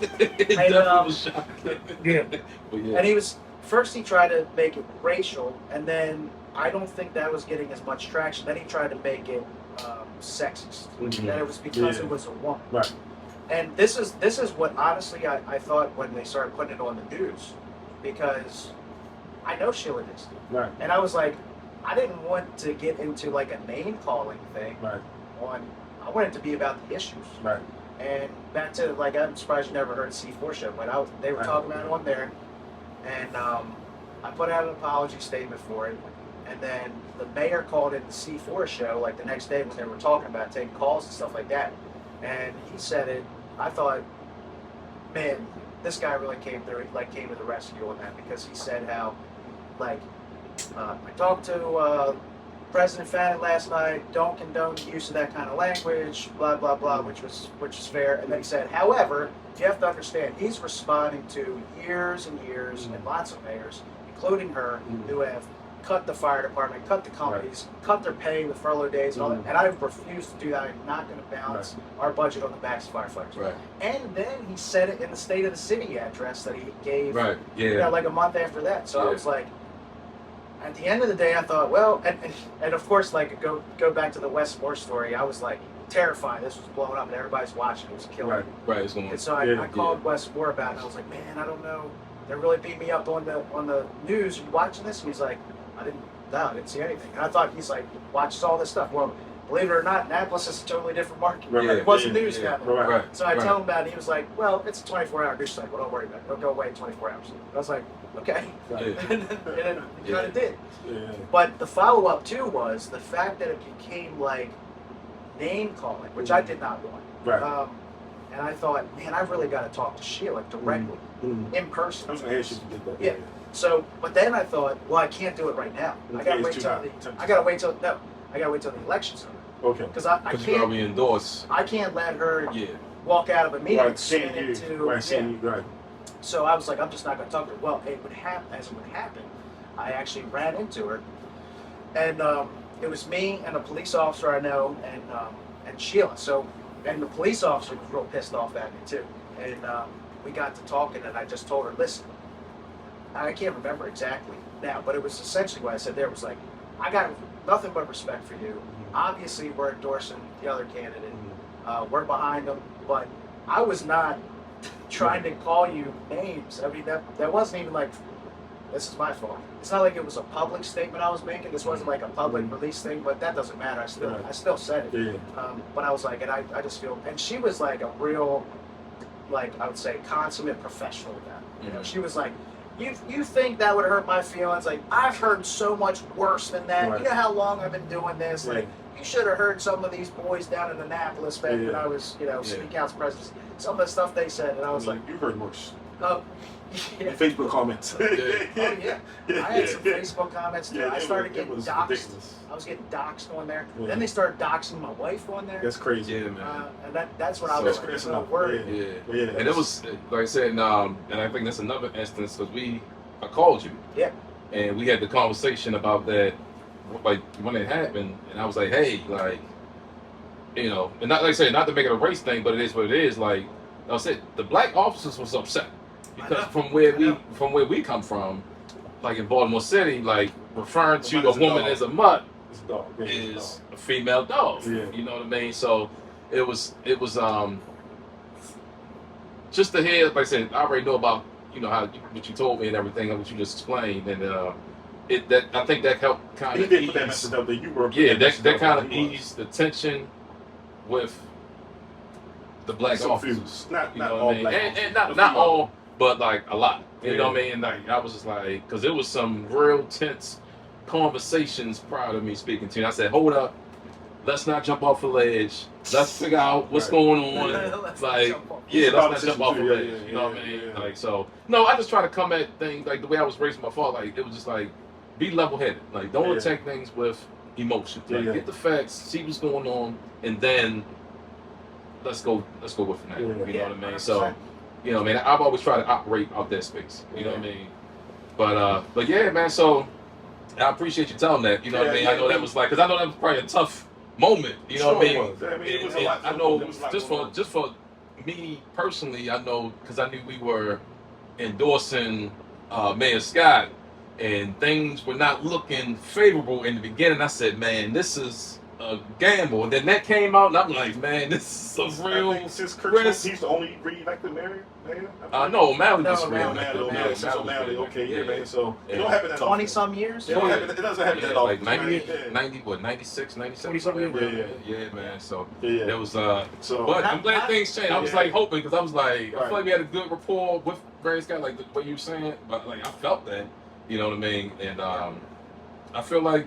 definitely was shocking. And he tried to make it racial, and then I don't think that was getting as much traction. Then he tried to make it sexist. That it was because it was a woman. Right. And this is what honestly I thought when they started putting it on the news, because I know Sheila Dixon, Right. and I was like, I didn't want to get into like a name calling thing. Right. I wanted it to be about the issues. Right. And back to like, I'm surprised you never heard C4 show, but they were Right. talking about it on there, and I put out an apology statement for it, and then the mayor called in the C4 show like the next day when they were talking about taking calls and stuff like that, and he said it. I thought, man, this guy really came to the rescue on that, because he said how, like, I talked to President Fannon last night. Don't condone the use of that kind of language, blah blah blah, which is fair. And then he said, however, you have to understand, he's responding to years and years and lots of mayors, including her, who have cut the fire department, cut the companies, cut their pay with furlough days and all that. And I refuse to do that. I'm not going to balance our budget on the backs of firefighters. Right. And then he said it in the State of the City address that he gave, Right. Yeah. you know, like a month after that. So I was like, at the end of the day, I thought, well, and of course, like go back to the West Moore story. I was like terrified. This was blowing up, and everybody's watching. It was killing me. Right. It's going And so I called West Moore about it. And I was like, man, I don't know. They're really beating me up on the news. Are you watching this? And he's like, I didn't see anything. And I thought, he's like, watches all this stuff. Well, believe it or not, Annapolis is a totally different market. Right. It wasn't news now. Right. So I tell him about it. He was like, well, it's a 24-hour news cycle. Don't worry about it. It'll go away in 24 hours. I was like, okay. Right. And it kind of did. Yeah. But the follow-up, too, was the fact that it became, like, name-calling, which I did not want. Right. And I thought, man, I've really got to talk to Sheila directly, in person. I was gonna ask you if you did that. Yeah. So, but then I thought, well, I can't do it right now. I gotta wait till the election's over. Okay. Because I Because you already can't, endorse. I can't let her Yeah. walk out of a meeting Right. spin Seeing you. into, Right. Seeing you. Right. So I was like, I'm just not going to talk to her. Well, as it would happen, I actually ran into her, and it was me and a police officer I know, and Sheila. So, and the police officer was real pissed off at me too. And we got to talking, and I just told her, listen, I can't remember exactly now, but it was essentially what I said there was like, I got nothing but respect for you. Obviously, we're endorsing the other candidate. We're behind them, but I was not trying to call you names. I mean, that wasn't even like, this is my fault. It's not like it was a public statement I was making. This wasn't like a public release thing, but that doesn't matter. I still said it. Yeah. But I was like, and I just feel, and she was like a real, like, I would say, consummate professional with that. You know, she was like, you think that would hurt my feelings? Like, I've heard so much worse than that. Right. You know how long I've been doing this? Yeah. Like, you should have heard some of these boys down in Annapolis back when I was, city council president. Some of the stuff they said, and I was like, you heard worse. oh, yeah. Facebook comments. Oh yeah, I had some Facebook comments too. Yeah, I started it getting was doxxed. ridiculous. I was getting doxxed on there. Yeah. Then they started doxing my wife on there. That's crazy. Yeah, man. And that's when I was That's so worried. Yeah. And it was, like I said, and I think that's another instance because I called you. Yeah. And we had the conversation about that, like when it happened, and I was like, hey, like, you know, and not like I said, not to make it a race thing, but it is what it is. Like I said, the black officers was upset because from where we come from, like in Baltimore City, like referring to a woman as a mutt is a female dog. Yeah. You know what I mean? So it was just to hear, like I said, I already know about, you know, what you told me and everything, what you just explained, and I think that helped kind He of did put that message up there. You were that kind of eased the tension with the black officers. Not You know all what I mean? black And officers. not all, but like a lot. You Yeah. know what I mean? Like I was just like, because there was some real tense conversations prior to me speaking to you. I said, hold up, let's not jump off the ledge. Let's figure out what's going on. Let's Like, jump off. yeah, let's not jump off the Yeah, ledge. yeah, You know what I yeah, mean? yeah. Like, so, no, I just try to come at things like the way I was raising my fault. Like, it was just like, be level headed. Like, don't Yeah. attack things with emotion. Like, Yeah. get the facts, see what's going on, and then let's go with it now. Yeah. You know Yeah, what I mean? 100%. So, you know, man, I've always tried to operate out that space. You know what I mean? But yeah, man. So I appreciate you telling that. You know what I Yeah, mean? I know that was like, because I know that was probably a tough moment. You know what I mean? It was a And lot. I know There was a lot just going on. for me personally, I know because I knew we were endorsing Mayor Scott, and things were not looking favorable in the beginning. I said, man, this is a gamble. And then that came out, and I'm like, man, this is a real Since Kirk risk. he's the only re-elected mayor. No, O'Malley No, was O'Malley, since O'Malley. Okay, yeah, man. So it don't happen that often. 20-some years. It don't happen. It doesn't happen that like often. 90, what, 96, 97? 40-something Yeah, man. So Yeah. that was, So but I'm glad things changed. I was like hoping, because I was like, I feel like we had a good rapport with various guys, like the way you were saying, but like I felt that, you know what I mean? And I feel like,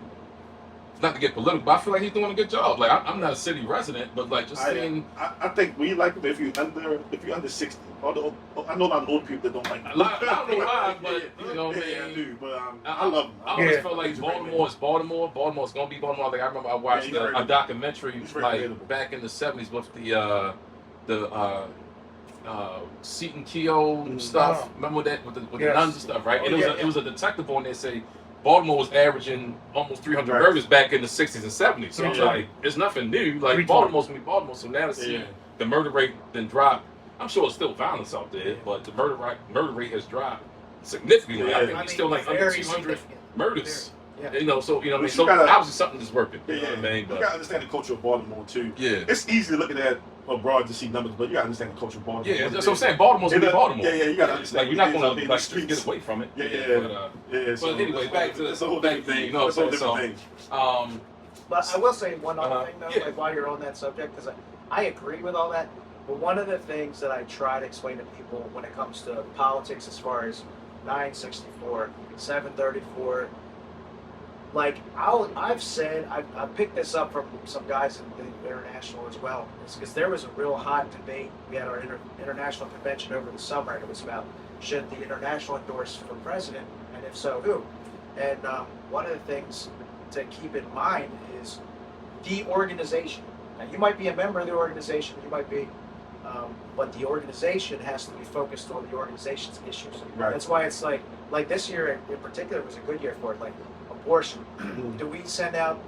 not to get political, but I feel like he's doing a good job. Like I'm not a city resident, but like just seeing. I think we like him if you're under 60. Although I know a lot of old people that don't like him. I don't know why, but you know what I mean. I do, but I love him. I always felt like Baltimore is Baltimore. Baltimore's gonna be Baltimore. Like I remember I watched a documentary like back in the '70s with the Seton Keogh stuff. Remember that with the nuns and stuff, right? And it was a detective on there say Baltimore was averaging almost 300 murders back in the '60s and '70s. So I'm like, it's nothing new. Like Baltimore's gonna be Baltimore. So now to see the murder rate then drop. I'm sure it's still violence out there, but the murder rate has dropped significantly. I think it's still like under 200 murders. Yeah. You know, so you know what I mean. But So obviously something is working. Yeah, You know what I mean? you gotta understand the culture of Baltimore too. Yeah. It's easy to look at that abroad to see numbers, but you gotta understand the culture of Baltimore. Yeah, that's what I'm saying. Baltimore's gonna be Baltimore. Yeah, you gotta understand. Like you're not gonna like get away from it. So But anyway, back to the whole different thing. You know what I'm saying? But I will say one other thing though, yeah. like while you're on that subject, because I agree with all that. But one of the things that I try to explain to people when it comes to politics, as far as 964, 734, like I've said, I picked this up from some guys in the international as well. It's because there was a real hot debate. We had our international convention over the summer, and it was about should the international endorse for president, and if so, who? And one of the things to keep in mind is the organization. Now, you might be a member of the organization, you might be, but the organization has to be focused on the organization's issues. Right. That's why it's like this year in particular was a good year for it. Like abortion. Do we send out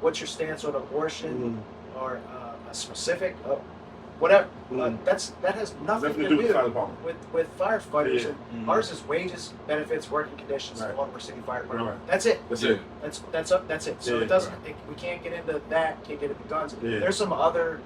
what's your stance on abortion or a specific whatever? That has nothing to do with firefighters. Yeah. And ours is wages, benefits, working conditions, Baltimore City Fire Department. Right. That's it. That's it. That's it. So it doesn't. We can't get into that. Can't get into guns. Yeah. There's some other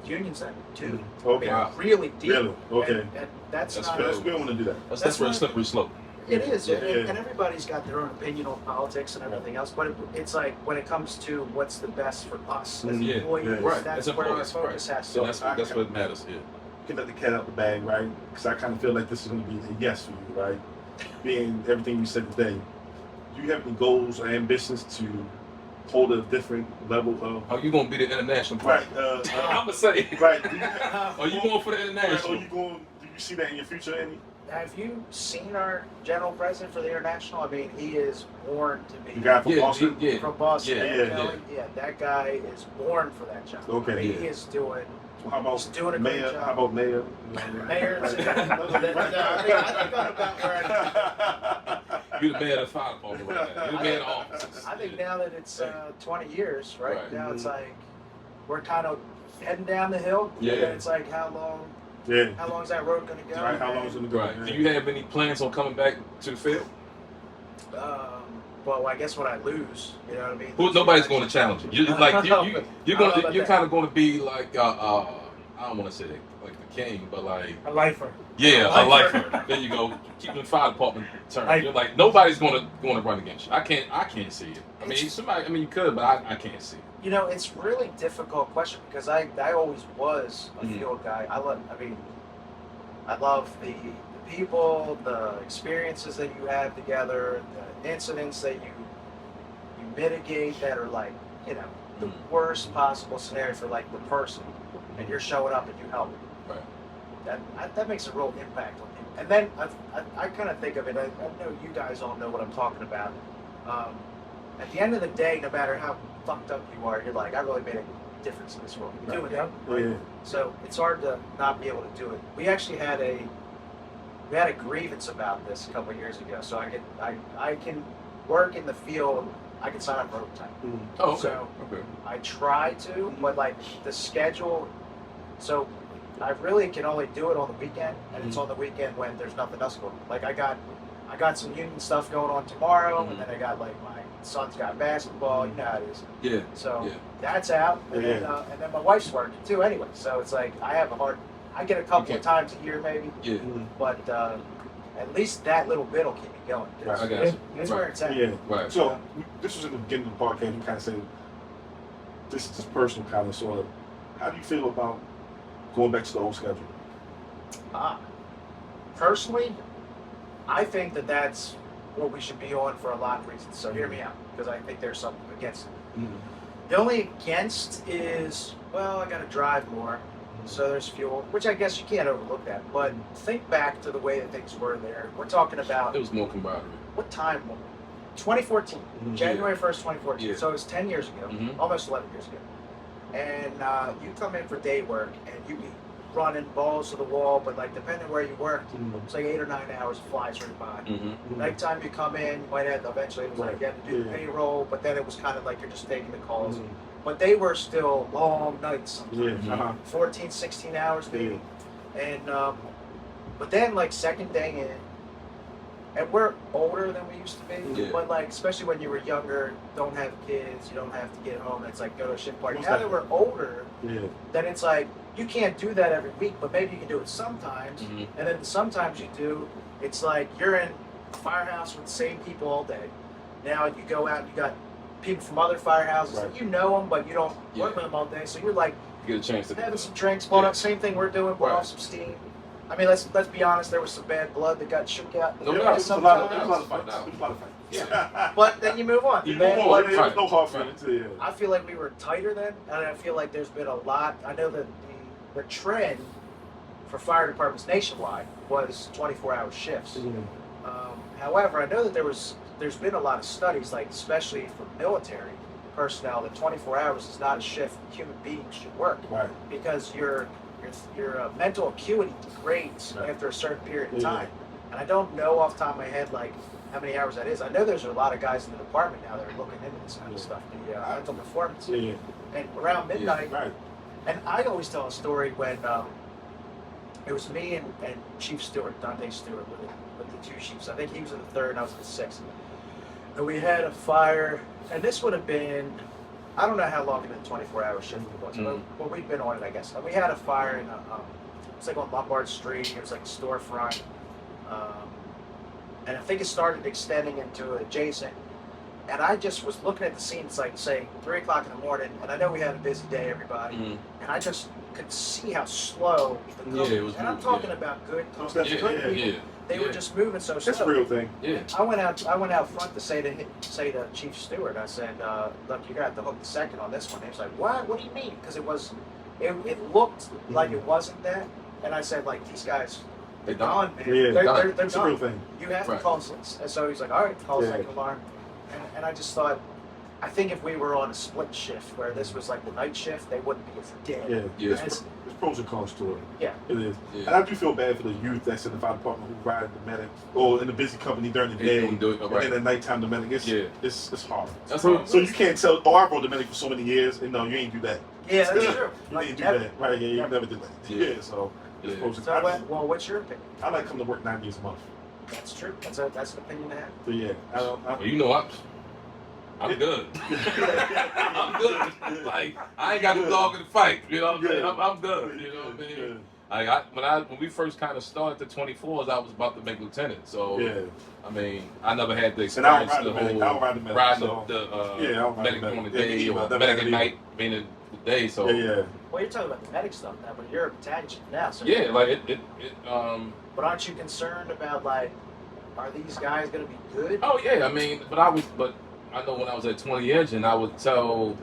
unions that too. Okay. I mean, really deep. Really? Okay. And that's we not. don't want to do that. That's where a slippery slope. It is, Yeah. and everybody's got their own opinion on politics and everything else. But it's like when it comes to what's the best for us as employees, that's where our focus has to. So that's what matters. Yeah. You can let the cat out the bag, right? Because I kind of feel like this is going to be a yes for you, right? Being everything you said today, do you have any goals or ambitions to hold a different level of? Are you going to be the international Right. player? I'm gonna say. Right. Are you going for the international? Are you going? Do you see that in your future, Andy? Have you seen our general president for the international? I mean, he is born to be. The guy from Boston. Yeah. From Boston. Yeah. That guy is born for that job. Okay. I mean, he is doing. So how about He's doing a great mayor? job. How about mayor? Mayor. I think I'm about where You're the man of the fire department right now. You're the man of offices. I think now that it's 20 years, right? Right. Now it's like we're kind of heading down the hill. Yeah. And it's like how long is that road going to go? Right. How long is it going to go? Right. Do you have any plans on coming back to the field? Well, I guess when I lose, you know what I mean. Nobody's going to challenge you. You're kind of going to be like I don't want to say like the king, but like A lifer. yeah, a lifer. There you go. Keeping the fire department term. You're like nobody's going to run against you. I can't see it. I mean, somebody. I mean, you could, but I can't see it. You know, it's really difficult question because I always was a field guy. I love the people, the experiences that you have together, the incidents that you mitigate that are like, you know, the worst possible scenario for like the person, and you're showing up and you help. Right. That makes a real impact on you. And then I kind of think of it. I know you guys all know what I'm talking about. At the end of the day, no matter how fucked up you are, you're like, I really made a difference in this world. You're doing it. Oh, yeah. So it's hard to not be able to do it. We actually had a grievance about this a couple of years ago. So I can work in the field. I can sign up for overtime. Oh, okay. So okay. I try to, but like the schedule. So I really can only do it on the weekend, and it's on the weekend when there's nothing else going on. Like I got some union stuff going on tomorrow, and then I got like my son's got basketball. You know how it is. Yeah. So Yeah. that's out, and then my wife's working too anyway. So it's like I get a couple of times a year maybe, Yeah. but at least that little bit will keep me going. Right. I got you. It's where it's at. Yeah. Right. So this was in the beginning of the podcast. You kind of said this is just personal, kind of sort of. How do you feel about going back to the old schedule? Personally, I think that that's what we should be on for a lot of reasons. So hear me out, because I think there's something against it. Mm-hmm. The only against is, well, I got to drive more, so there's fuel, which I guess you can't overlook that. But think back to the way that things were there. We're talking about It was more camaraderie. what time? 2014, January 1st, 2014. Yeah. So it was 10 years ago, Mhm. almost 11 years ago. And you come in for day work, and you be running balls to the wall, but like depending where you worked, it's like 8 or 9 hours flies right by. Mm-hmm. Nighttime you come in, you might have eventually it was like you had to do the payroll, but then it was kind of like you're just taking the calls. But they were still long nights sometimes. Yeah. 14, 16 hours maybe. And but then like second day in, and we're older than we used to be, Yeah. but like especially when you were younger, don't have kids, you don't have to get home, it's like go to a shift party. Most Now that we're older, Yeah. then it's like you can't do that every week, but maybe you can do it sometimes. Mhm. And then sometimes you do, it's like you're in a firehouse with the same people all day. Now you go out and you got people from other firehouses, Right. you know them, but you don't Yeah. work with them all day. So you're like You get a chance to having some drinks, blowing Yeah. up, same thing we're doing, blowing Right. off some steam. I mean, let's be honest, there was some bad blood that got shook out. No Yeah, doubt. it was a lot of Sometimes. fights. It was a lot of fights. Yeah. But then you move on. You Bad move blood- on. There's no hard feelings. Yeah. I feel like we were tighter then, and I feel like there's been a lot. I know that the trend for fire departments nationwide was 24-hour shifts. However, I know that there's been a lot of studies, like especially for military personnel, that 24 hours is not a shift human beings should work Right. because your mental acuity degrades Right. after a certain period of Yeah. time. And I don't know off the top of my head like how many hours that is. I know there's a lot of guys in the department now that are looking into this kind of Yeah. stuff, the mental performance. Yeah. And around midnight, Right. and I always tell a story when it was me and Chief Stewart, Dante Stewart, with the two chiefs. I think he was in the third and I was in the sixth. And we had a fire, and this would have been, I don't know how long into the 24-hour shift it was, but we'd been on it, I guess. And we had a fire in it was like on Lombard Street. It was like a storefront. And I think it started extending into adjacent. And I just was looking at the scene, it's like, say, 3 o'clock in the morning, and I know we had a busy day, everybody, Mhm. and I just could see how slow the Yeah, company, it was and I'm moving, talking yeah. about good Those companies, guys- good yeah, people. Yeah. They were just moving so slow. That's a real thing. Yeah. I went out front to say to Chief Stewart, I said, look, you're gonna have to hook the second on this one. He was like, what? What do you mean? Because it looked like it wasn't that. And I said, like, these guys, they're done. done, man. Yeah. They're That's a real done. thing. You have to Right. call. And so he's like, all right, call Yeah. second alarm. And I just thought, I think if we were on a split shift where this was like the night shift, they wouldn't be as dead. Yeah. Yeah. There's pros and cons to it. Yeah. It is. Yeah. And I do feel bad for the youth that's in the fire department who ride the medic or in the busy company during the Yeah, day. don't do it, And right. then at nighttime the medic. Yeah. It's hard. That's So, hard. so you can't tell, oh, I rode the medic for so many years, and no, you ain't do that. Yeah, that's Yeah. true. You Like, didn't do never- that. Right, yeah, you never. never did that. Yeah. Yeah, so it's Yeah. pros and So, cons. well, what's your opinion? I like coming to work 9 days a month. That's true. That's an opinion to have. So yeah, Well, you know, I'm good. I'm good. Like, I ain't got no dog in the fight. You know what I'm saying? I'm good. You know what I mean? Like when we first kind of started the 24s, I was about to make lieutenant. So yeah. I mean, I never had the And I don't experience ride the the medic. whole I don't ride the medic. riding So, the yeah, I don't ride medic the during the medic. Yeah, me day either. or Never medic had at it night being in the day. So yeah. Well, you're talking about the medic stuff now, but you're a battalion chief now. So yeah, like it But aren't you concerned about like, are these guys going to be good? oh yeah, I mean, but I know when I was at 20 Engine, I would tell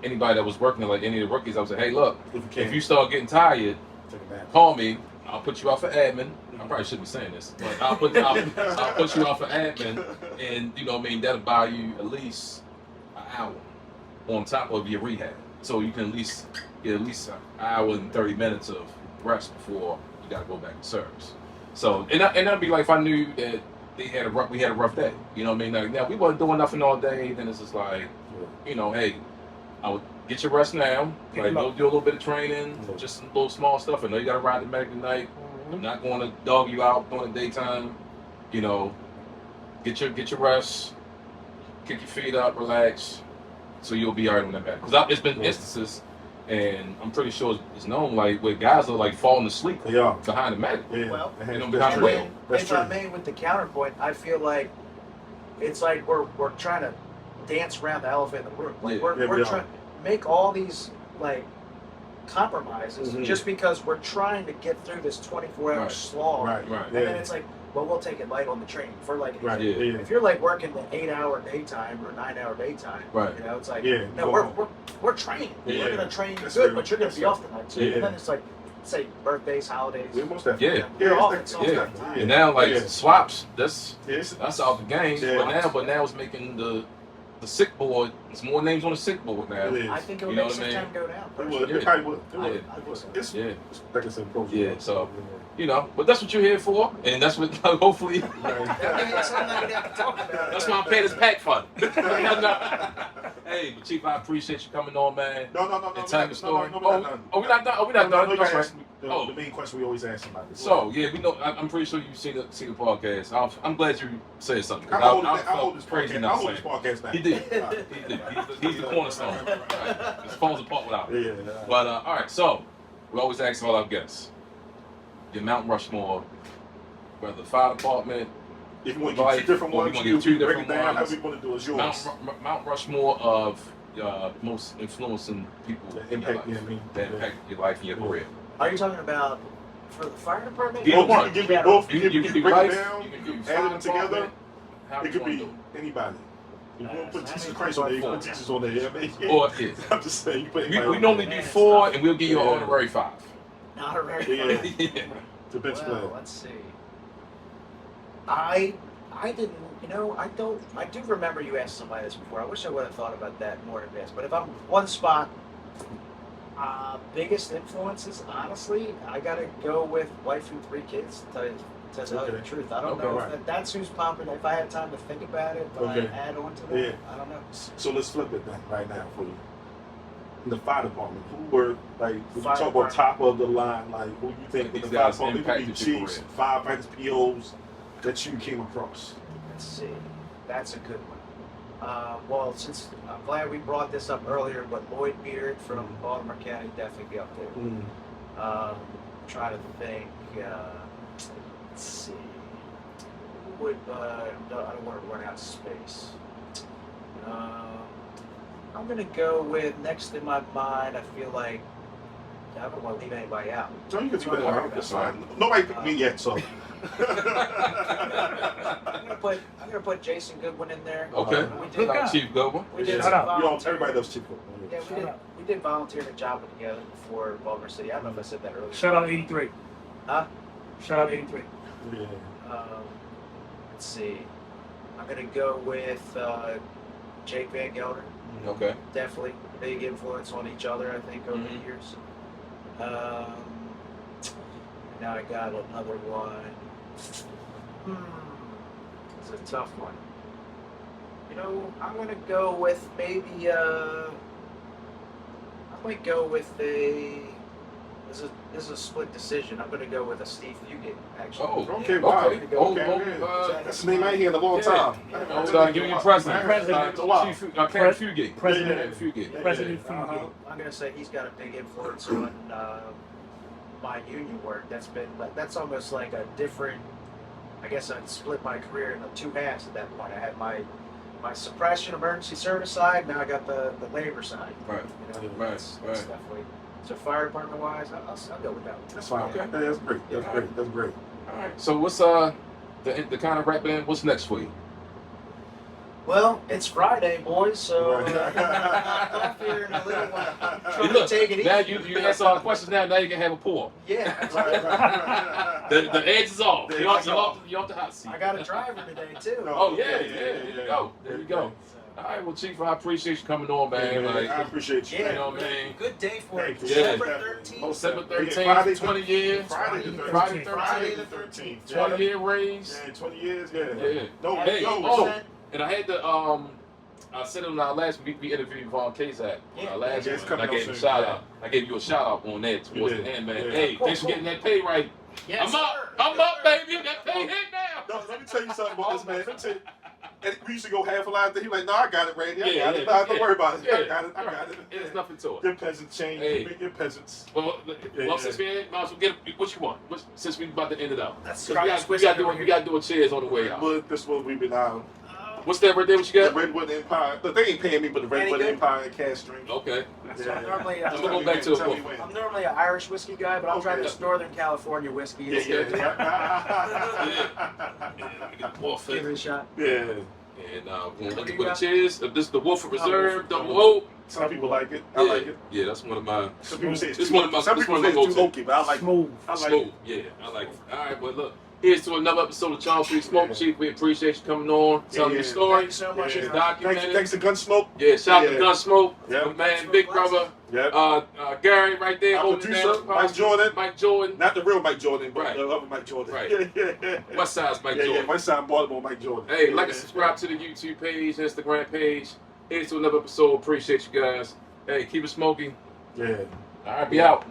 anybody that was working, like any of the rookies, I would say, hey, look, if you start getting tired, take a nap. call me. I'll put you out for admin. I probably shouldn't be saying this, but I'll put you out for admin, and you know what I mean, that'll buy you at least an hour on top of your rehab, so you can at least get an hour and 30 minutes of rest before you gotta go back to service. So and that'd be like if I knew that we had a rough day. You know what I mean? Like now we wasn't doing nothing all day, then it's just like, you know, hey, I would get your rest now. Like go do a little bit of training, just some little small stuff. I know you gotta ride the medic tonight. I'm not going to dog you out during the daytime. You know, get your rest. kick your feet up, relax, so you'll be alright on that back. Because it's been instances, and I'm pretty sure it's known like where guys are like falling asleep behind the mat. Yeah. Well, That's true. if I may, with the counterpoint, I feel like it's like we're trying to dance around the elephant in the room. Like we're trying to make all these like compromises just because we're trying to get through this 24-hour slog. Right. And then it's like, well, we'll take it light on the training for like If if you're like working the 8-hour daytime or 9-hour daytime, you know, it's like no, we're training. We're gonna train good, but you're gonna be off tonight too. And then it's like, say birthdays, holidays. You're off. It's off that time. And now like swaps, that's out the game. Yeah. But now it's making the sick board. There's more names on the sick board now. I think it'll make some time go down. It probably would. It's like I said, so you know, but that's what you're here for, and that's what hopefully. That's why I'm paying this pack fund. Hey, but Chief, I appreciate you coming on, man. No. And telling the story. We're not done. We're not done. That's right. The main question we always ask somebody. So we know. I'm pretty sure you've seen the podcast. I'm glad you said something. I hold this podcast now. He did. He's the cornerstone. Right. His phone's apart without him. But all right. So we always ask all our guests. Your Mount Rushmore, whether the fire department. If you want to get 2 different ones, you break it down. How we want to do is yours. Mount Rushmore of most influencing people that impact your life and your career. Are you talking about for the fire department? You can give me both. You can break life, it down, add them together. It could be anybody. You want to put Jesus Christ on there, you put Jesus on there. Or I'm just saying, you put anybody we normally do 4, and we'll give you an honorary 5. Honorary 5. The bench player. Let's see. I didn't, I do remember you asked somebody this before. I wish I would have thought about that more in advance. But if I'm one spot, biggest influences, honestly, I gotta go with wife and 3 kids, to tell you the truth. I don't know if that's who's popping. If I had time to think about it, but I add on to that, I don't know. So let's flip it then right now for you. In the fire department, who were like, when you talk about top of the line, like who you think in the fire department, who be chiefs, firefighters, POs that you came across? Let's see, that's a good one. Well, since I'm glad we brought this up earlier, but Lloyd Beard from Baltimore County definitely be up there. Trying to think. Let's see. Who would I don't want to run out of space. I'm gonna go with next in my mind. I feel like I don't want to leave anybody out. So you can do that. That's fine. Nobody picked me yet, so. I'm gonna put Jason Goodwin in there. Okay. Chief Goodwin. We did everybody loves Chief Goodwin. Yeah, we did volunteer in a job together for Baltimore City. I don't know if I said that earlier. Shout out 83. Huh? Shout out 83. Yeah. Let's see. I'm gonna go with Jake Van Gelder. Okay. Definitely big influence on each other, I think, over the years. Now I got another one. It's a tough one. I'm gonna go with maybe I might go with this is a split decision. I'm gonna go with a Steve Fugate, actually. Oh, okay, wow. That's the name I hear in a long time. Give me your president. President Fugate. President Fugate. President Fugate. I'm gonna say he's got a big influence on my union work. That's almost like a different. I guess I'd split my career into 2 halves at that point. I had my suppression emergency service side. Now I got the labor side. Right. That's definitely. So fire department wise, I'll go with that one. That's fine. Okay. That's great. That's great. All right. So what's the kind of rap band? What's next for you? Well, it's Friday, boys, so off here in a little while. Trying to take it now easy. you answer all the questions now you can have a pour. Yeah. The edge is off. You're off the hot seat. I got a driver today, too. Oh, yeah. There you go. All right, well, Chief, I appreciate you coming on, man. I appreciate you. Yeah, you know what I mean? Good day for it. Yeah. December 13th. December 13th, 20 years. Friday the 13th. 20-year raise. Yeah, 20 years, yeah. And I had to, I said it on our last week, we interviewed Vaughn Kazak on our last one. I gave him a shout out. I gave you a shout out on that towards the end, man. Yeah. Hey, thanks for getting that pay right. Yes, I'm up, baby. That pay hit now. No, let me tell you something about this, man. And we used to go half a line. He like, no, I got it, Randy. I Yeah, got it. yeah, Don't worry about it. yeah. I got it. I got it. There's nothing to it. Your peasants change. Hey. Your peasants. Well, Yeah. since we ain't, might as well get what you want. Since we about to end it out. That's 'Cause we got to do a cheers on the way out. But this is what we've been out. What's that right there? What you The got? Redwood Empire. Look, they ain't paying me, but the Redwood good? Empire cash drink. Okay. So I'm normally, I'm gonna go back to Tell it. me when. I'm normally an Irish whiskey guy, but I'll try Okay. this Northern California whiskey. Yeah, instead. Wolf. Give it a shot. Yeah. And we're What looking do for you the got? cheers. This is the Wolf Reserve, Wolf. double O. Some people like it. I Yeah, like it. yeah, that's one of my Some people say it's It's too one of my- Some it's people one say of it's my too go-to. oaky, but I like Smooth. it. I like smooth. it. Yeah, I like it. All right, well look, here's to another episode of Charles Street Smoke. Yeah. Chief, we appreciate you coming on, telling your Yeah. story. Thank you so much. Yeah. It's Documented. Thanks to Gunsmoke. Yeah, shout out to Yeah. Gunsmoke. Yeah. My man, Big Brother. Yeah. Gary right there Our holding it producer, down. Mike Jordan. Mike Jordan. Not the real Mike Jordan, but Right. the other Mike Jordan. Right. Yeah. West Side's Mike Yeah, Jordan. West Side Baltimore Mike Jordan. Hey, Yeah. like and subscribe to the YouTube page, Instagram page. Here's to another episode. Appreciate you guys. Hey, keep it smoking. Yeah. All right, be out.